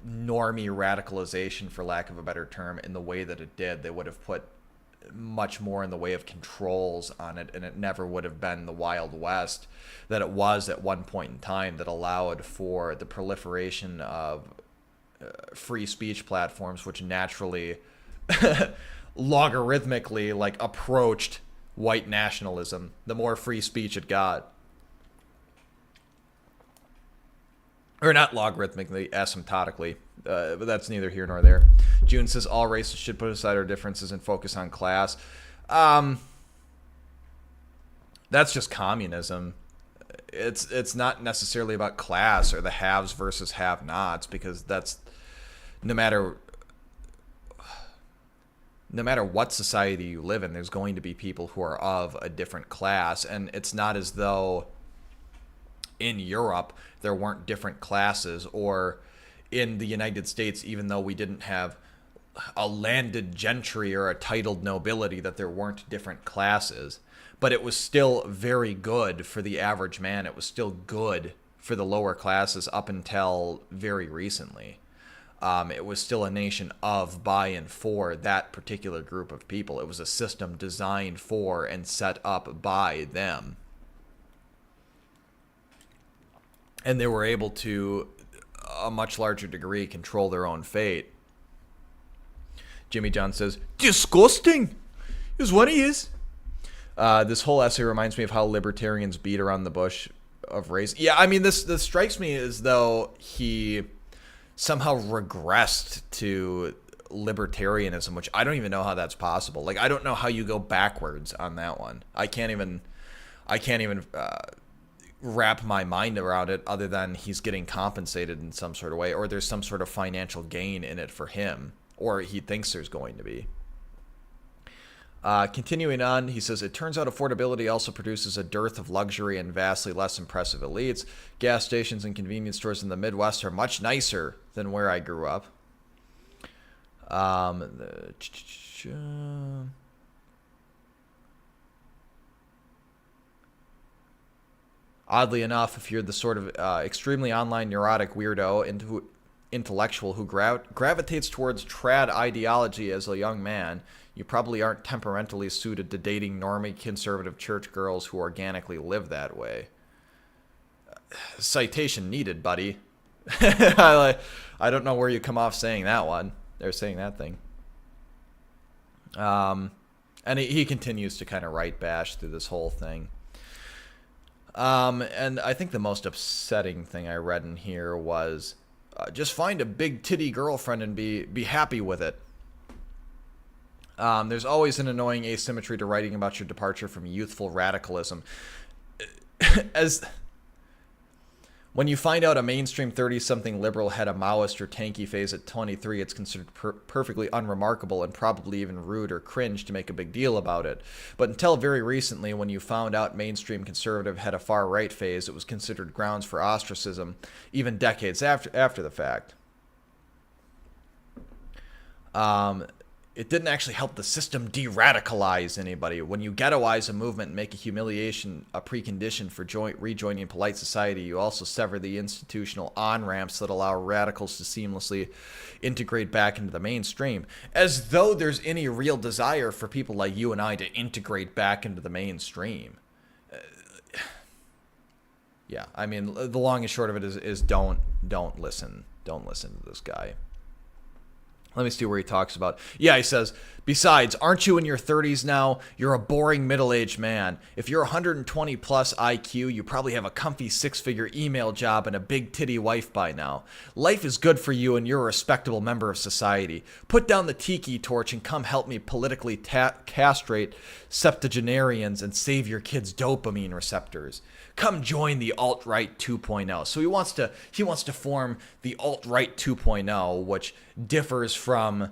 [SPEAKER 1] normie radicalization, for lack of a better term, in the way that it did, they would have put much more in the way of controls on it, and it never would have been the Wild West that it was at one point in time, that allowed for the proliferation of free speech platforms, which naturally logarithmically approached white nationalism the more free speech it got. Or not logarithmically, asymptotically. But that's neither here nor there. June says all races should put aside our differences and focus on class. That's just communism. It's not necessarily about class or the haves versus have-nots, because that's no matter what society you live in, there's going to be people who are of a different class, and it's not as though in Europe there weren't different classes, or in the United States, even though we didn't have a landed gentry or a titled nobility, that there weren't different classes. But it was still very good for the average man. It was still good for the lower classes up until very recently. It was still a nation of, by, and for that particular group of people. It was a system designed for and set up by them. And they were able to, a much larger degree, control their own fate. Jimmy John says, disgusting! Is what he is. This whole essay reminds me of how libertarians beat around the bush of race. Yeah, I mean, this strikes me as though he somehow regressed to libertarianism, which I don't even know how that's possible. I don't know how you go backwards on that one. I can't even wrap my mind around it, other than he's getting compensated in some sort of way, or there's some sort of financial gain in it for him, or he thinks there's going to be. Continuing on, he says, it turns out affordability also produces a dearth of luxury and vastly less impressive elites. Gas stations and convenience stores in the Midwest are much nicer than where I grew up. Oddly enough, if you're the sort of extremely online neurotic weirdo intellectual who gravitates towards trad ideology as a young man, you probably aren't temperamentally suited to dating normie conservative church girls who organically live that way. Citation needed, buddy. I don't know where you come off saying that one. They're saying that thing. And he continues to kind of right bash through this whole thing. And I think the most upsetting thing I read in here was just find a big titty girlfriend and be happy with it. There's always an annoying asymmetry to writing about your departure from youthful radicalism. as when you find out a mainstream 30-something liberal had a Maoist or tanky phase at 23, it's considered perfectly unremarkable and probably even rude or cringe to make a big deal about it. But until very recently, when you found out mainstream conservative had a far-right phase, it was considered grounds for ostracism, even decades after the fact. It didn't actually help the system de-radicalize anybody. When you ghettoize a movement and make a humiliation a precondition for rejoining polite society, you also sever the institutional on-ramps that allow radicals to seamlessly integrate back into the mainstream. As though there's any real desire for people like you and I to integrate back into the mainstream. Yeah, I mean, the long and short of it is don't listen. Don't listen to this guy. Let me see where he talks about. Yeah, he says, besides, aren't you in your 30s now? You're a boring middle-aged man. If you're 120 plus IQ, you probably have a comfy 6-figure email job and a big titty wife by now. Life is good for you and you're a respectable member of society. Put down the tiki torch and come help me politically castrate septuagenarians and save your kids' dopamine receptors. Come join the alt-right 2.0. So he wants to form the alt-right 2.0, which differs from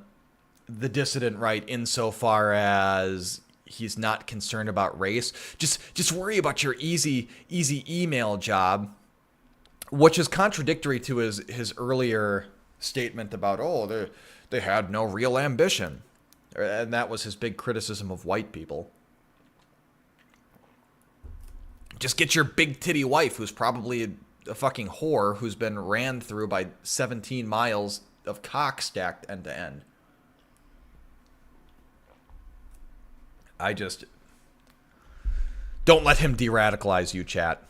[SPEAKER 1] the dissident right insofar as he's not concerned about race. Just worry about your easy email job, which is contradictory to his earlier statement about, they had no real ambition. And that was his big criticism of white people. Just get your big titty wife, who's probably a fucking whore, who's been ran through by 17 miles of cock stacked end to end. Don't let him de-radicalize you, chat.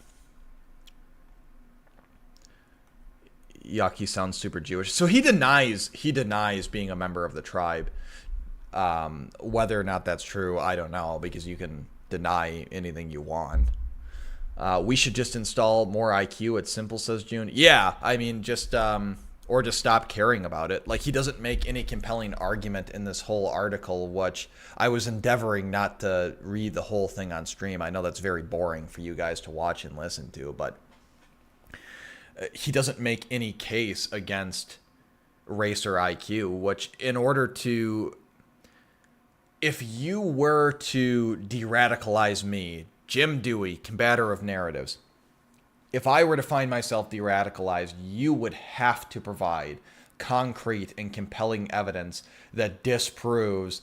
[SPEAKER 1] Yuck, he sounds super Jewish. So he denies being a member of the tribe. Whether or not that's true, I don't know, because you can deny anything you want. We should just install more IQ. It's simple, says June. Yeah, I mean, or just stop caring about it. Like, he doesn't make any compelling argument in this whole article, which I was endeavoring not to read the whole thing on stream. I know that's very boring for you guys to watch and listen to, but he doesn't make any case against race or IQ, which if you were to de-radicalize me, Jim Dewey, combator of narratives, if I were to find myself de-radicalized, you would have to provide concrete and compelling evidence that disproves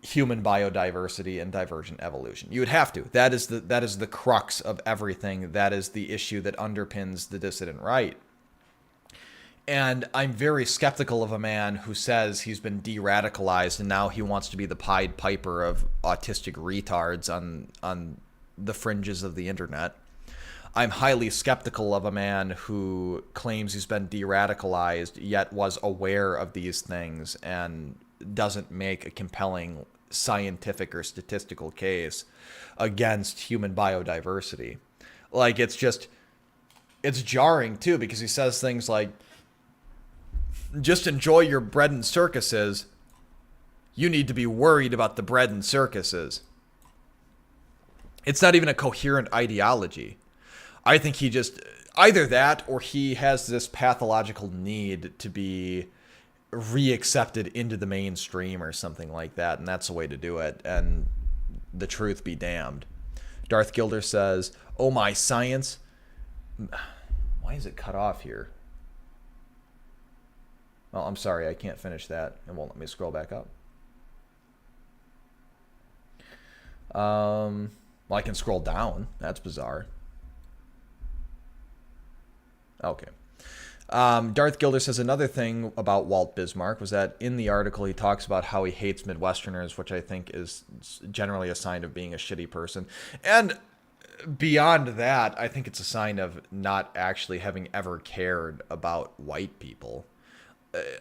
[SPEAKER 1] human biodiversity and divergent evolution. You would have to. That is the crux of everything. That is the issue that underpins the dissident right. And I'm very skeptical of a man who says he's been de-radicalized and now he wants to be the Pied Piper of autistic retards on the fringes of the internet. I'm highly skeptical of a man who claims he's been de-radicalized yet was aware of these things and doesn't make a compelling scientific or statistical case against human biodiversity. Like, it's jarring too, because he says things like, just enjoy your bread and circuses. You need to be worried about the bread and circuses. It's not even a coherent ideology. I think he just, either that or he has this pathological need to be reaccepted into the mainstream or something like that, and that's the way to do it, and the truth be damned. Darth Gilder says, oh my science. Why is it cut off here? Oh, I'm sorry, I can't finish that. It won't let me scroll back up. Well, I can scroll down. That's bizarre. Okay. Darth Gilder says another thing about Walt Bismarck was that in the article he talks about how he hates Midwesterners, which I think is generally a sign of being a shitty person. And beyond that, I think it's a sign of not actually having ever cared about white people.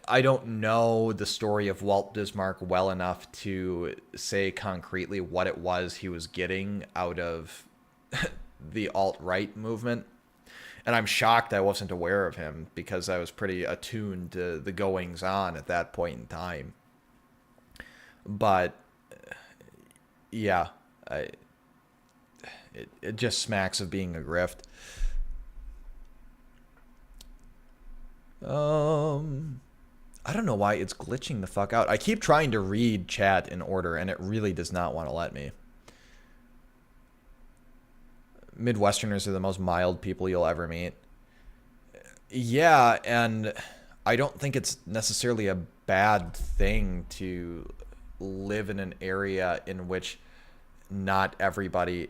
[SPEAKER 1] I don't know the story of Walt Bismarck well enough to say concretely what it was he was getting out of the alt-right movement. And I'm shocked I wasn't aware of him because I was pretty attuned to the goings-on at that point in time. But, yeah, it just smacks of being a grift. I don't know why it's glitching the fuck out. I keep trying to read chat in order, and it really does not want to let me. Midwesterners are the most mild people you'll ever meet. Yeah, and I don't think it's necessarily a bad thing to live in an area in which not everybody...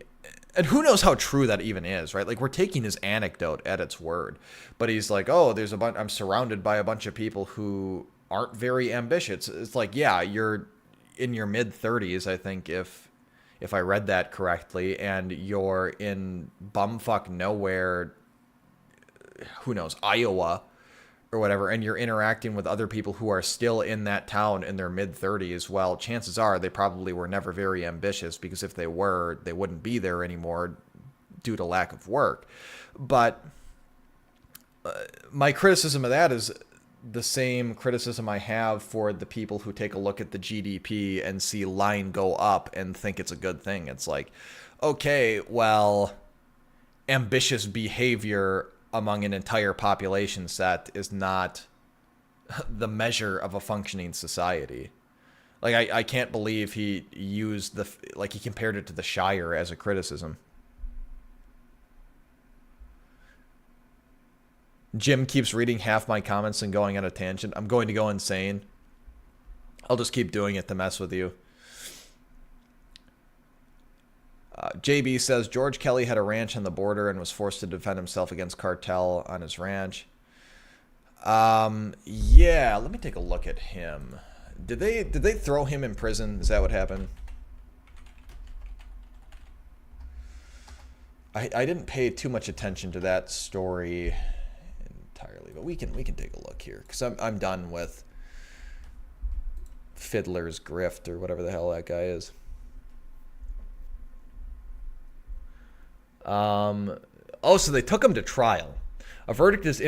[SPEAKER 1] And who knows how true that even is, right? Like, we're taking his anecdote at its word. But he's like, oh, there's a bunch... I'm surrounded by a bunch of people who aren't very ambitious. It's like, yeah, you're in your mid-30s, I think, if I read that correctly, and you're in bumfuck nowhere, who knows, Iowa or whatever, and you're interacting with other people who are still in that town in their mid-30s, well, chances are they probably were never very ambitious, because if they were, they wouldn't be there anymore due to lack of work. But my criticism of that is the same criticism I have for the people who take a look at the GDP and see line go up and think it's a good thing. It's like, okay, well, ambitious behavior among an entire population set is not the measure of a functioning society. Like, I can't believe he used he compared it to the Shire as a criticism. Jim keeps reading half my comments and going on a tangent. I'm going to go insane. I'll just keep doing it to mess with you. JB says, George Kelly had a ranch on the border and was forced to defend himself against cartel on his ranch. Yeah, let me take a look at him. Did they throw him in prison? Is that what happened? I didn't pay too much attention to that story entirely, but we can take a look here, because I'm done with Fiddler's Grift or whatever the hell that guy is. So they took him to trial. A verdict is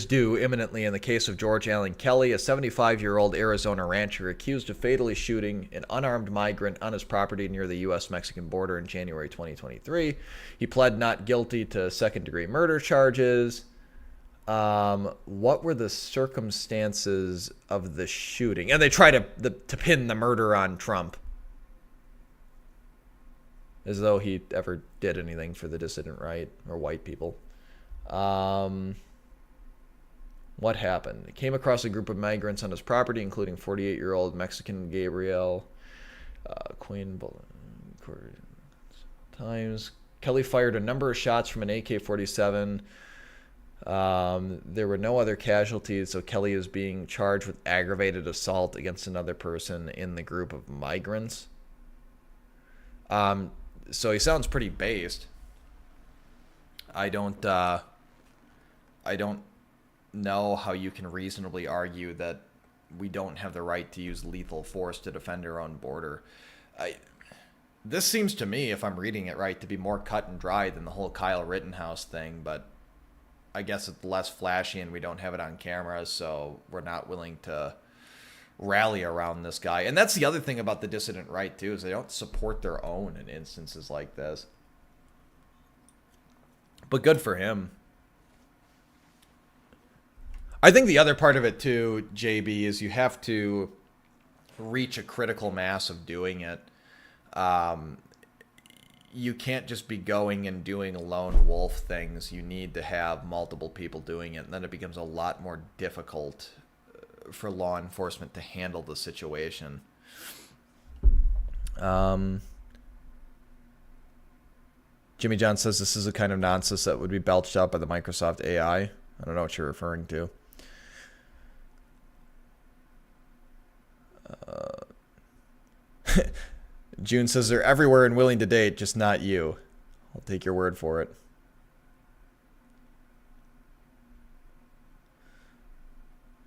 [SPEAKER 1] due imminently in the case of George Allen Kelly, a 75-year-old Arizona rancher accused of fatally shooting an unarmed migrant on his property near the U.S.-Mexican border in January 2023. He pled not guilty to second-degree murder charges. What were the circumstances of the shooting? And they try to pin the murder on Trump, as though he ever did anything for the dissident right or white people. What happened? He came across a group of migrants on his property, including 48-year-old Mexican Gabriel Queen times. Kelly fired a number of shots from an AK-47. There were no other casualties, so Kelly is being charged with aggravated assault against another person in the group of migrants. So he sounds pretty based. I don't know how you can reasonably argue that we don't have the right to use lethal force to defend our own border. This seems to me, if I'm reading it right, to be more cut and dry than the whole Kyle Rittenhouse thing, but I guess it's less flashy and we don't have it on camera, so we're not willing to rally around this guy. And that's the other thing about the dissident right, too, is they don't support their own in instances like this. But good for him. I think the other part of it, too, JB, is you have to reach a critical mass of doing it. You can't just be going and doing lone wolf things. You need to have multiple people doing it, and then it becomes a lot more difficult for law enforcement to handle the situation. Jimmy John says this is a kind of nonsense that would be belched out by the Microsoft AI. I don't know what you're referring to. June says they're everywhere and willing to date, just not you. I'll take your word for it.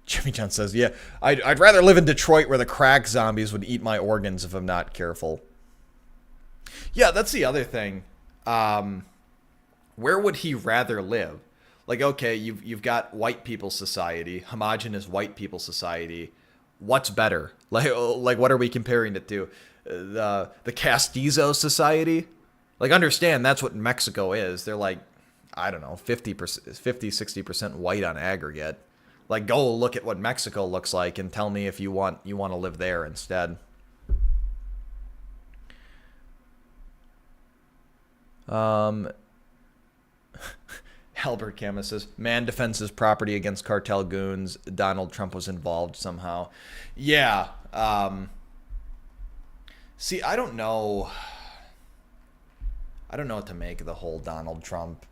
[SPEAKER 1] Jimmy John says, yeah, I'd rather live in Detroit where the crack zombies would eat my organs if I'm not careful. Yeah, that's the other thing. Where would he rather live? Like, okay, you've got white people society, homogenous white people society. What's better? Like what are we comparing it to? The Castizo society? Like, understand that's what Mexico is. They're like, I don't know, 50%, 60% white on aggregate. Like, go look at what Mexico looks like and tell me if you want to live there instead. Albert Camus says, man defends his property against cartel goons. Donald Trump was involved somehow. Yeah. See, I don't know what to make of the whole Donald Trump.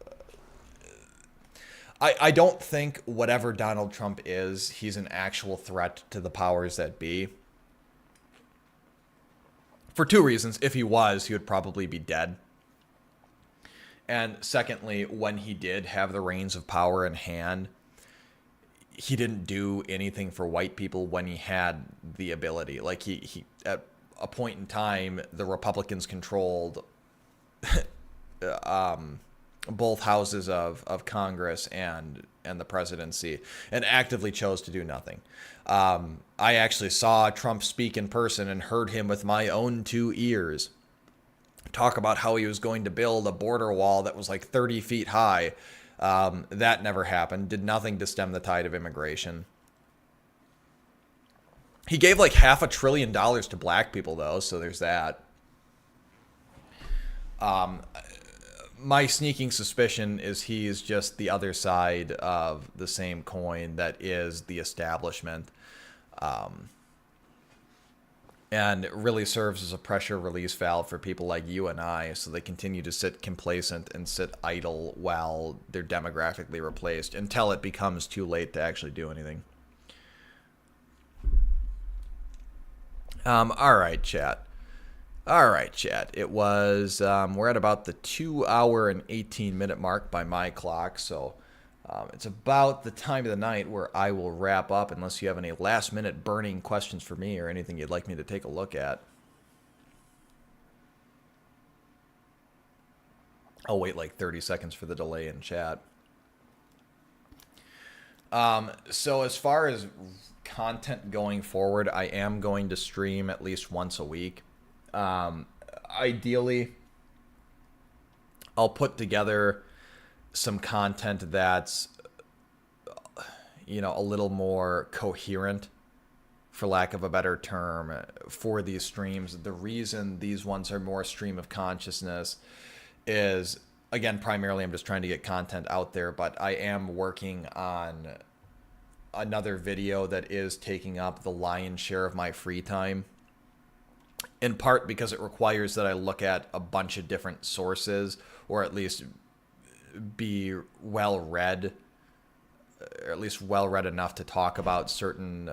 [SPEAKER 1] I don't think whatever Donald Trump is, he's an actual threat to the powers that be. For two reasons. If he was, he would probably be dead. And secondly, when he did have the reins of power in hand, he didn't do anything for white people when he had the ability. Like, he at a point in time, the Republicans controlled both houses of Congress and the presidency, and actively chose to do nothing. I actually saw Trump speak in person and heard him with my own two ears talk about how he was going to build a border wall that was like 30 feet high. That never happened. Did nothing to stem the tide of immigration. He gave like $500 billion to black people, though, so there's that. My sneaking suspicion is he's just the other side of the same coin that is the establishment. And it really serves as a pressure release valve for people like you and I, so they continue to sit complacent and sit idle while they're demographically replaced until it becomes too late to actually do anything. All right, chat. It was, we're at about the 2 hour and 18 minute mark by my clock, so it's about the time of the night where I will wrap up, unless you have any last minute burning questions for me or anything you'd like me to take a look at. I'll wait like 30 seconds for the delay in chat. So as far as content going forward, I am going to stream at least once a week. Ideally, I'll put together some content that's, a little more coherent, for lack of a better term, for these streams. The reason these ones are more stream of consciousness is, again, primarily I'm just trying to get content out there, but I am working on another video that is taking up the lion's share of my free time, in part because it requires that I look at a bunch of different sources, or at least be well-read, or at least well-read enough to talk about certain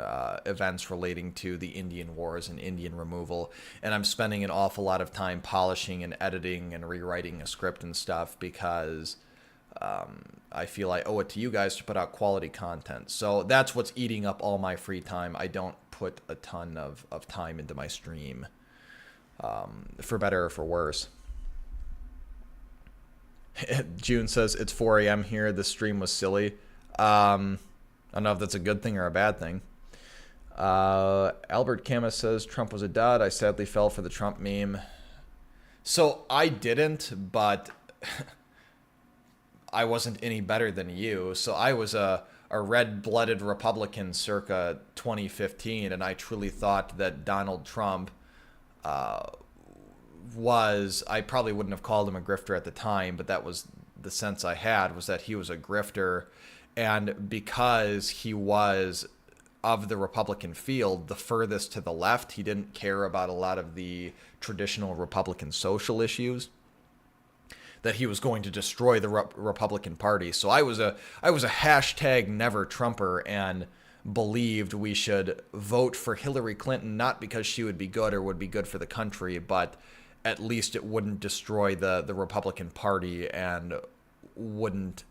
[SPEAKER 1] events relating to the Indian Wars and Indian removal. And I'm spending an awful lot of time polishing and editing and rewriting a script and stuff, because I feel I owe it to you guys to put out quality content. So that's what's eating up all my free time. I don't put a ton of time into my stream, for better or for worse. June says, it's 4 a.m. here. This stream was silly. I don't know if that's a good thing or a bad thing. Albert Camus says, Trump was a dud. I sadly fell for the Trump meme. So I didn't, but I wasn't any better than you. So I was a red-blooded Republican circa 2015, and I truly thought that Donald Trump I probably wouldn't have called him a grifter at the time, but that was the sense I had, was that he was a grifter. And because he was of the Republican field, the furthest to the left, he didn't care about a lot of the traditional Republican social issues, that he was going to destroy the Republican Party. So I was a hashtag never Trumper, and believed we should vote for Hillary Clinton, not because she would be good or would be good for the country, but at least it wouldn't destroy the Republican Party and wouldn't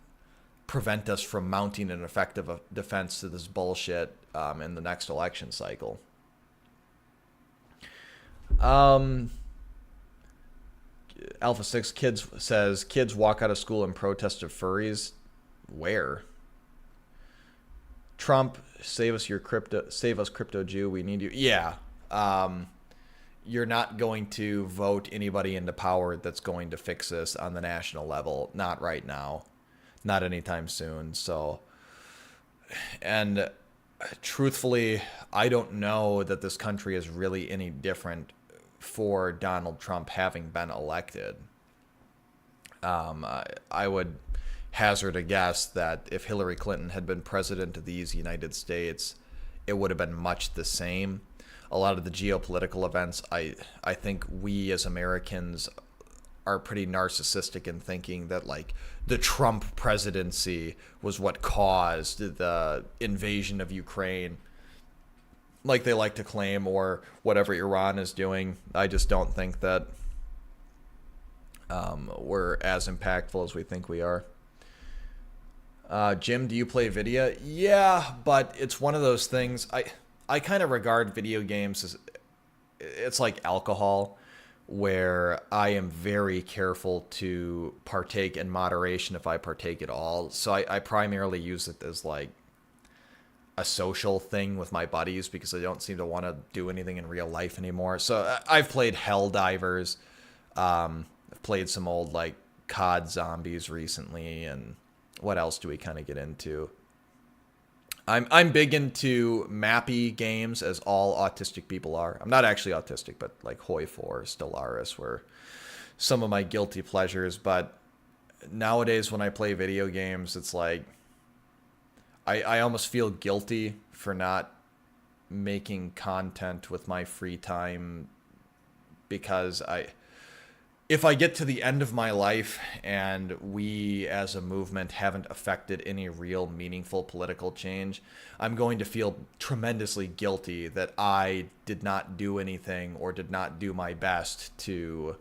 [SPEAKER 1] prevent us from mounting an effective defense to this bullshit in the next election cycle. Alpha 6 Kids says, kids walk out of school in protest of furries. Where? Trump, save us crypto Jew, we need you. Yeah. you're not going to vote anybody into power that's going to fix this on the national level. Not right now. Not anytime soon. So, and truthfully, I don't know that this country is really any different for Donald Trump having been elected. I would hazard a guess that if Hillary Clinton had been president of these United States, it would have been much the same. A lot of the geopolitical events, I think we as Americans are pretty narcissistic in thinking that like the Trump presidency was what caused the invasion of Ukraine, like they like to claim, or whatever Iran is doing. I just don't think that we're as impactful as we think we are. Jim, do you play video? Yeah, but it's one of those things. I kind of regard video games as, it's like alcohol, where I am very careful to partake in moderation if I partake at all. So I primarily use it as like a social thing with my buddies because I don't seem to want to do anything in real life anymore. So I've played Helldivers. I've played some old like COD Zombies recently, and what else do we kind of get into? I'm big into mappy games, as all autistic people are. I'm not actually autistic, but like Hoi 4, Stellaris were some of my guilty pleasures. But nowadays when I play video games, it's like I almost feel guilty for not making content with my free time, because if I get to the end of my life and we as a movement haven't affected any real meaningful political change, I'm going to feel tremendously guilty that I did not do anything or did not do my best to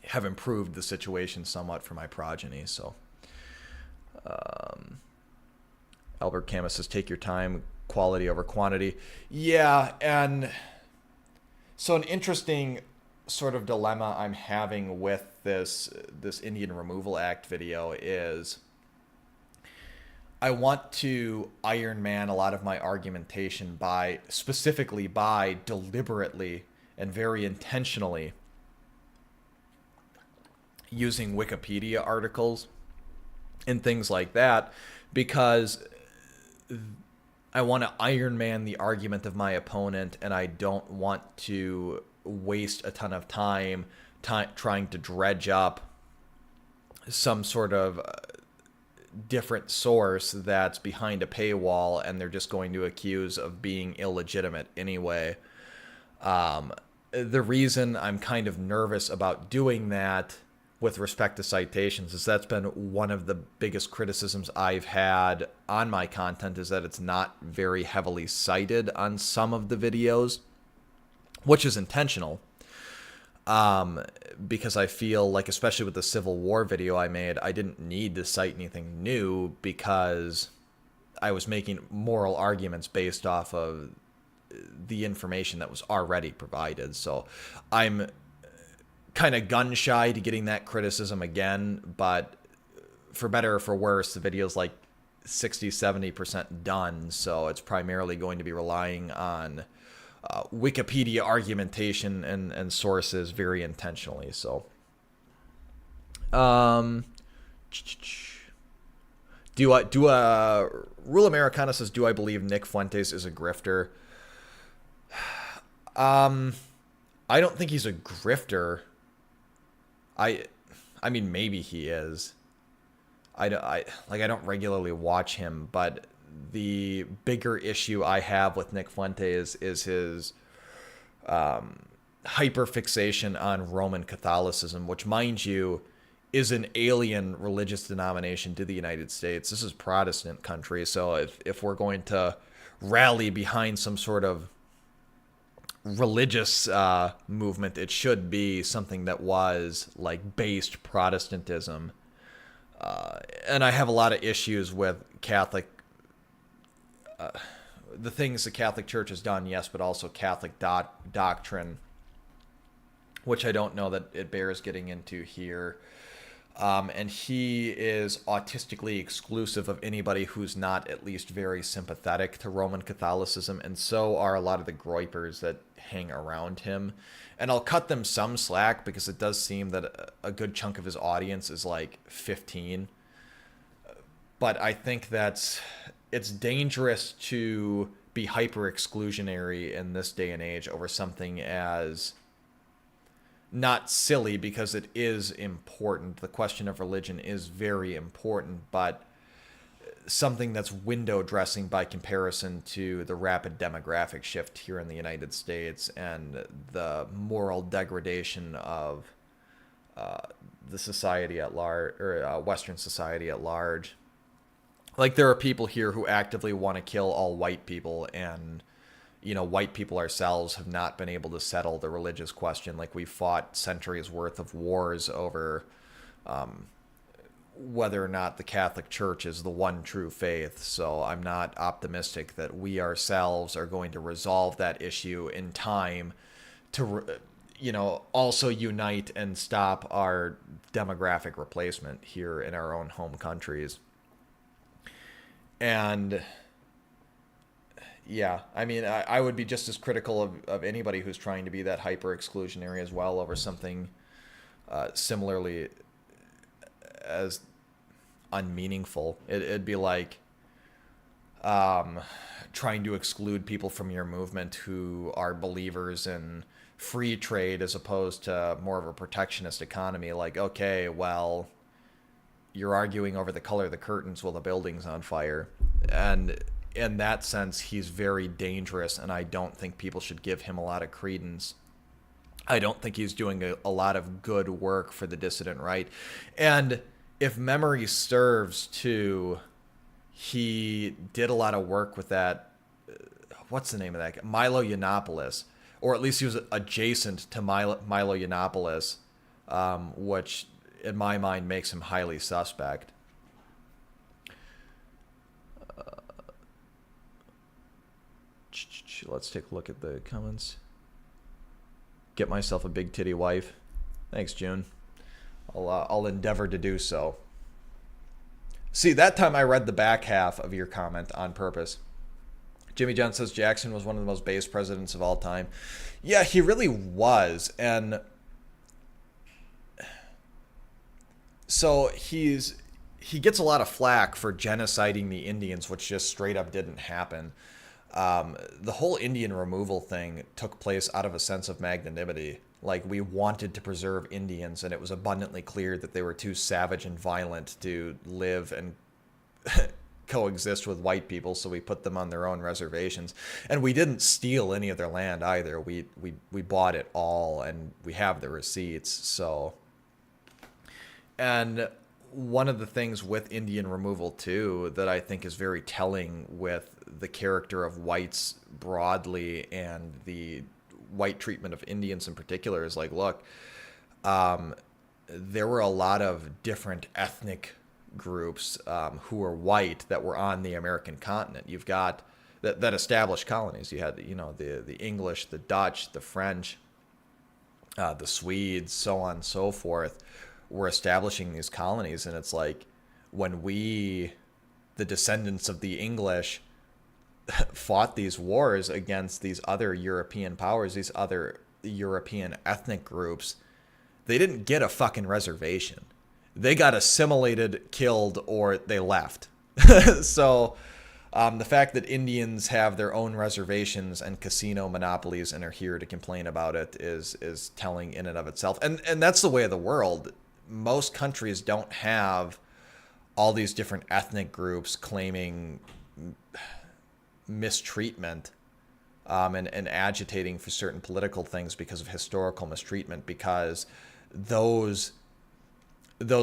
[SPEAKER 1] have improved the situation somewhat for my progeny. So Albert Camus says, take your time, quality over quantity. Yeah, and so an interesting sort of dilemma I'm having with this Indian Removal Act video is I want to Iron Man a lot of my argumentation by deliberately and very intentionally using Wikipedia articles and things like that, because I want to Iron Man the argument of my opponent, and I don't want to waste a ton of time trying to dredge up some sort of different source that's behind a paywall and they're just going to accuse of being illegitimate anyway. The reason I'm kind of nervous about doing that with respect to citations is that's been one of the biggest criticisms I've had on my content, is that it's not very heavily cited on some of the videos, which is intentional, because I feel like, especially with the Civil War video I made, I didn't need to cite anything new because I was making moral arguments based off of the information that was already provided. So I'm kind of gun shy to getting that criticism again, but for better or for worse, the video's like 60-70% done, so it's primarily going to be relying on Wikipedia argumentation and sources very intentionally. So Rule Americana says, do I believe Nick Fuentes is a grifter? I don't think he's a grifter. I mean, maybe he is. I don't regularly watch him, but the bigger issue I have with Nick Fuentes is his hyperfixation on Roman Catholicism, which, mind you, is an alien religious denomination to the United States. This is Protestant country, so if we're going to rally behind some sort of religious movement, it should be something that was like based Protestantism. And I have a lot of issues with Catholic, the things the Catholic Church has done, yes, but also Catholic doctrine, which I don't know that it bears getting into here. And he is autistically exclusive of anybody who's not at least very sympathetic to Roman Catholicism, and so are a lot of the groypers that hang around him. And I'll cut them some slack because it does seem that a good chunk of his audience is like 15. But I think that it's dangerous to be hyper exclusionary in this day and age over something as not silly, because it is important. The question of religion is very important, but something that's window dressing by comparison to the rapid demographic shift here in the United States and the moral degradation of the society at large, or Western society at large. Like, there are people here who actively want to kill all white people, and white people ourselves have not been able to settle the religious question. Like, we fought centuries worth of wars over whether or not the Catholic Church is the one true faith. So I'm not optimistic that we ourselves are going to resolve that issue in time to, also unite and stop our demographic replacement here in our own home countries. And yeah, I mean, I would be just as critical of anybody who's trying to be that hyper exclusionary as well over something similarly as unmeaningful. It'd be like trying to exclude people from your movement who are believers in free trade as opposed to more of a protectionist economy. Like, okay, well, you're arguing over the color of the curtains while the building's on fire. And in that sense, he's very dangerous, and I don't think people should give him a lot of credence. I don't think he's doing a lot of good work for the dissident right. And if memory serves, too, he did a lot of work with that, what's the name of that guy? Milo Yiannopoulos, or at least he was adjacent to Milo Yiannopoulos, which in my mind makes him highly suspect. Let's take a look at the comments. Get myself a big titty wife. Thanks, June. I'll endeavor to do so. See, that time I read the back half of your comment on purpose. Jimmy John says Jackson was one of the most base presidents of all time. Yeah, he really was. And so he gets a lot of flack for genociding the Indians, which just straight up didn't happen. The whole Indian removal thing took place out of a sense of magnanimity. Like, we wanted to preserve Indians, and it was abundantly clear that they were too savage and violent to live and coexist with white people, so we put them on their own reservations. And we didn't steal any of their land either. We bought it all, and we have the receipts. So, and one of the things with Indian removal, too, that I think is very telling with the character of whites broadly and the white treatment of Indians in particular is like, look, there were a lot of different ethnic groups who were white that were on the American continent. You've got that established colonies. You had, the English, the Dutch, the French, the Swedes, so on and so forth, were establishing these colonies. And it's like, when we, the descendants of the English, fought these wars against these other European powers, these other European ethnic groups, they didn't get a fucking reservation. They got assimilated, killed, or they left. So the fact that Indians have their own reservations and casino monopolies and are here to complain about it is telling in and of itself. And that's the way of the world. Most countries don't have all these different ethnic groups claiming mistreatment and agitating for certain political things because of historical mistreatment, because those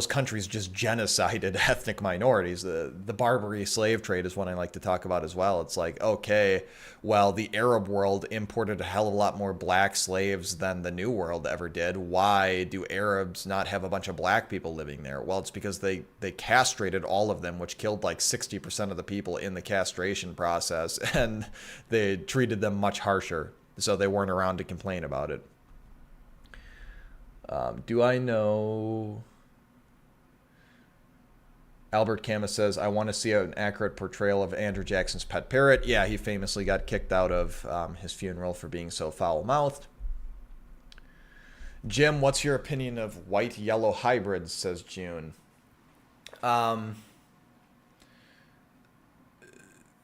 [SPEAKER 1] countries just genocided ethnic minorities. The Barbary slave trade is one I like to talk about as well. It's like, okay, well, the Arab world imported a hell of a lot more black slaves than the New World ever did. Why do Arabs not have a bunch of black people living there? Well, it's because they castrated all of them, which killed like 60% of the people in the castration process, and they treated them much harsher, so they weren't around to complain about it. Do I know Albert Camus says, I want to see an accurate portrayal of Andrew Jackson's pet parrot. Yeah, he famously got kicked out of his funeral for being so foul-mouthed. Jim, what's your opinion of white-yellow hybrids, says June.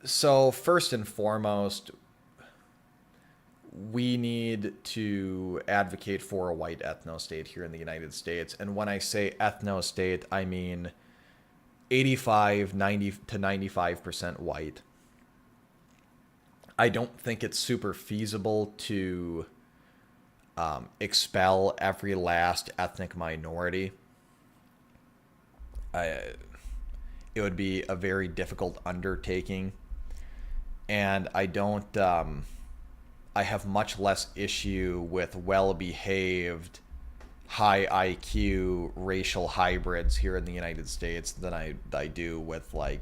[SPEAKER 1] So first and foremost, we need to advocate for a white ethno-state here in the United States. And when I say ethno-state, I mean 90 to 95% white. I don't think it's super feasible to expel every last ethnic minority. It would be a very difficult undertaking. And I don't... I have much less issue with well-behaved, high IQ racial hybrids here in the United States than I do with like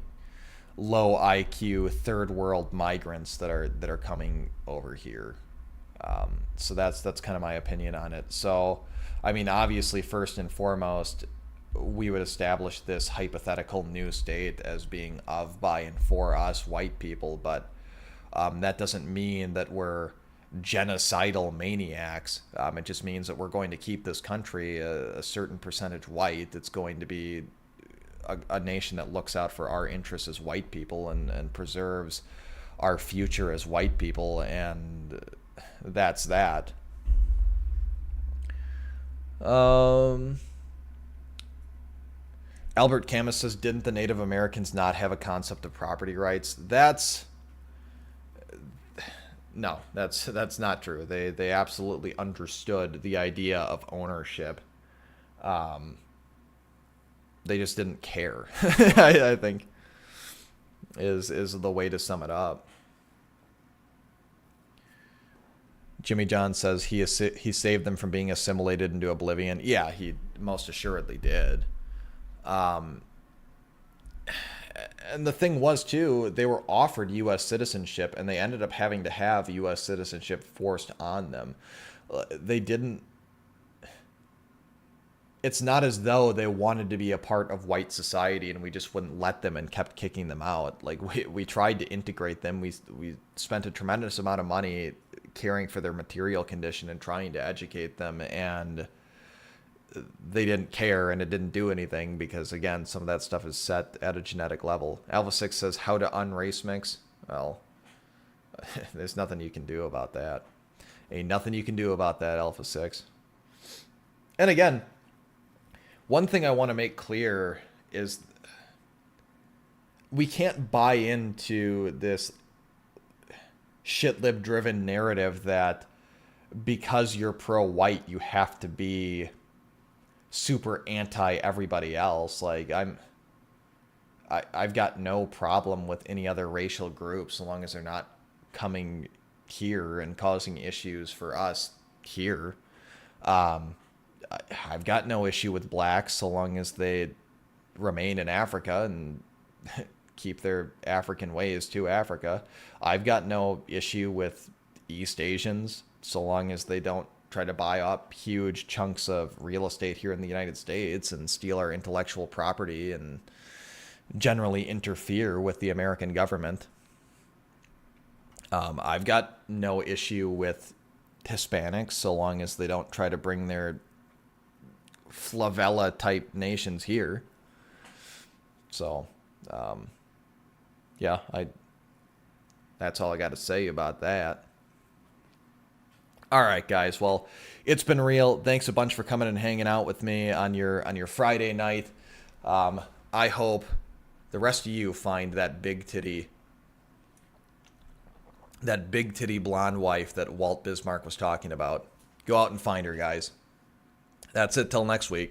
[SPEAKER 1] low IQ third world migrants that are coming over here. So that's kind of my opinion on it. So, I mean, obviously, first and foremost, we would establish this hypothetical new state as being of, by, and for us white people, but that doesn't mean that we're genocidal maniacs. It just means that we're going to keep this country a certain percentage white. It's going to be a nation that looks out for our interests as white people and preserves our future as white people, and that's that. Albert Camus says, didn't the Native Americans not have a concept of property rights? No, that's not true. They absolutely understood the idea of ownership. They just didn't care. I think is the way to sum it up. Jimmy John says he saved them from being assimilated into oblivion. Yeah, he most assuredly did. And the thing was, too, they were offered U.S. citizenship, and they ended up having to have U.S. citizenship forced on them. They didn't... It's not as though they wanted to be a part of white society and we just wouldn't let them and kept kicking them out. Like, we tried to integrate them. We spent a tremendous amount of money caring for their material condition and trying to educate them, and they didn't care, and it didn't do anything because, again, some of that stuff is set at a genetic level. Alpha 6 says, how to unrace mix? Well, there's nothing you can do about that. Ain't nothing you can do about that, Alpha 6. And again, one thing I want to make clear is we can't buy into this shitlib-driven narrative that because you're pro-white, you have to be super anti-everybody else. Like, I've got no problem with any other racial groups so long as they're not coming here and causing issues for us here. I've got no issue with blacks so long as they remain in Africa and keep their African ways to Africa. I've got no issue with East Asians so long as they don't try to buy up huge chunks of real estate here in the United States and steal our intellectual property and generally interfere with the American government. I've got no issue with Hispanics so long as they don't try to bring their Flavella type nations here. So, yeah, that's all I got to say about that. All right, guys. Well, it's been real. Thanks a bunch for coming and hanging out with me on your Friday night. I hope the rest of you find that big titty blonde wife that Walt Bismarck was talking about. Go out and find her, guys. That's it till next week.